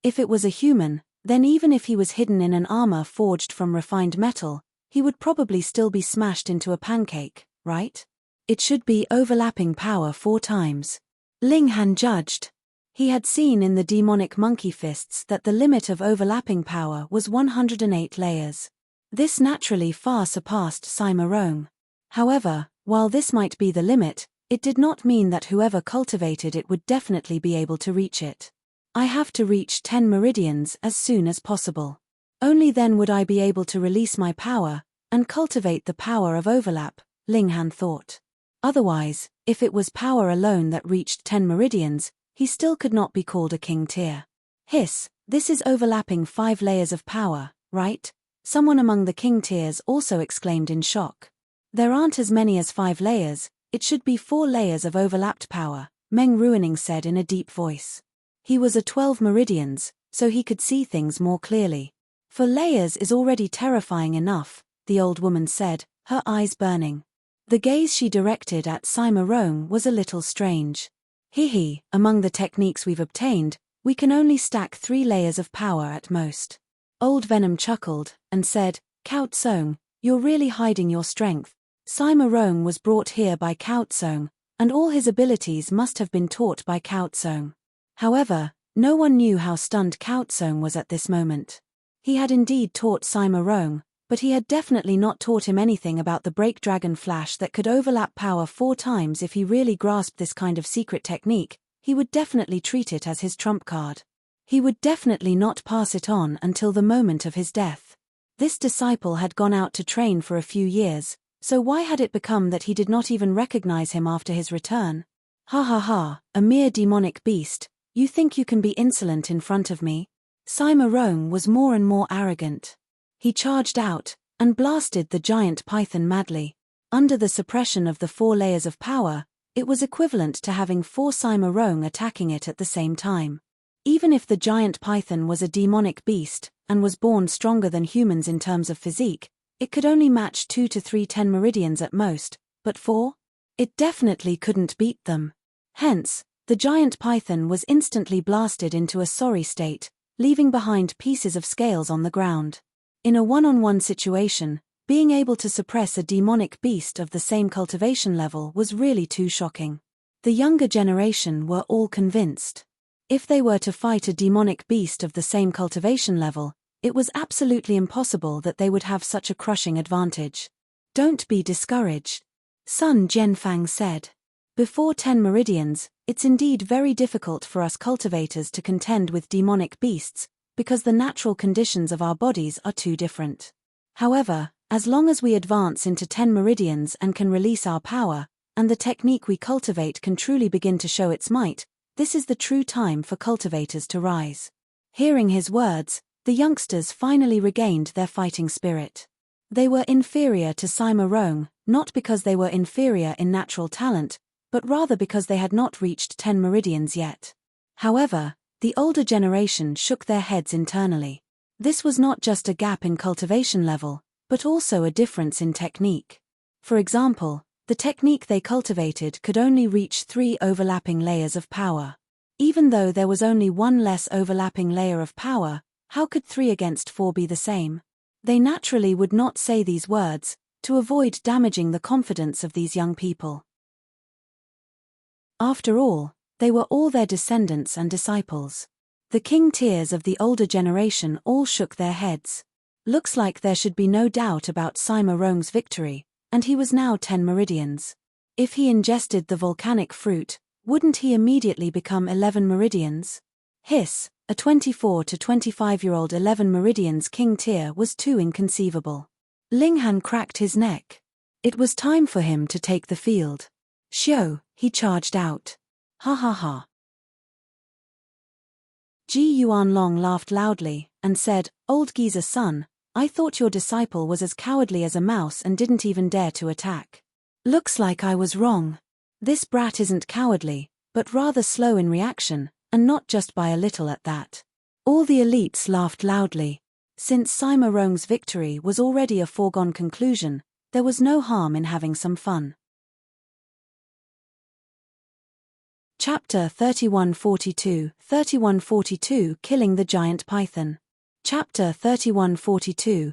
If it was a human, then even if he was hidden in an armor forged from refined metal, he would probably still be smashed into a pancake, right? It should be overlapping power 4 times. Ling Han judged. He had seen in the demonic monkey fists that the limit of overlapping power was 108 layers. This naturally far surpassed Sima Rong. However, while this might be the limit, it did not mean that whoever cultivated it would definitely be able to reach it. I have to reach 10 meridians as soon as possible. Only then would I be able to release my power, and cultivate the power of overlap, Ling Han thought. Otherwise, if it was power alone that reached 10 meridians, he still could not be called a king tier. Hiss, this is overlapping 5 layers of power, right? Someone among the king tiers also exclaimed in shock. There aren't as many as 5 layers, it should be 4 layers of overlapped power, Meng Ruining said in a deep voice. He was a 12 meridians, so he could see things more clearly. 4 layers is already terrifying enough, the old woman said, her eyes burning. The gaze she directed at Sima Rong was a little strange. Hee, among the techniques we've obtained, we can only stack 3 layers of power at most. Old Venom chuckled, and said, Cao Tsong, you're really hiding your strength. Sima Rong was brought here by Cao Tsong, and all his abilities must have been taught by Cao Tsong. However, no one knew how stunned Cao Tsong was at this moment. He had indeed taught Sima Rong, but he had definitely not taught him anything about the break dragon flash that could overlap power 4 times. If he really grasped this kind of secret technique, he would definitely treat it as his trump card. He would definitely not pass it on until the moment of his death. This disciple had gone out to train for a few years, so why had it become that he did not even recognize him after his return? Ha ha ha, a mere demonic beast, you think you can be insolent in front of me? Sima Rong was more and more arrogant. He charged out, and blasted the giant python madly. Under the suppression of the 4 layers of power, it was equivalent to having 4 Sima Rong attacking it at the same time. Even if the giant python was a demonic beast, and was born stronger than humans in terms of physique, it could only match 2 to 3 10 meridians at most, but 4? It definitely couldn't beat them. Hence, the giant python was instantly blasted into a sorry state, leaving behind pieces of scales on the ground. In a one-on-one situation, being able to suppress a demonic beast of the same cultivation level was really too shocking. The younger generation were all convinced. If they were to fight a demonic beast of the same cultivation level, it was absolutely impossible that they would have such a crushing advantage. Don't be discouraged, Sun Jianfang said. Before 10 meridians, it's indeed very difficult for us cultivators to contend with demonic beasts, because the natural conditions of our bodies are too different. However, as long as we advance into 10 meridians and can release our power, and the technique we cultivate can truly begin to show its might, this is the true time for cultivators to rise. Hearing his words, the youngsters finally regained their fighting spirit. They were inferior to Sima Rong, not because they were inferior in natural talent, but rather because they had not reached 10 meridians yet. However, the older generation shook their heads internally. This was not just a gap in cultivation level, but also a difference in technique. For example, the technique they cultivated could only reach 3 overlapping layers of power. Even though there was only one less overlapping layer of power, how could 3 against 4 be the same? They naturally would not say these words, to avoid damaging the confidence of these young people. After all, they were all their descendants and disciples. The king tiers of the older generation all shook their heads. Looks like there should be no doubt about Sima Rong's victory, and he was now 10 meridians. If he ingested the volcanic fruit, wouldn't he immediately become 11 meridians? Hiss, a 24 to 25-year-old 11 meridians king tier was too inconceivable. Linghan cracked his neck. It was time for him to take the field. Xiao, he charged out. Ha ha ha. Ji Yuanlong laughed loudly, and said, "Old geezer son, I thought your disciple was as cowardly as a mouse and didn't even dare to attack. Looks like I was wrong. This brat isn't cowardly, but rather slow in reaction, and not just by a little at that." All the elites laughed loudly. Since Sima Rong's victory was already a foregone conclusion, there was no harm in having some fun. Chapter 3142 Killing the Giant Python. Chapter 3142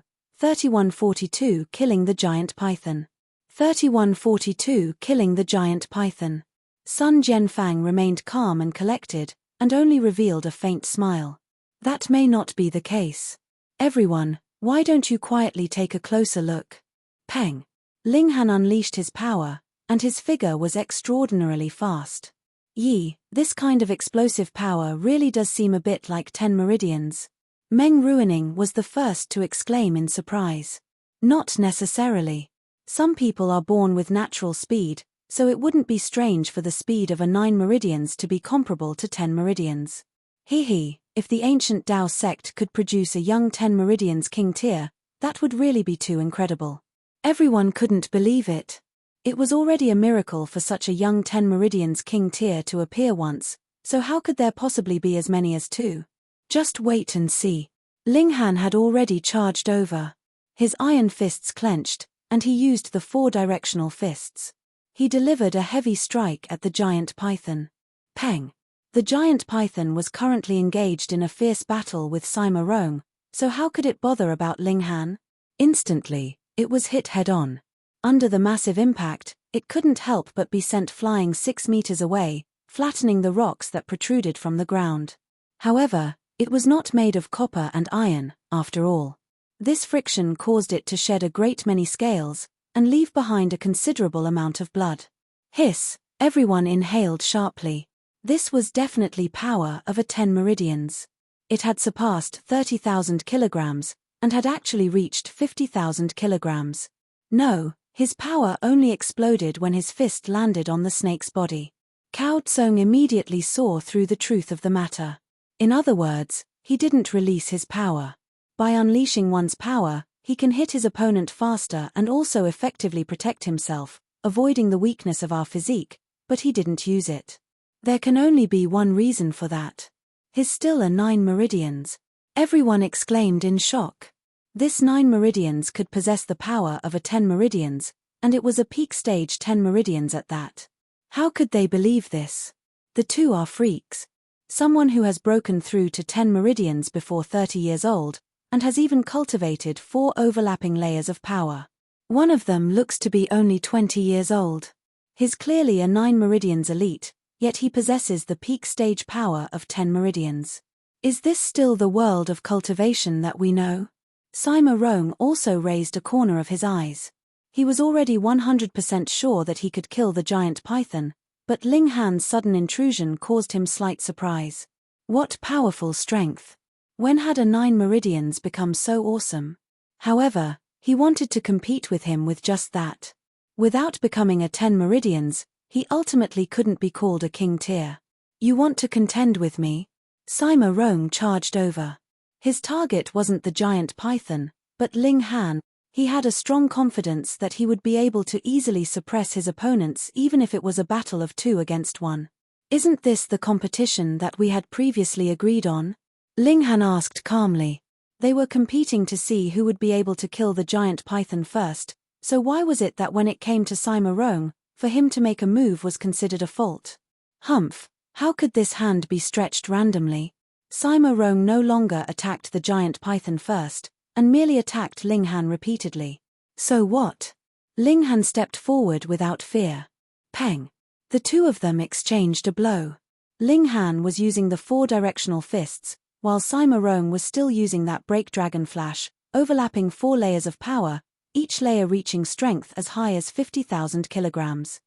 Killing the Giant Python. 3142 Killing the Giant Python. Sun Jianfang remained calm and collected, and only revealed a faint smile. That may not be the case. Everyone, why don't you quietly take a closer look? Peng. Linghan unleashed his power, and his figure was extraordinarily fast. Yi, this kind of explosive power really does seem a bit like 10 meridians. Meng Ruining was the first to exclaim in surprise. Not necessarily. Some people are born with natural speed, so it wouldn't be strange for the speed of a 9 meridians to be comparable to 10 meridians. If the ancient Dao sect could produce a young 10 meridians king tier, that would really be too incredible. Everyone couldn't believe it. It was already a miracle for such a young 10 meridians king tier to appear once, so how could there possibly be as many as 2? Just wait and see. Linghan had already charged over. His iron fists clenched, and he used the 4 directional fists. He delivered a heavy strike at the giant python. Peng. The giant python was currently engaged in a fierce battle with Sima Rong, so how could it bother about Linghan? Instantly, it was hit head-on. Under the massive impact, it couldn't help but be sent flying 6 meters away, flattening the rocks that protruded from the ground. However, it was not made of copper and iron, after all. This friction caused it to shed a great many scales, and leave behind a considerable amount of blood. Hiss, everyone inhaled sharply. This was definitely power of a 10 meridians. It had surpassed 30,000 kilograms, and had actually reached 50,000 kilograms. No, his power only exploded when his fist landed on the snake's body. Cao Tsong immediately saw through the truth of the matter. In other words, he didn't release his power. By unleashing one's power, he can hit his opponent faster and also effectively protect himself, avoiding the weakness of our physique, but he didn't use it. There can only be one reason for that. His still are 9 meridians. Everyone exclaimed in shock. This 9 meridians could possess the power of a 10 meridians, And it was a peak stage 10 meridians at that. How could they believe this? The two are freaks. Someone who has broken through to 10 meridians before 30 years old, and has even cultivated 4 overlapping layers of power. One of them looks to be only 20 years old. He's clearly a 9 meridians elite, yet he possesses the peak stage power of 10 meridians. Is this still the world of cultivation that we know? Sima Rong also raised a corner of his eyes. He was already 100% sure that he could kill the giant python, but Ling Han's sudden intrusion caused him slight surprise. What powerful strength! When had a 9 meridians become so awesome? However, he wanted to compete with him with just that. Without becoming a 10 meridians, he ultimately couldn't be called a king tier. You want to contend with me? Sima Rong charged over. His target wasn't the giant python, but Ling Han. He had a strong confidence that he would be able to easily suppress his opponents even if it was a battle of 2 against 1. Isn't this the competition that we had previously agreed on? Ling Han asked calmly. They were competing to see who would be able to kill the giant python first, so why was it that when it came to Sima Rong, for him to make a move was considered a fault? Humph, how could this hand be stretched randomly? Sima Rong no longer attacked the giant python first, and merely attacked Ling Han repeatedly. So what? Ling Han stepped forward without fear. Peng! The two of them exchanged a blow. Ling Han was using the 4 directional fists, while Sima Rong was still using that break dragon flash, overlapping 4 layers of power, each layer reaching strength as high as 50,000 kilograms.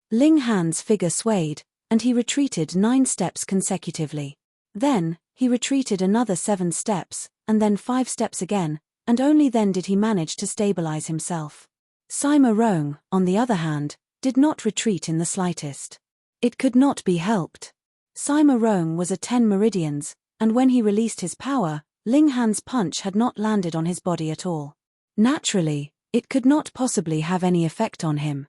Ling Han's figure swayed, and he retreated 9 steps consecutively. Then, he retreated another 7 steps, and then 5 steps again, and only then did he manage to stabilize himself. Sima Rong, on the other hand, did not retreat in the slightest. It could not be helped. Sima Rong was a 10 meridians, and when he released his power, Ling Han's punch had not landed on his body at all. Naturally, it could not possibly have any effect on him.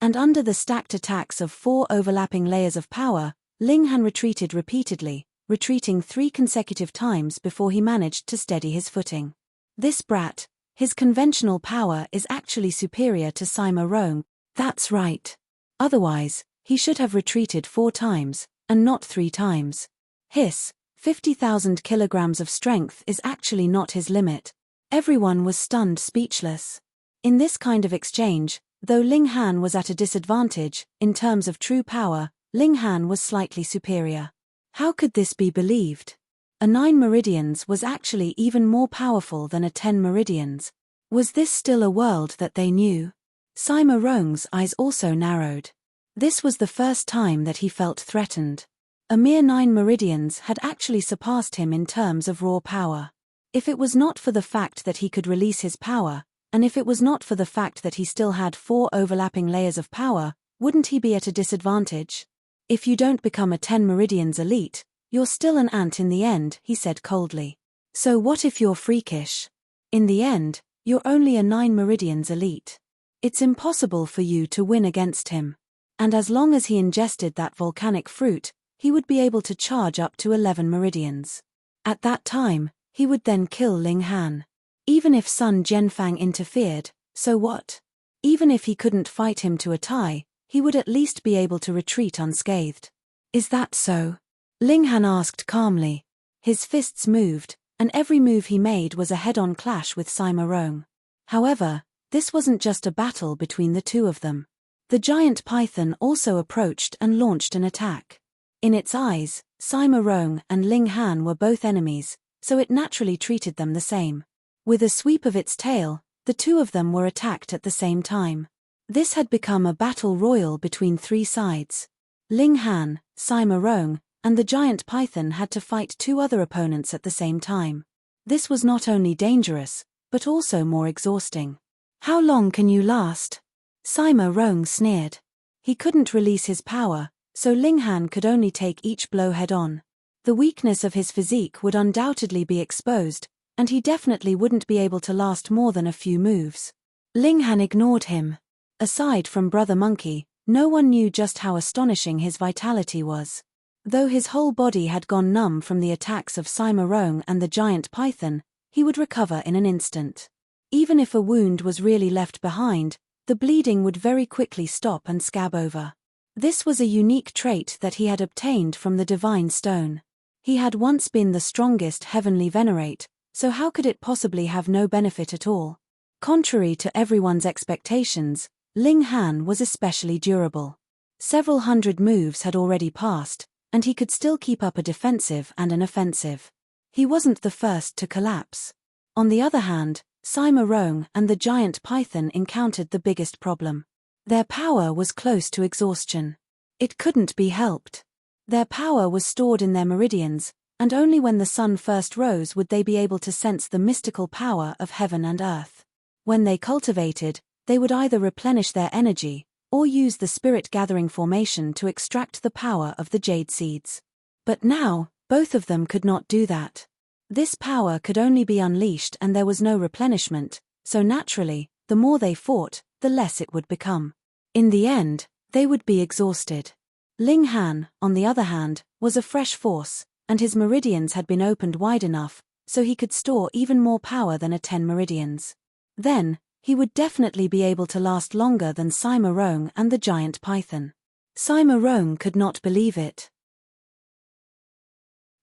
And under the stacked attacks of 4 overlapping layers of power, Ling Han retreated repeatedly, retreating 3 consecutive times before he managed to steady his footing. This brat, his conventional power is actually superior to Sima Rong. That's right. Otherwise, he should have retreated 4 times, and not 3 times. Hiss, 50,000 kilograms of strength is actually not his limit. Everyone was stunned speechless. In this kind of exchange, though Ling Han was at a disadvantage, in terms of true power, Ling Han was slightly superior. How could this be believed? A 9 meridians was actually even more powerful than a 10 meridians. Was this still a world that they knew? Sima Rong's eyes also narrowed. This was the first time that he felt threatened. A mere 9 meridians had actually surpassed him in terms of raw power. If it was not for the fact that he could release his power, and if it was not for the fact that he still had 4 overlapping layers of power, wouldn't he be at a disadvantage? If you don't become a 10 meridians elite, you're still an ant in the end, he said coldly. So what if you're freakish? In the end, you're only a 9 meridians elite. It's impossible for you to win against him. And as long as he ingested that volcanic fruit, he would be able to charge up to 11 meridians. At that time, he would then kill Ling Han. Even if Sun Jianfang interfered, so what? Even if he couldn't fight him to a tie, he would at least be able to retreat unscathed. Is that so? Ling Han asked calmly. His fists moved, and every move he made was a head-on clash with Sima Rong. However, this wasn't just a battle between the two of them. The giant python also approached and launched an attack. In its eyes, Sima Rong and Ling Han were both enemies, so it naturally treated them the same. With a sweep of its tail, the two of them were attacked at the same time. This had become a battle royal between 3 sides. Ling Han, Sima Rong, and the giant python had to fight 2 other opponents at the same time. This was not only dangerous, but also more exhausting. How long can you last? Sima Rong sneered. He couldn't release his power, so Ling Han could only take each blow head-on. The weakness of his physique would undoubtedly be exposed, and he definitely wouldn't be able to last more than a few moves. Ling Han ignored him. Aside from Brother Monkey, no one knew just how astonishing his vitality was. Though his whole body had gone numb from the attacks of Sima Rong and the giant python, he would recover in an instant. Even if a wound was really left behind, the bleeding would very quickly stop and scab over. This was a unique trait that he had obtained from the divine stone. He had once been the strongest heavenly venerate, so how could it possibly have no benefit at all? Contrary to everyone's expectations, Ling Han was especially durable. Several hundred moves had already passed, and he could still keep up a defensive and an offensive. He wasn't the first to collapse. On the other hand, Sima Rong and the giant python encountered the biggest problem. Their power was close to exhaustion. It couldn't be helped. Their power was stored in their meridians, and only when the sun first rose would they be able to sense the mystical power of heaven and earth. When they cultivated, they would either replenish their energy, or use the spirit-gathering formation to extract the power of the jade seeds. But now, both of them could not do that. This power could only be unleashed and there was no replenishment, so naturally, the more they fought, the less it would become. In the end, they would be exhausted. Ling Han, on the other hand, was a fresh force, and his meridians had been opened wide enough, so he could store even more power than 10 meridians. Then, he would definitely be able to last longer than Sima Rong and the giant python. Sima Rong could not believe it.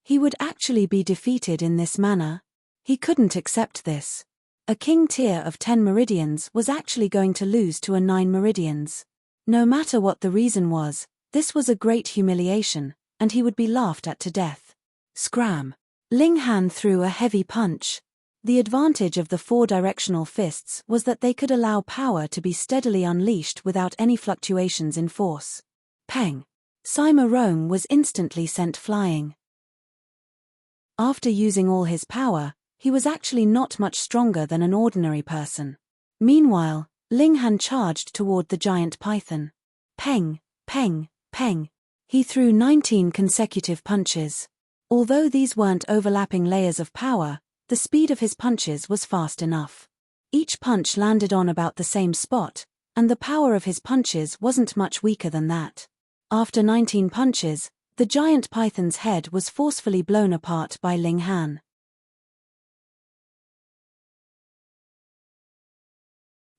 He would actually be defeated in this manner. He couldn't accept this. A king tier of 10 meridians was actually going to lose to a 9 meridians. No matter what the reason was, this was a great humiliation, and he would be laughed at to death. Scram! Ling Han threw a heavy punch. The advantage of the 4 directional fists was that they could allow power to be steadily unleashed without any fluctuations in force. Peng! Sima Rong was instantly sent flying. After using all his power, he was actually not much stronger than an ordinary person. Meanwhile, Ling Han charged toward the giant python. Peng, peng, peng. He threw 19 consecutive punches. Although these weren't overlapping layers of power, the speed of his punches was fast enough. Each punch landed on about the same spot, and the power of his punches wasn't much weaker than that. After 19 punches, the giant python's head was forcefully blown apart by Ling Han.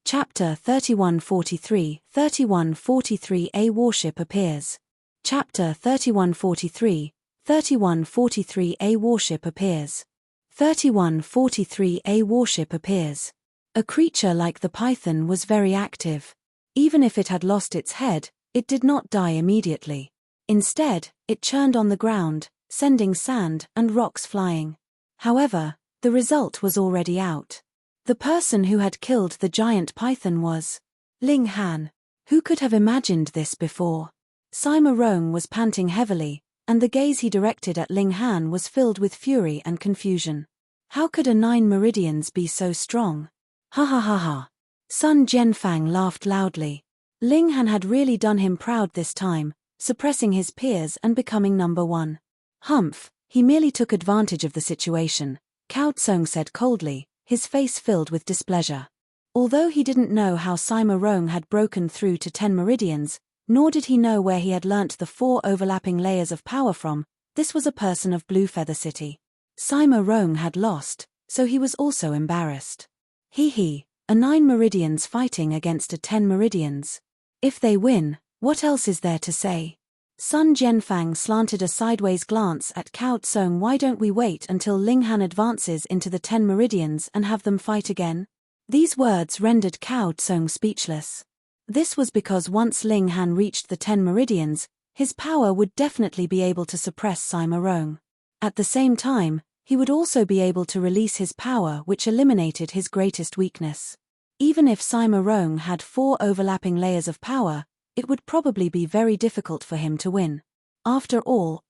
Chapter 3143, 3143 A warship appears. Chapter 3143, 3143 A warship appears. 3143 A warship appears. A creature like the python was very active. Even if it had lost its head, it did not die immediately. Instead, it churned on the ground, sending sand and rocks flying. However, the result was already out. The person who had killed the giant python was Ling Han. Who could have imagined this before? Sima Rong was panting heavily, and the gaze he directed at Ling Han was filled with fury and confusion. How could a 9 meridians be so strong? Ha ha ha ha. Sun Jianfang laughed loudly. Ling Han had really done him proud this time, suppressing his peers and becoming number 1. Humph, he merely took advantage of the situation, Cao Tsong said coldly, his face filled with displeasure. Although he didn't know how Sima Rong had broken through to 10 meridians, nor did he know where he had learnt the 4 overlapping layers of power from, this was a person of Blue Feather City. Sima Rong had lost, so he was also embarrassed. He, a 9 meridians fighting against a 10 meridians. If they win, what else is there to say? Sun Jianfang slanted a sideways glance at Cao Tsong. Why don't we wait until Ling Han advances into the 10 meridians and have them fight again? These words rendered Cao Tsong speechless. This was because once Ling Han reached the 10 meridians, his power would definitely be able to suppress Sima Rong. At the same time, he would also be able to release his power, which eliminated his greatest weakness. Even if Sima Rong had 4 overlapping layers of power, it would probably be very difficult for him to win. After all,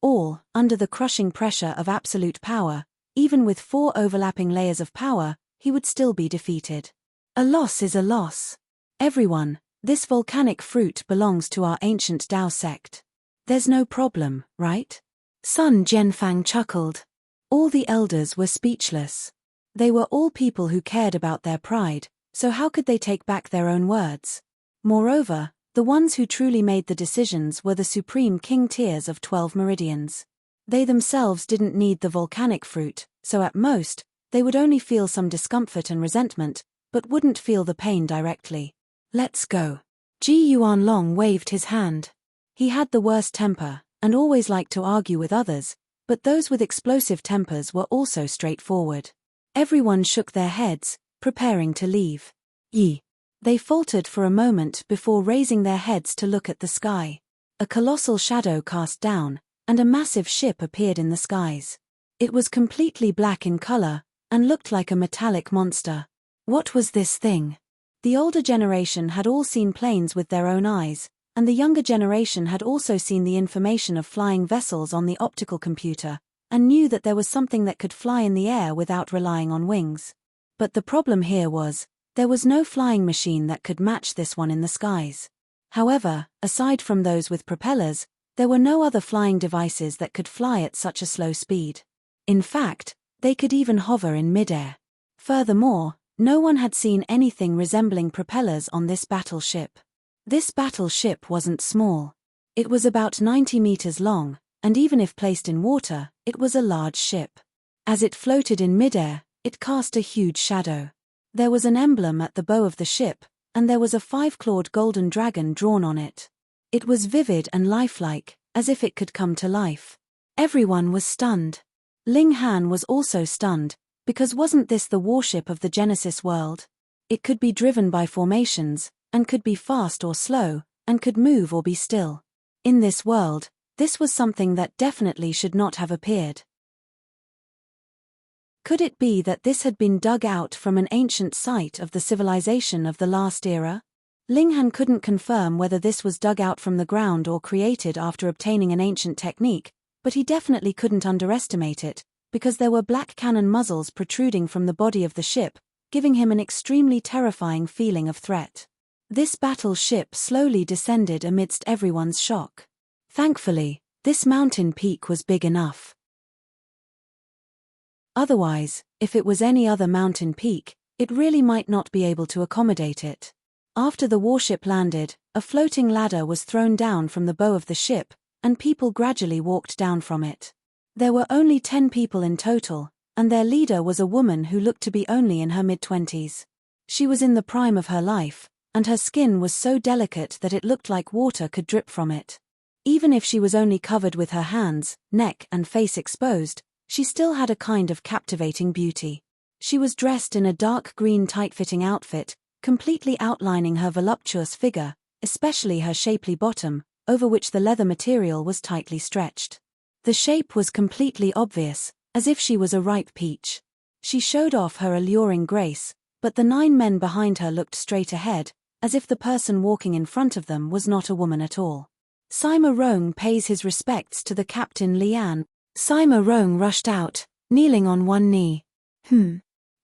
under the crushing pressure of absolute power, even with 4 overlapping layers of power, he would still be defeated. A loss is a loss. Everyone, this volcanic fruit belongs to our ancient Tao sect. There's no problem, right? Sun Jianfang chuckled. All the elders were speechless. They were all people who cared about their pride, so how could they take back their own words? Moreover, the ones who truly made the decisions were the supreme king tiers of 12 meridians. They themselves didn't need the volcanic fruit, so at most, they would only feel some discomfort and resentment, but wouldn't feel the pain directly. Let's go. Ji Yuanlong waved his hand. He had the worst temper, and always liked to argue with others, but those with explosive tempers were also straightforward. Everyone shook their heads, preparing to leave. Yi. They faltered for a moment before raising their heads to look at the sky. A colossal shadow cast down, and a massive ship appeared in the skies. It was completely black in color, and looked like a metallic monster. What was this thing? The older generation had all seen planes with their own eyes, and the younger generation had also seen the information of flying vessels on the optical computer, and knew that there was something that could fly in the air without relying on wings. But the problem here was, there was no flying machine that could match this one in the skies. However, aside from those with propellers, there were no other flying devices that could fly at such a slow speed. In fact, they could even hover in midair. Furthermore, no one had seen anything resembling propellers on this battleship. This battleship wasn't small. It was about 90 meters long, and even if placed in water, it was a large ship. As it floated in midair, it cast a huge shadow. There was an emblem at the bow of the ship, and there was a 5-clawed golden dragon drawn on it. It was vivid and lifelike, as if it could come to life. Everyone was stunned. Ling Han was also stunned, because wasn't this the warship of the Genesis world? It could be driven by formations, and could be fast or slow, and could move or be still. In this world, this was something that definitely should not have appeared. Could it be that this had been dug out from an ancient site of the civilization of the last era? Ling Han couldn't confirm whether this was dug out from the ground or created after obtaining an ancient technique, but he definitely couldn't underestimate it, because there were black cannon muzzles protruding from the body of the ship, giving him an extremely terrifying feeling of threat. This battleship slowly descended amidst everyone's shock. Thankfully, this mountain peak was big enough. Otherwise, if it was any other mountain peak, it really might not be able to accommodate it. After the warship landed, a floating ladder was thrown down from the bow of the ship, and people gradually walked down from it. There were only 10 people in total, and their leader was a woman who looked to be only in her mid-20s. She was in the prime of her life, and her skin was so delicate that it looked like water could drip from it. Even if she was only covered with her hands, neck and face exposed, she still had a kind of captivating beauty. She was dressed in a dark green tight-fitting outfit, completely outlining her voluptuous figure, especially her shapely bottom, over which the leather material was tightly stretched. The shape was completely obvious, as if she was a ripe peach. She showed off her alluring grace, but the 9 men behind her looked straight ahead, as if the person walking in front of them was not a woman at all. Sima Rong pays his respects to the captain Lian. Sima Rong rushed out, kneeling on one knee.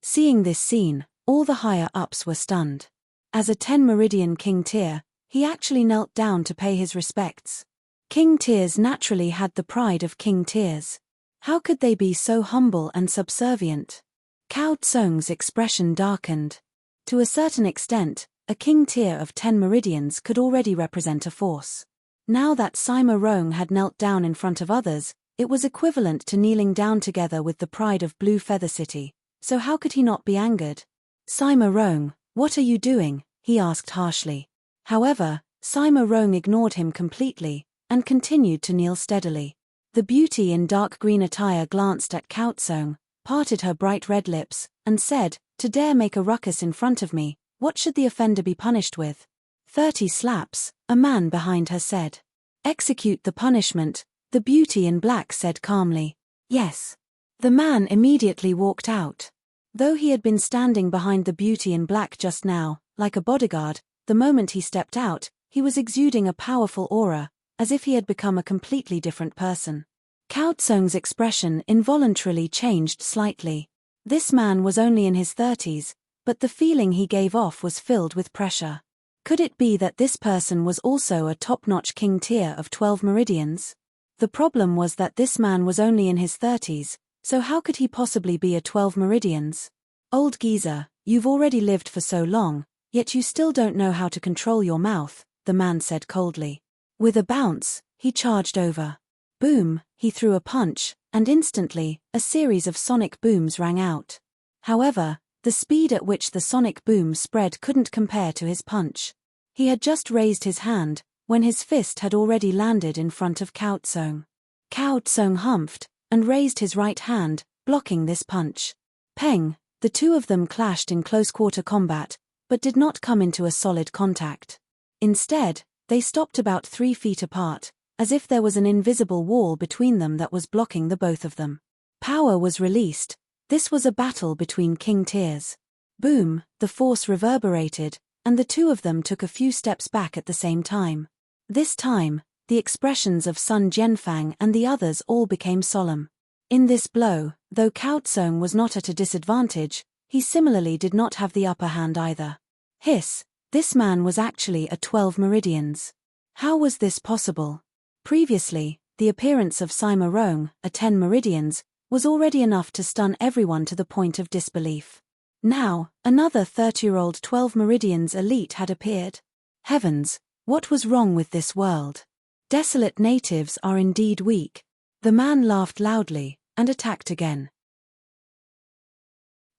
Seeing this scene, all the higher-ups were stunned. As a 10 Meridian King Tier, he actually knelt down to pay his respects. King Tiers naturally had the pride of King Tiers. How could they be so humble and subservient? Cao Tsung's expression darkened. To a certain extent, a King Tier of 10 meridians could already represent a force. Now that Sima Rong had knelt down in front of others, it was equivalent to kneeling down together with the pride of Blue Feather City, so how could he not be angered? Sima Rong, what are you doing? He asked harshly. However, Sima Rong ignored him completely, and continued to kneel steadily. The beauty in dark green attire glanced at Cao Tsung, parted her bright red lips, and said, "To dare make a ruckus in front of me, what should the offender be punished with?" 30 slaps, a man behind her said. "Execute the punishment," the beauty in black said calmly. "Yes." The man immediately walked out. Though he had been standing behind the beauty in black just now, like a bodyguard, the moment he stepped out, he was exuding a powerful aura, as if he had become a completely different person. Cao Tsung's expression involuntarily changed slightly. This man was only in his 30s, but the feeling he gave off was filled with pressure. Could it be that this person was also a top-notch king tier of 12 meridians? The problem was that this man was only in his 30s, so how could he possibly be a 12 meridians? Old geezer, you've already lived for so long, yet you still don't know how to control your mouth, the man said coldly. With a bounce, he charged over. Boom, he threw a punch, and instantly, a series of sonic booms rang out. However, The speed at which the sonic boom spread couldn't compare to his punch. He had just raised his hand, when his fist had already landed in front of Cao Tsung. Cao Tsung humphed, and raised his right hand, blocking this punch. Peng, the two of them clashed in close-quarter combat, but did not come into a solid contact. Instead, they stopped about 3 feet apart, as if there was an invisible wall between them that was blocking the both of them. Power was released. This was a battle between king tiers. Boom, the force reverberated, and the two of them took a few steps back at the same time. This time, the expressions of Sun Jianfang and the others all became solemn. In this blow, though Cao Tsung was not at a disadvantage, he similarly did not have the upper hand either. Hiss, this man was actually a 12 meridians. How was this possible? Previously, the appearance of Sima Rong, a 10 meridians, was already enough to stun everyone to the point of disbelief. Now, another 30-year-old 12 meridians elite had appeared. Heavens, what was wrong with this world? Desolate natives are indeed weak. The man laughed loudly, and attacked again.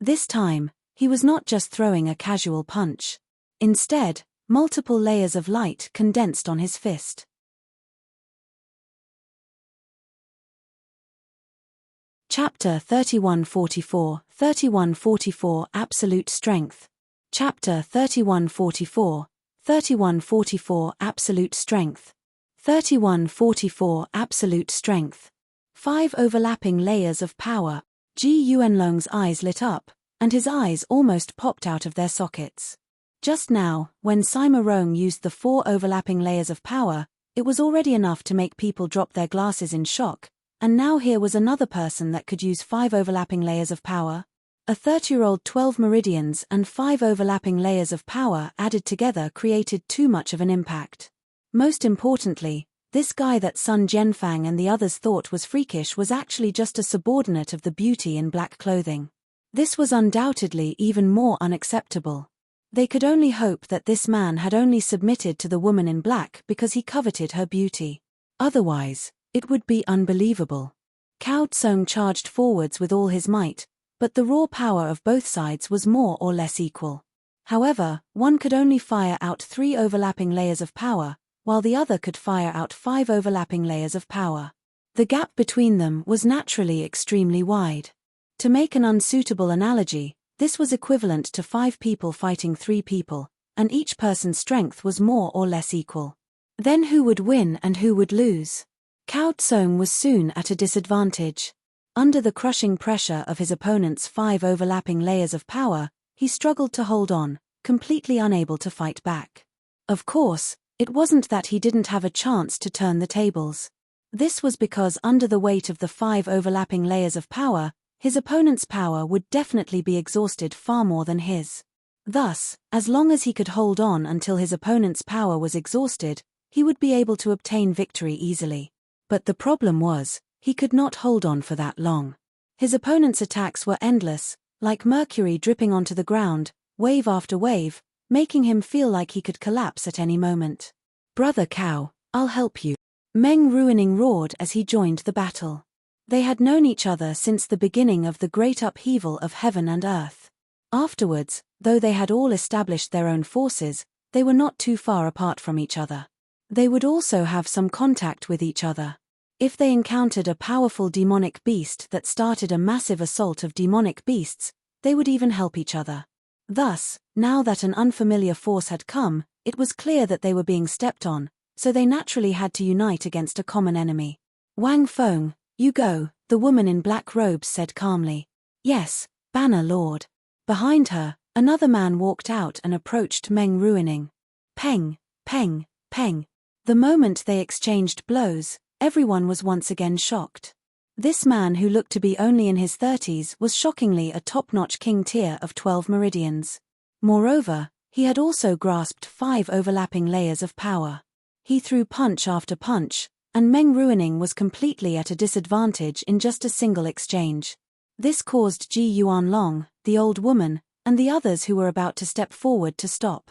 This time, he was not just throwing a casual punch. Instead, multiple layers of light condensed on his fist. Chapter 3144 Absolute Strength. Chapter 3144 Absolute Strength. 3144 Strength. 5 overlapping layers of power. Ji Yuanlong's eyes lit up, and his eyes almost popped out of their sockets. Just now, when Sima Rong used the 4 overlapping layers of power, it was already enough to make people drop their glasses in shock, and now here was another person that could use 5 overlapping layers of power. A 30-year-old 12 meridians and 5 overlapping layers of power added together created too much of an impact. Most importantly, this guy that Sun Jianfang and the others thought was freakish was actually just a subordinate of the beauty in black clothing. This was undoubtedly even more unacceptable. They could only hope that this man had only submitted to the woman in black because he coveted her beauty. Otherwise, it would be unbelievable. Cao Tsung charged forwards with all his might, but the raw power of both sides was more or less equal. However, one could only fire out 3 overlapping layers of power, while the other could fire out 5 overlapping layers of power. The gap between them was naturally extremely wide. To make an unsuitable analogy, this was equivalent to 5 people fighting 3 people, and each person's strength was more or less equal. Then who would win and who would lose? Cao Tsung was soon at a disadvantage. Under the crushing pressure of his opponent's 5 overlapping layers of power, he struggled to hold on, completely unable to fight back. Of course, it wasn't that he didn't have a chance to turn the tables. This was because under the weight of the 5 overlapping layers of power, his opponent's power would definitely be exhausted far more than his. Thus, as long as he could hold on until his opponent's power was exhausted, he would be able to obtain victory easily. But the problem was, he could not hold on for that long. His opponent's attacks were endless, like mercury dripping onto the ground, wave after wave, making him feel like he could collapse at any moment. "Brother Cao, I'll help you," Meng Ruining roared as he joined the battle. They had known each other since the beginning of the great upheaval of heaven and earth. Afterwards, though they had all established their own forces, they were not too far apart from each other. They would also have some contact with each other. If they encountered a powerful demonic beast that started a massive assault of demonic beasts, they would even help each other. Thus, now that an unfamiliar force had come, it was clear that they were being stepped on, so they naturally had to unite against a common enemy. "Wang Feng, you go," the woman in black robes said calmly. "Yes, Banner Lord." Behind her, another man walked out and approached Meng Ruining. Peng, peng, peng. The moment they exchanged blows, everyone was once again shocked. This man who looked to be only in his 30s was shockingly a top-notch king tier of 12 meridians. Moreover, he had also grasped 5 overlapping layers of power. He threw punch after punch, and Meng Ruining was completely at a disadvantage in just a single exchange. This caused Ji Yuanlong, the old woman, and the others who were about to step forward to stop.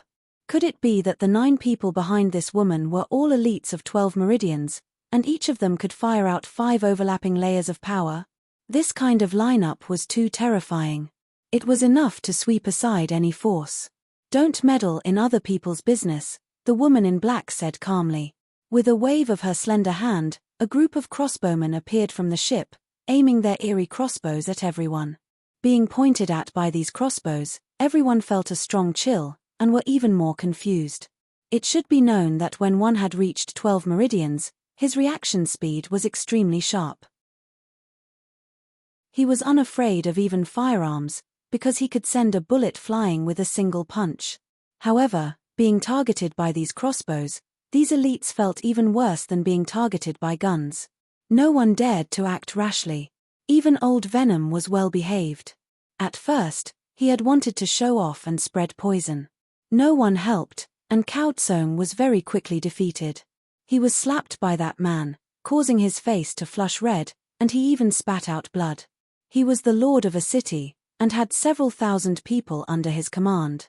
Could it be that the 9 people behind this woman were all elites of 12 meridians, and each of them could fire out 5 overlapping layers of power? This kind of lineup was too terrifying. It was enough to sweep aside any force. "Don't meddle in other people's business," the woman in black said calmly. With a wave of her slender hand, a group of crossbowmen appeared from the ship, aiming their eerie crossbows at everyone. Being pointed at by these crossbows, everyone felt a strong chill, and were even more confused. It should be known that when one had reached 12 meridians, his reaction speed was extremely sharp. He was unafraid of even firearms, because he could send a bullet flying with a single punch. However, being targeted by these crossbows, these elites felt even worse than being targeted by guns. No one dared to act rashly. Even old Venom was well behaved. At first, he had wanted to show off and spread poison. No one helped, and Cao Tsong was very quickly defeated. He was slapped by that man, causing his face to flush red, and he even spat out blood. He was the lord of a city, and had several thousand people under his command.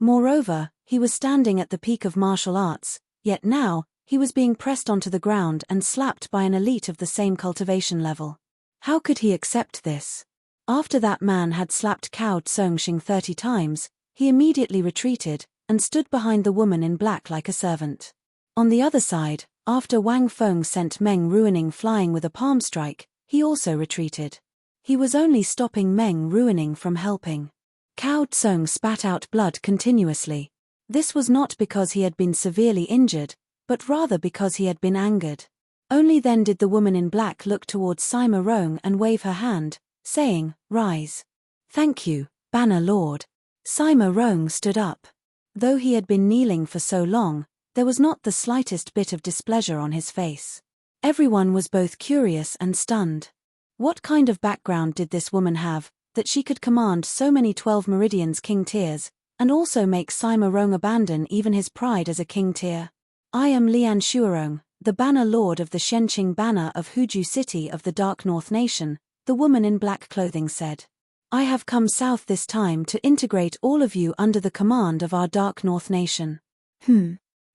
Moreover, he was standing at the peak of martial arts, yet now, he was being pressed onto the ground and slapped by an elite of the same cultivation level. How could he accept this? After that man had slapped Cao Tsong 30 times, he immediately retreated, and stood behind the woman in black like a servant. On the other side, after Wang Feng sent Meng Ruining flying with a palm strike, he also retreated. He was only stopping Meng Ruining from helping. Cao Tsong spat out blood continuously. This was not because he had been severely injured, but rather because he had been angered. Only then did the woman in black look towards Sima Rong and wave her hand, saying, "Rise." "Thank you, Banner Lord." Sima Rong stood up. Though he had been kneeling for so long, there was not the slightest bit of displeasure on his face. Everyone was both curious and stunned. What kind of background did this woman have, that she could command so many 12 meridians king tiers, and also make Sima Rong abandon even his pride as a king tier? "I am Lian Shuarong, the Banner Lord of the Shenqing Banner of Huju City of the Dark North Nation," the woman in black clothing said. "I have come south this time to integrate all of you under the command of our Dark North Nation."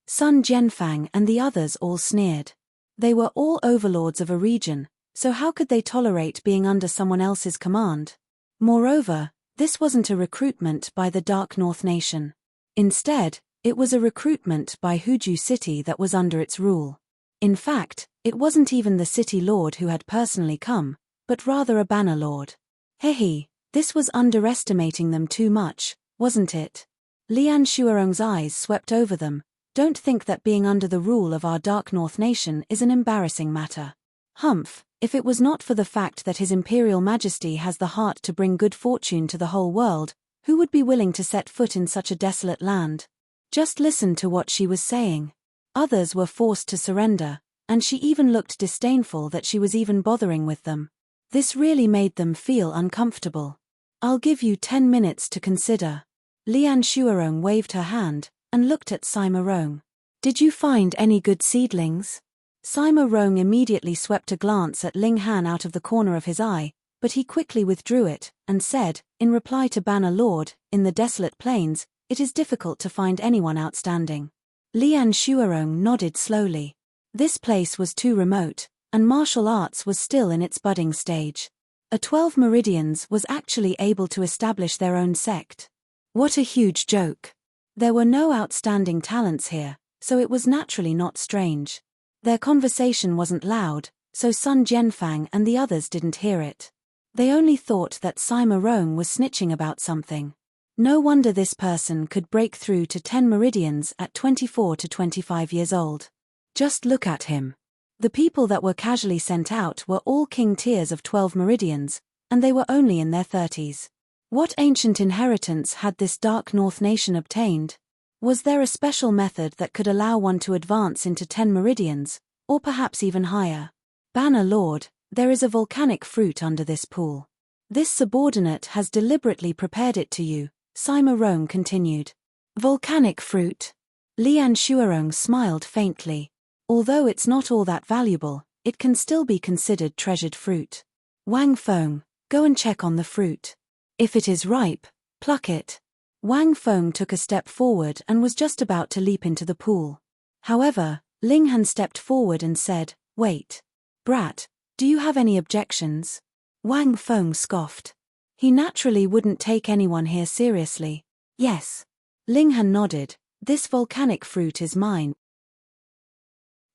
Sun Jianfang and the others all sneered. They were all overlords of a region, so how could they tolerate being under someone else's command? Moreover, this wasn't a recruitment by the Dark North Nation. Instead, it was a recruitment by Huju City that was under its rule. In fact, it wasn't even the city lord who had personally come, but rather a banner lord. Hehe, this was underestimating them too much, wasn't it? Lian Shuarong's eyes swept over them. "Don't think that being under the rule of our Dark North Nation is an embarrassing matter. Humph, if it was not for the fact that His Imperial Majesty has the heart to bring good fortune to the whole world, who would be willing to set foot in such a desolate land?" Just listen to what she was saying. Others were forced to surrender, and she even looked disdainful that she was even bothering with them. This really made them feel uncomfortable. "I'll give you 10 minutes to consider." Lian Shuarong waved her hand, and looked at Sima Rong. "Did you find any good seedlings?" Sima Rong immediately swept a glance at Ling Han out of the corner of his eye, but he quickly withdrew it, and said, in reply to Banner Lord, "In the desolate plains, it is difficult to find anyone outstanding." Lian Shuarong nodded slowly. This place was too remote, and martial arts was still in its budding stage. A 12 meridians was actually able to establish their own sect. What a huge joke. There were no outstanding talents here, so it was naturally not strange. Their conversation wasn't loud, so Sun Jianfang and the others didn't hear it. They only thought that Sima Rong was snitching about something. No wonder this person could break through to 10 meridians at 24 to 25 years old. Just look at him. The people that were casually sent out were all king tiers of 12 meridians, and they were only in their 30s. What ancient inheritance had this Dark North Nation obtained? Was there a special method that could allow one to advance into 10 meridians, or perhaps even higher? "Banner Lord, there is a volcanic fruit under this pool. This subordinate has deliberately prepared it to you," Sima Rong continued. "Volcanic fruit?" Lian Shuarong smiled faintly. "Although it's not all that valuable, it can still be considered treasured fruit. Wang Feng, go and check on the fruit. If it is ripe, pluck it." Wang Feng took a step forward and was just about to leap into the pool. However, Ling Han stepped forward and said, "Wait. Brat, do you have any objections?" Wang Feng scoffed. He naturally wouldn't take anyone here seriously. Yes. Ling Han nodded. This volcanic fruit is mine.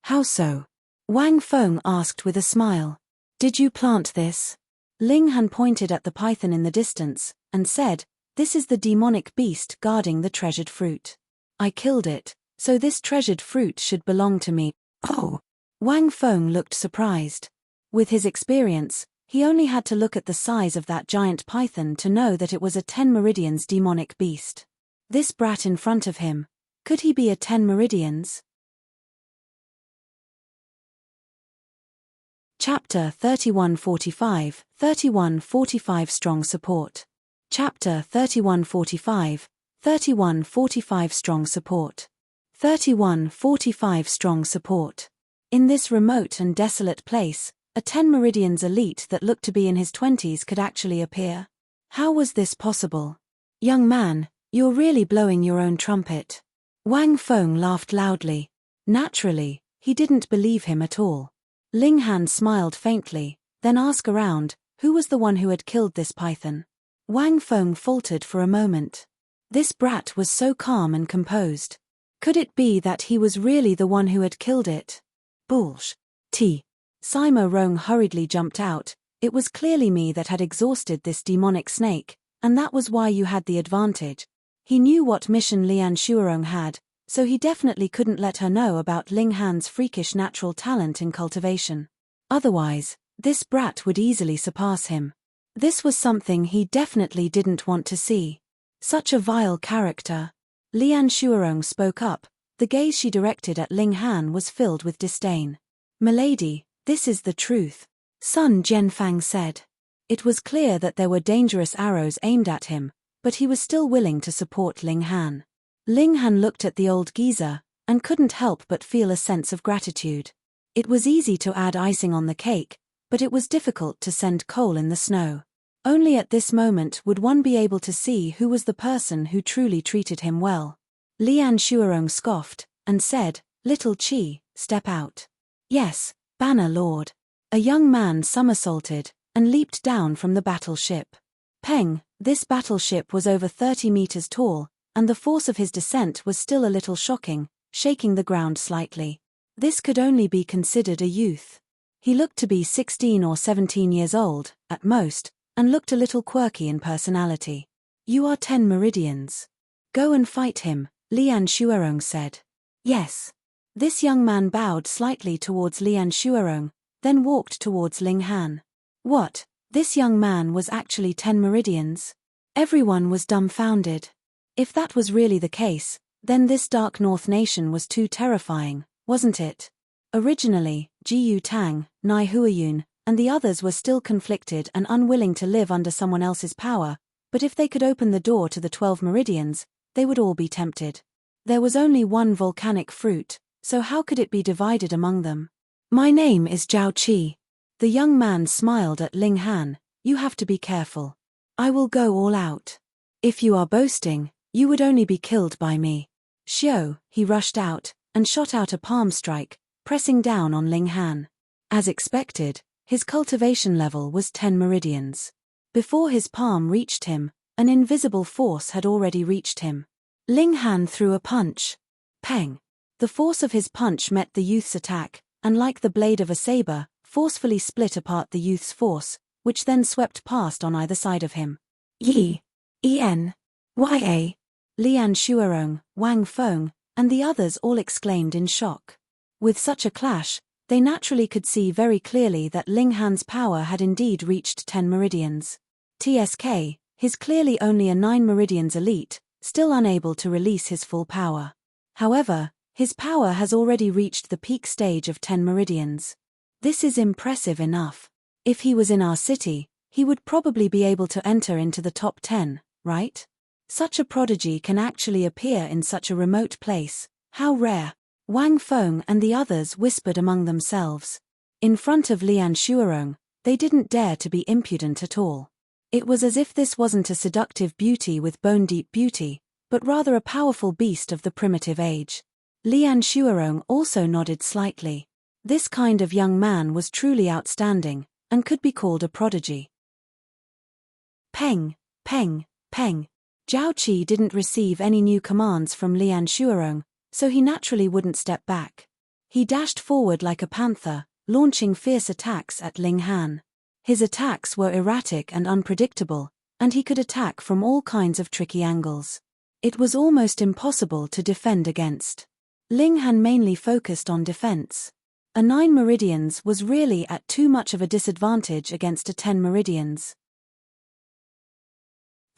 How so? Wang Feng asked with a smile. Did you plant this? Ling Han pointed at the python in the distance, and said, this is the demonic beast guarding the treasured fruit. I killed it, so this treasured fruit should belong to me. Oh! Wang Feng looked surprised. With his experience, he only had to look at the size of that giant python to know that it was a 10 meridians demonic beast. This brat in front of him, could he be a 10 meridians? Chapter 3145, 3145 Strong Support. Chapter 3145, 3145 Strong Support. 3145 Strong Support. In this remote and desolate place, a 10 meridians elite that looked to be in his 20s could actually appear. How was this possible? Young man, you're really blowing your own trumpet. Wang Feng laughed loudly. Naturally, he didn't believe him at all. Ling Han smiled faintly, then asked around, who was the one who had killed this python? Wang Feng faltered for a moment. This brat was so calm and composed. Could it be that he was really the one who had killed it? Bullsh. T. Sima Rong hurriedly jumped out. It was clearly me that had exhausted this demonic snake, and that was why you had the advantage. He knew what mission Lian Shuarong had, so he definitely couldn't let her know about Ling Han's freakish natural talent in cultivation. Otherwise, this brat would easily surpass him. This was something he definitely didn't want to see. Such a vile character. Lian Shuarong spoke up. The gaze she directed at Ling Han was filled with disdain. Milady, this is the truth. Sun Jianfang said. It was clear that there were dangerous arrows aimed at him, but he was still willing to support Ling Han. Ling Han looked at the old geezer, and couldn't help but feel a sense of gratitude. It was easy to add icing on the cake, but it was difficult to send coal in the snow. Only at this moment would one be able to see who was the person who truly treated him well. Lian Shuarong scoffed, and said, Little Chi, step out. Yes, Banner Lord. A young man somersaulted, and leaped down from the battleship. Peng, this battleship was over 30 meters tall, and the force of his descent was still a little shocking, shaking the ground slightly. This could only be considered a youth. He looked to be 16 or 17 years old, at most, and looked a little quirky in personality. You are 10 meridians. Go and fight him, Lian Shuarong said. Yes. This young man bowed slightly towards Lian Shuarong, then walked towards Ling Han. What? This young man was actually 10 meridians? Everyone was dumbfounded. If that was really the case, then this dark north nation was too terrifying, wasn't it? Originally, Jiyu Tang, Nai Huayun, and the others were still conflicted and unwilling to live under someone else's power, but if they could open the door to the 12 meridians, they would all be tempted. There was only one volcanic fruit, so how could it be divided among them? My name is Zhao Qi. The young man smiled at Ling Han. You have to be careful. I will go all out. If you are boasting, you would only be killed by me. Xiao, he rushed out, and shot out a palm strike, pressing down on Ling Han. As expected, his cultivation level was 10 meridians. Before his palm reached him, an invisible force had already reached him. Ling Han threw a punch. Peng. The force of his punch met the youth's attack, and like the blade of a saber, forcefully split apart the youth's force, which then swept past on either side of him. Yi. En. Ya. Lian Shuarong, Wang Feng, and the others all exclaimed in shock. With such a clash, they naturally could see very clearly that Ling Han's power had indeed reached 10 meridians. TSK, his clearly only a 9 meridians elite, still unable to release his full power. However, his power has already reached the peak stage of 10 meridians. This is impressive enough. If he was in our city, he would probably be able to enter into the top 10, right? Such a prodigy can actually appear in such a remote place. How rare. Wang Feng and the others whispered among themselves. In front of Lian Shuarong, they didn't dare to be impudent at all. It was as if this wasn't a seductive beauty with bone-deep beauty, but rather a powerful beast of the primitive age. Lian Shuarong also nodded slightly. This kind of young man was truly outstanding, and could be called a prodigy. Peng, peng, peng. Zhao Qi didn't receive any new commands from Lian Shuarong, so he naturally wouldn't step back. He dashed forward like a panther, launching fierce attacks at Ling Han. His attacks were erratic and unpredictable, and he could attack from all kinds of tricky angles. It was almost impossible to defend against. Ling Han mainly focused on defense. A 9 meridians was really at too much of a disadvantage against a 10 meridians.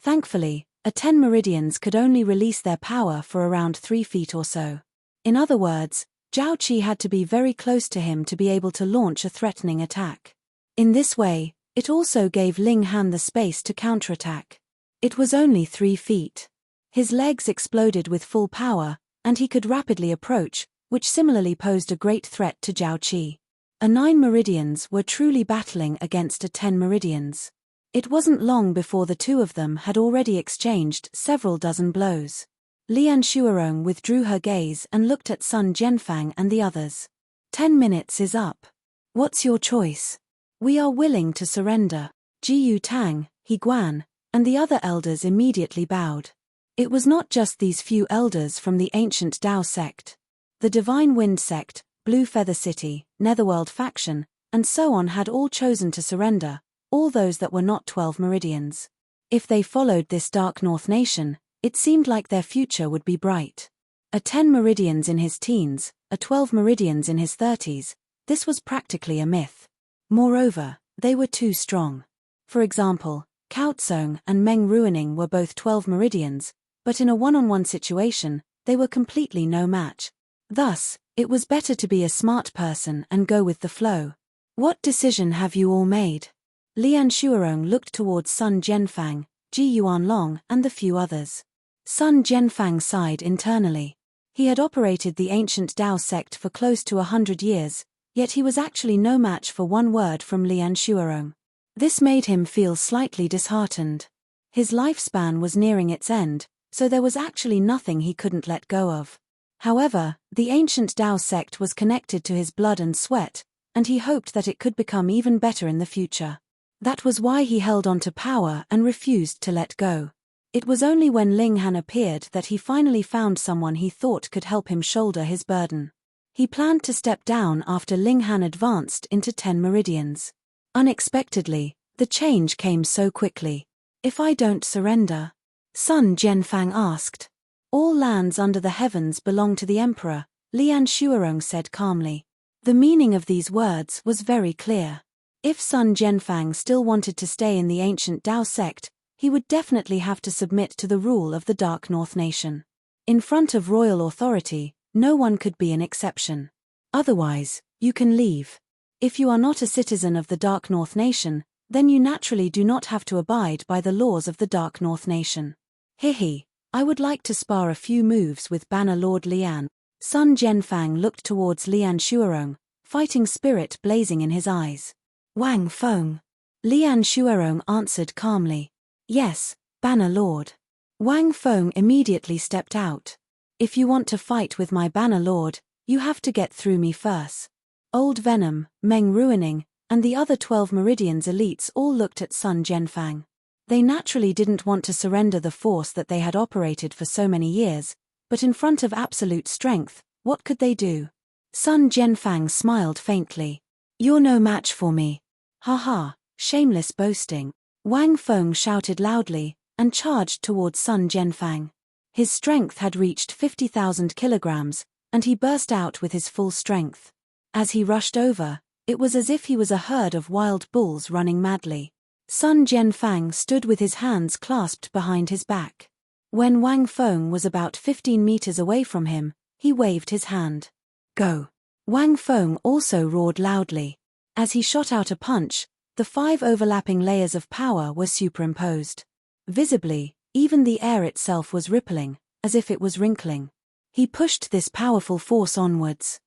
Thankfully, a 10 meridians could only release their power for around 3 feet or so. In other words, Zhao Qi had to be very close to him to be able to launch a threatening attack. In this way, it also gave Ling Han the space to counterattack. It was only 3 feet. His legs exploded with full power, and he could rapidly approach, which similarly posed a great threat to Zhao Qi. A 9 meridians were truly battling against a 10 meridians. It wasn't long before the two of them had already exchanged several dozen blows. Lian Shuarong withdrew her gaze and looked at Sun Jianfang and the others. 10 minutes is up. What's your choice? We are willing to surrender. Ji Tang, He Guan, and the other elders immediately bowed. It was not just these few elders from the ancient Dao sect. The Divine Wind sect, Blue Feather City, Netherworld faction, and so on had all chosen to surrender, all those that were not 12 meridians. If they followed this Dark North nation, it seemed like their future would be bright. A 10 meridians in his teens, a 12 meridians in his 30s, this was practically a myth. Moreover, they were too strong. For example, Cao Tsong and Meng Ruining were both 12 meridians, but in a one-on-one situation, they were completely no match. Thus, it was better to be a smart person and go with the flow. What decision have you all made? Lian Shuarong looked towards Sun Jianfang, Ji Yuanlong, and the few others. Sun Jianfang sighed internally. He had operated the ancient Dao sect for close to 100 years, yet he was actually no match for one word from Lian Shuarong. This made him feel slightly disheartened. His lifespan was nearing its end, so there was actually nothing he couldn't let go of. However, the ancient Dao sect was connected to his blood and sweat, and he hoped that it could become even better in the future. That was why he held on to power and refused to let go. It was only when Ling Han appeared that he finally found someone he thought could help him shoulder his burden. He planned to step down after Ling Han advanced into 10 meridians. Unexpectedly, the change came so quickly. If I don't surrender? Sun Jianfang asked. All lands under the heavens belong to the emperor, Lian Shuarong said calmly. The meaning of these words was very clear. If Sun Jianfang still wanted to stay in the ancient Dao sect, he would definitely have to submit to the rule of the Dark North nation. In front of royal authority, no one could be an exception. Otherwise, you can leave. If you are not a citizen of the Dark North nation, then you naturally do not have to abide by the laws of the Dark North nation. Hihi, I would like to spar a few moves with Banner Lord Lian. Sun Jianfang looked towards Lian Shuarong, fighting spirit blazing in his eyes. Wang Feng. Lian Shuarong answered calmly. Yes, Banner Lord. Wang Feng immediately stepped out. If you want to fight with my Banner Lord, you have to get through me first. Old Venom, Meng Ruining, and the other 12 Meridians elites all looked at Sun Jianfang. They naturally didn't want to surrender the force that they had operated for so many years, but in front of absolute strength, what could they do? Sun Jianfang smiled faintly. You're no match for me. Ha, shameless boasting. Wang Feng shouted loudly, and charged towards Sun Jianfang. His strength had reached 50,000 kilograms, and he burst out with his full strength. As he rushed over, it was as if he was a herd of wild bulls running madly. Sun Jianfang stood with his hands clasped behind his back. When Wang Feng was about 15 meters away from him, he waved his hand. Go. Wang Feng also roared loudly. As he shot out a punch, the 5 overlapping layers of power were superimposed. Visibly, even the air itself was rippling, as if it was wrinkling. He pushed this powerful force onwards.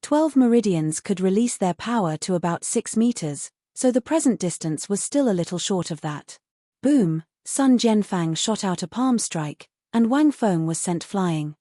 12 meridians could release their power to about 6 meters, so the present distance was still a little short of that. Boom, Sun Jianfang shot out a palm strike, and Wang Feng was sent flying.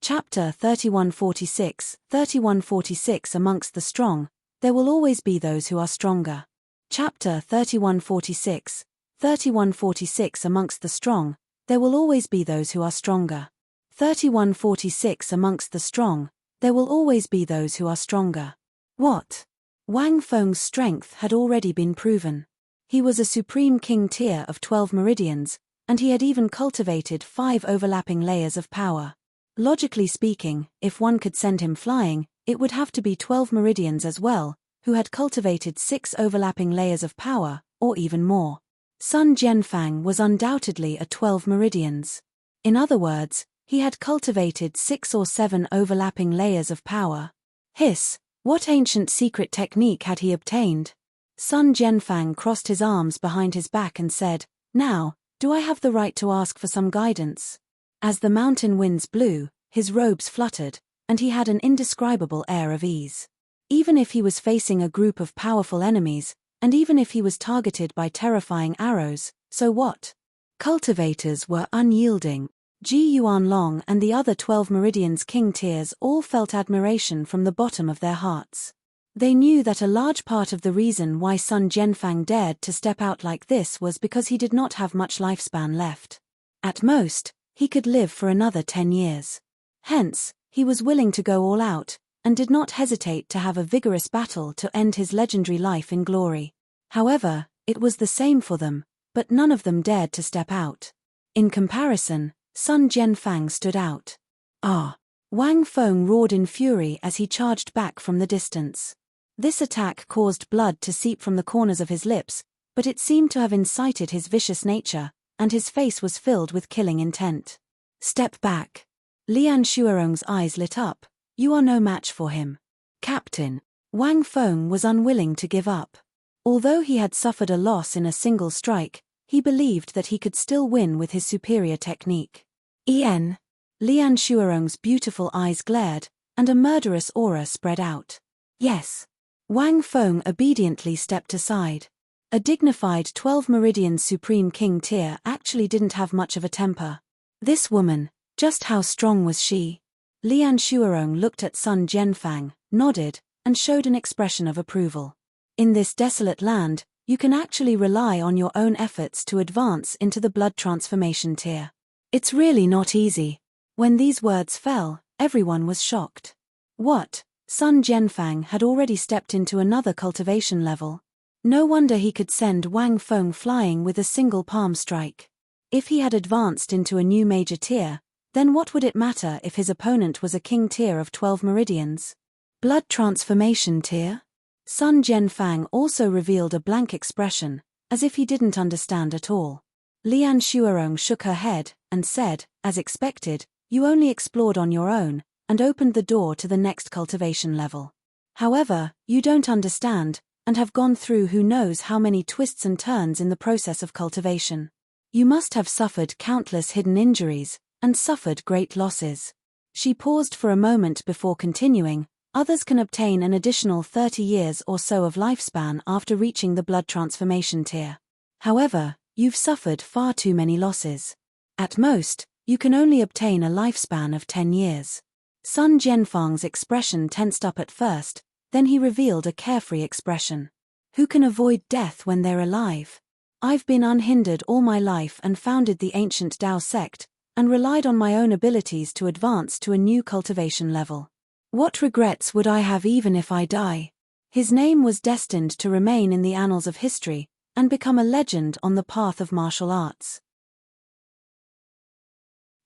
Chapter 3146, 3146 Amongst the strong, there will always be those who are stronger. Chapter 3146, 3146 Amongst the strong, there will always be those who are stronger. 3146 Amongst the strong, there will always be those who are stronger. What? Wang Feng's strength had already been proven. He was a supreme king tier of 12 meridians, and he had even cultivated 5 overlapping layers of power. Logically speaking, if one could send him flying, it would have to be 12 meridians as well, who had cultivated 6 overlapping layers of power, or even more. Sun Jianfang was undoubtedly a 12 meridians. In other words, he had cultivated 6 or 7 overlapping layers of power. Hiss, what ancient secret technique had he obtained? Sun Jianfang crossed his arms behind his back and said, "Now, do I have the right to ask for some guidance?" As the mountain winds blew, his robes fluttered, and he had an indescribable air of ease. Even if he was facing a group of powerful enemies, and even if he was targeted by terrifying arrows, so what? Cultivators were unyielding. Ji Yuanlong and the other 12 meridians king tiers all felt admiration from the bottom of their hearts. They knew that a large part of the reason why Sun Jianfang dared to step out like this was because he did not have much lifespan left. At most, he could live for another 10 years. Hence, he was willing to go all out, and did not hesitate to have a vigorous battle to end his legendary life in glory. However, it was the same for them, but none of them dared to step out. In comparison, Sun Jianfang stood out. Ah! Wang Feng roared in fury as he charged back from the distance. This attack caused blood to seep from the corners of his lips, but it seemed to have incited his vicious nature, and his face was filled with killing intent. Step back. Lian Shuarong's eyes lit up. You are no match for him. Captain. Wang Feng was unwilling to give up. Although he had suffered a loss in a single strike, he believed that he could still win with his superior technique. Lian Shuarong's beautiful eyes glared, and a murderous aura spread out. Yes. Wang Feng obediently stepped aside. A dignified 12 meridian supreme king tier actually didn't have much of a temper. This woman, just how strong was she? Lian Shuarong looked at Sun Jianfang, nodded, and showed an expression of approval. In this desolate land, you can actually rely on your own efforts to advance into the blood transformation tier. It's really not easy. When these words fell, everyone was shocked. What? Sun Jianfang had already stepped into another cultivation level. No wonder he could send Wang Feng flying with a single palm strike. If he had advanced into a new major tier, then what would it matter if his opponent was a king tier of 12 meridians? Blood transformation tier? Sun Jianfang also revealed a blank expression, as if he didn't understand at all. Lian Shuarong shook her head, and said, as expected, you only explored on your own, and opened the door to the next cultivation level. However, you don't understand, and have gone through who knows how many twists and turns in the process of cultivation. You must have suffered countless hidden injuries, and suffered great losses. She paused for a moment before continuing. Others can obtain an additional 30 years or so of lifespan after reaching the blood transformation tier. However, you've suffered far too many losses. At most, you can only obtain a lifespan of 10 years. Sun Jianfang's expression tensed up at first, then he revealed a carefree expression. Who can avoid death when they're alive? I've been unhindered all my life and founded the ancient Tao sect, and relied on my own abilities to advance to a new cultivation level. What regrets would I have even if I die? His name was destined to remain in the annals of history, and become a legend on the path of martial arts.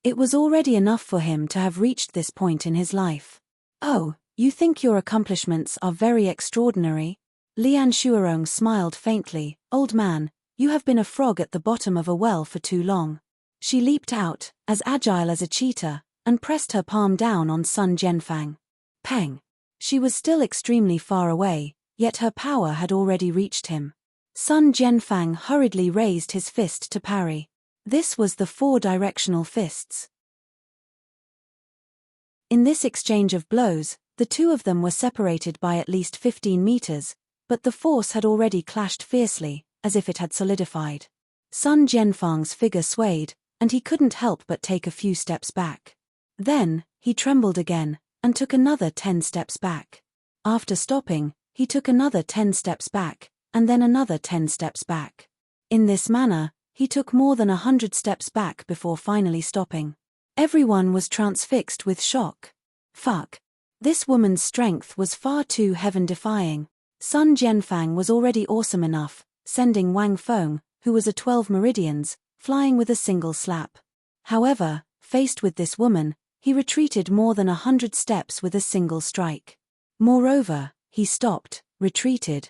It was already enough for him to have reached this point in his life. Oh, you think your accomplishments are very extraordinary? Lian Shuarong smiled faintly. Old man, you have been a frog at the bottom of a well for too long. She leaped out, as agile as a cheetah, and pressed her palm down on Sun Jianfang. Peng! She was still extremely far away, yet her power had already reached him. Sun Jianfang hurriedly raised his fist to parry. This was the 4 directional fists. In this exchange of blows, the two of them were separated by at least 15 meters, but the force had already clashed fiercely, as if it had solidified. Sun Jianfang's figure swayed, and he couldn't help but take a few steps back. Then, he trembled again, and took another 10 steps back. After stopping, he took another 10 steps back, and then another 10 steps back. In this manner, he took more than 100 steps back before finally stopping. Everyone was transfixed with shock. Fuck. This woman's strength was far too heaven-defying. Sun Jianfang was already awesome enough, sending Wang Feng, who was a 12 meridians, flying with a single slap. However, faced with this woman, he retreated more than 100 steps with a single strike. Moreover, he stopped, retreated,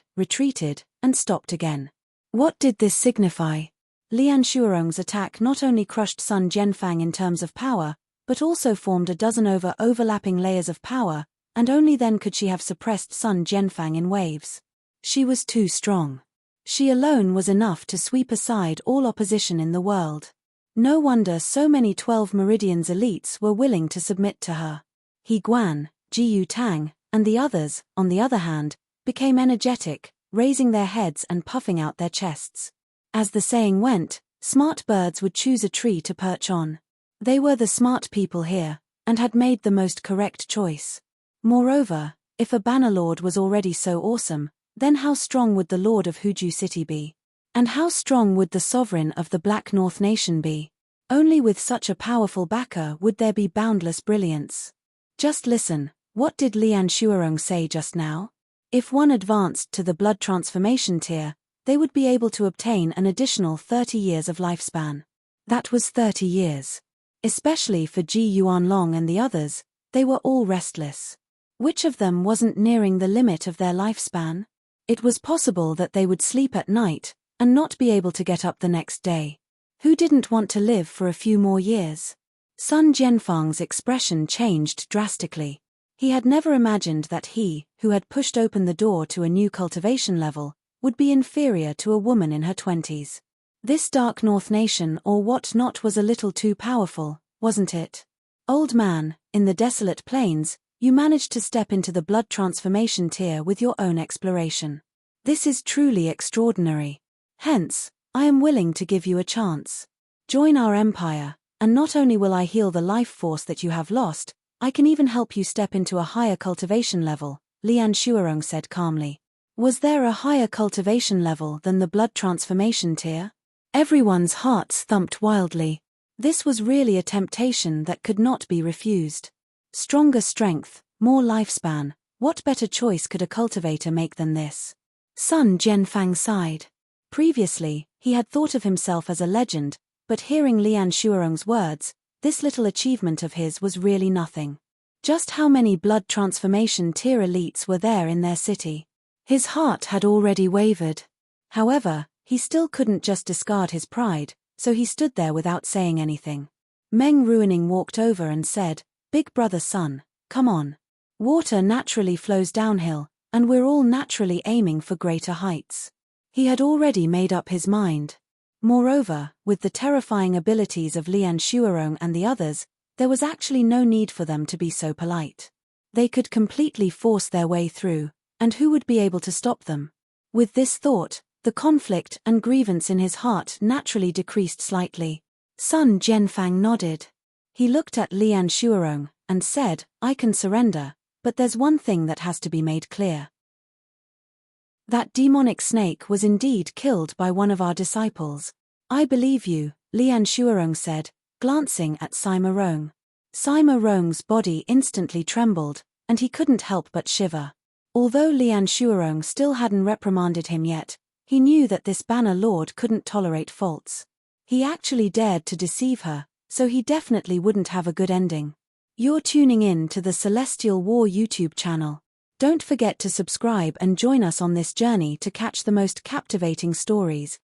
and stopped again. What did this signify? Lian Shuorong's attack not only crushed Sun Jianfang in terms of power, but also formed a dozen overlapping layers of power, and only then could she have suppressed Sun Jianfang in waves. She was too strong. She alone was enough to sweep aside all opposition in the world. No wonder so many 12 Meridians elites were willing to submit to her. He Guan, Jiyu Tang, and the others, on the other hand, became energetic, raising their heads and puffing out their chests. As the saying went, smart birds would choose a tree to perch on. They were the smart people here, and had made the most correct choice. Moreover, if a Bannerlord was already so awesome, then how strong would the Lord of Huju City be? And how strong would the sovereign of the Black North Nation be? Only with such a powerful backer would there be boundless brilliance. Just listen, what did Lian Shuorong say just now? If one advanced to the blood transformation tier, they would be able to obtain an additional 30 years of lifespan. That was 30 years. Especially for Ji Yuanlong and the others, they were all restless. Which of them wasn't nearing the limit of their lifespan? It was possible that they would sleep at night, and not be able to get up the next day. Who didn't want to live for a few more years? Sun Jianfang's expression changed drastically. He had never imagined that he, who had pushed open the door to a new cultivation level, would be inferior to a woman in her 20s. This Dark North Nation or what not was a little too powerful, wasn't it? Old man, in the desolate plains, you managed to step into the blood transformation tier with your own exploration. This is truly extraordinary. Hence, I am willing to give you a chance. Join our empire, and not only will I heal the life force that you have lost, I can even help you step into a higher cultivation level, Lian Shuorong said calmly. Was there a higher cultivation level than the blood transformation tier? Everyone's hearts thumped wildly. This was really a temptation that could not be refused. Stronger strength, more lifespan, what better choice could a cultivator make than this? Sun Jianfang sighed. Previously, he had thought of himself as a legend, but hearing Lian Shuorong's words, this little achievement of his was really nothing. Just how many blood transformation tier elites were there in their city? His heart had already wavered. However, he still couldn't just discard his pride, so he stood there without saying anything. Meng Ruining walked over and said, "Big brother Sun, come on. Water naturally flows downhill, and we're all naturally aiming for greater heights." He had already made up his mind. Moreover, with the terrifying abilities of Lian Shuorong and the others, there was actually no need for them to be so polite. They could completely force their way through, and who would be able to stop them? With this thought, the conflict and grievance in his heart naturally decreased slightly. Sun Jianfang nodded. He looked at Lian Shuorong, and said, "I can surrender, but there's one thing that has to be made clear. That demonic snake was indeed killed by one of our disciples." "I believe you," Lian Shuorong said, glancing at Sima Rong. Sima Rong's body instantly trembled, and he couldn't help but shiver. Although Lian Shuorong still hadn't reprimanded him yet, he knew that this Banner Lord couldn't tolerate faults. He actually dared to deceive her, so he definitely wouldn't have a good ending. You're tuning in to the Celestial War YouTube channel. Don't forget to subscribe and join us on this journey to catch the most captivating stories.